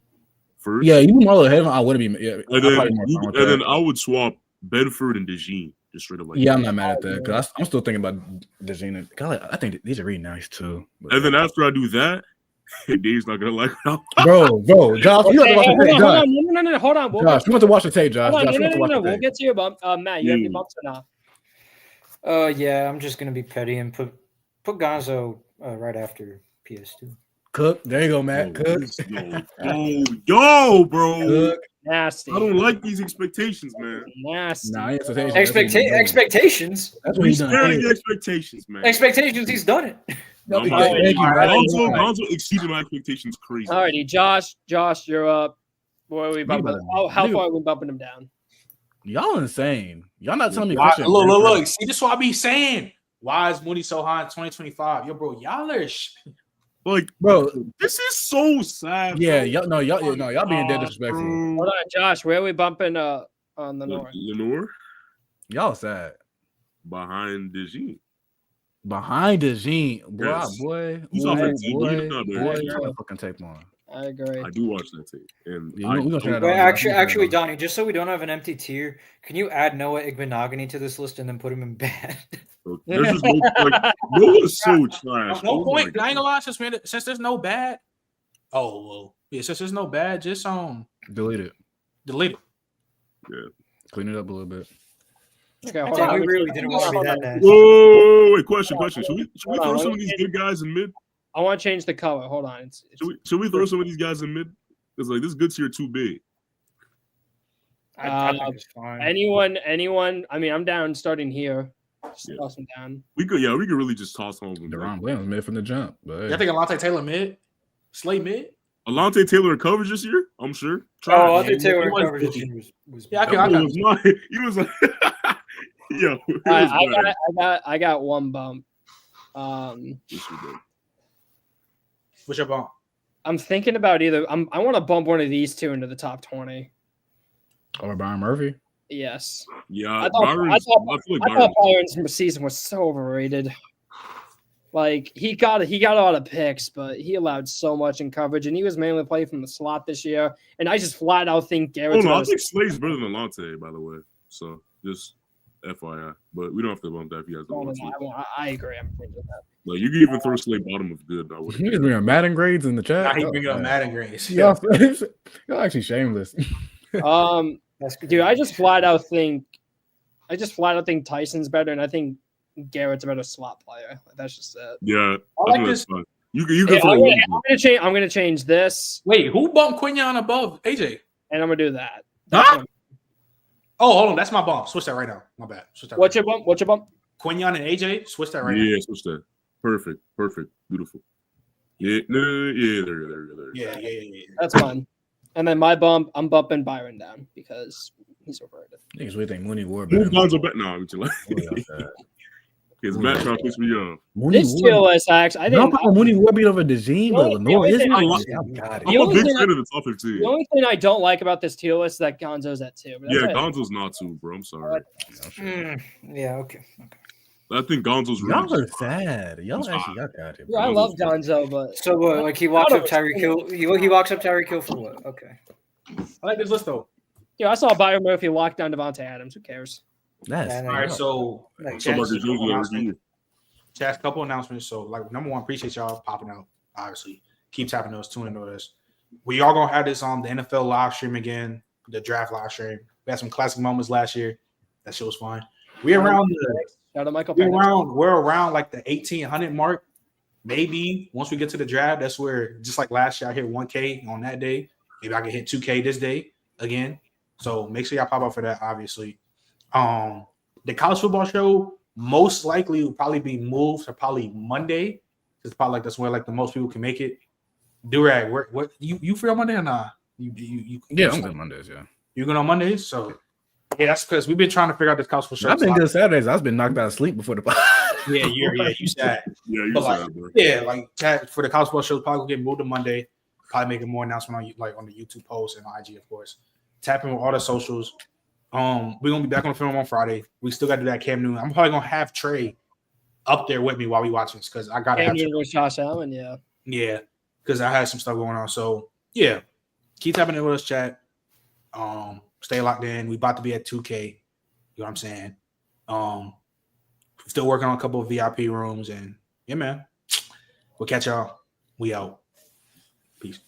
first. Yeah, you move Marlo ahead of him. I wouldn't be. Yeah, and then I would swap Benford and DeJean just straight up. Like, yeah, I'm not mad at that because I'm still thinking about DeJean. I think these are really nice too. But, and then after I do that, Dave's not gonna like it. Bro, Josh, you have to watch the tape. Josh, no, hold on. Josh, we want to watch the tape, Josh. No. We'll get to your bump. Matt, you have any bumps or not? Yeah, I'm just gonna be petty and put Gonzo right after PS2. Cook, there you go, Matt. Cook. Yo, bro. Cook. Nasty. I don't like these expectations, man. Nasty. Nah, expectations. That's what he's done. Expectations, man. Expectations. He's done it. Gonzo exceeded my expectations crazy. Alrighty, Josh, you're up. Where are we bumping? How far are we bumping him down? Y'all insane. Y'all not telling me. Look. See, this is what I be saying. Why is Mooney so high in 2025? Yo, bro, y'all are like, bro. This is so sad. Yeah, y'all being dead disrespectful. Hold on, Josh. Where are we bumping on the north? Lenore? Y'all sad. Behind DeJean. Boy. He's off that tape. Boy, turn the fucking tape on. I agree. I do watch that tape. And actually, Donnie, just so we don't have an empty tier, can you add Noah Igbenogany to this list and then put him in bad? There's just Noah's so trash. No point. I ain't gonna lie, since there's no bad. Oh well, yeah. Since there's no bad, just delete it. Yeah. Clean it up a little bit. Okay, we really didn't want to be that bad. Whoa, wait, question. Should we throw some of these good guys in mid? I want to change the color. Hold on. Should we throw some of these guys in mid? Because like this good tier too big. I think it's fine. Anyone? I mean, I'm down starting here. Just toss them down. We could really just toss home. Deron Williams mid from the jump. But I think Alante Taylor mid, Slay mid. Alante Taylor in coverage this year, I'm sure. Alante Taylor in coverage this year was yeah, he was like, yo. I got one bump. What's your bump? I'm thinking about either. I want to bump one of these two into the top 20. Or Byron Murphy. Yes. Yeah, I thought Byron's season was so overrated. Like he got a lot of picks, but he allowed so much in coverage, and he was mainly playing from the slot this year. And I just flat out think Garrett's. I think Slade's better than Alante, by the way. So just FYI, but we don't have to bump that if you guys don't want to. I agree. I'm thinking that. Like you can even throw Slade bottom of good. You can bring up Madden grades in the chat. He bring up Madden grades. Y'all actually shameless. Dude, I just flat out think Tyson's better, and I think Garrett's a better slot player. That's just it. Yeah, I like this. You can throw. I'm gonna change this. Wait, who bumped Quinion above AJ? And I'm gonna do that. Oh, hold on, that's my bump. Switch that right now. My bad. What's your bump? Quinion and AJ. Switch that right now. Yeah, switch that. Perfect, beautiful. Yeah, there. Yeah. That's fine. And then my bump, I'm bumping Byron down because he's overrated. Niggas really think Mooney Ward better. Gonzo back. No, I'm like. Because Matt trying to piss me off. This tier list, actually, I think Mooney Ward beat over DeJean, but Lenore isn't. I'm a big fan of the top 15. The only thing I don't like about this tier list is that Gonzo's at 2. Yeah, Gonzo's not 2, bro. I'm sorry. Yeah, okay. I think Gonzo's really. Y'all are sad. Y'all actually got that. Yeah, I love Gonzo, but so what? Like he walks up Tyreek Hill. He walks up Tyreek Hill for what? Okay. I like this list though. Yeah, I saw Byron Murphy lock down Devontae Adams. Who cares? All right, so Chad's couple announcements. So, like, number one, appreciate y'all popping out. Obviously, keep tapping those, tuning into us. We all gonna have this on the NFL live stream again, the draft live stream. We had some classic moments last year. That shit was fun. We're around like the 1,800 mark. Maybe once we get to the draft, that's where just like last year, I hit 1K on that day. Maybe I can hit 2K this day again. So make sure y'all pop up for that. Obviously, the college football show most likely will probably be moved to probably Monday. It's probably like that's where like the most people can make it. Durag, what you free on Monday or nah? You Yeah, I'm good Mondays. Yeah, you good on Mondays? So yeah, that's because we've been trying to figure out this college football show. I've been good Saturdays. I've been knocked out of sleep before the pod. Yeah, you sad. Yeah, you But said like, that, bro. yeah, like chat for the college football show, probably gonna get moved to Monday. Probably making more announcement on on the YouTube post and on IG, of course. Tapping with all the socials. We're gonna be back on the film on Friday. We still got to do that Cam Newton. I'm probably gonna have Trey up there with me while we watch this because I gotta have with Josh Allen, yeah. Yeah, because I had some stuff going on. So yeah, keep tapping in with us, chat. Stay locked in. We about to be at 2K. You know what I'm saying? Still working on a couple of VIP rooms, and yeah, man. We'll catch y'all. We out. Peace.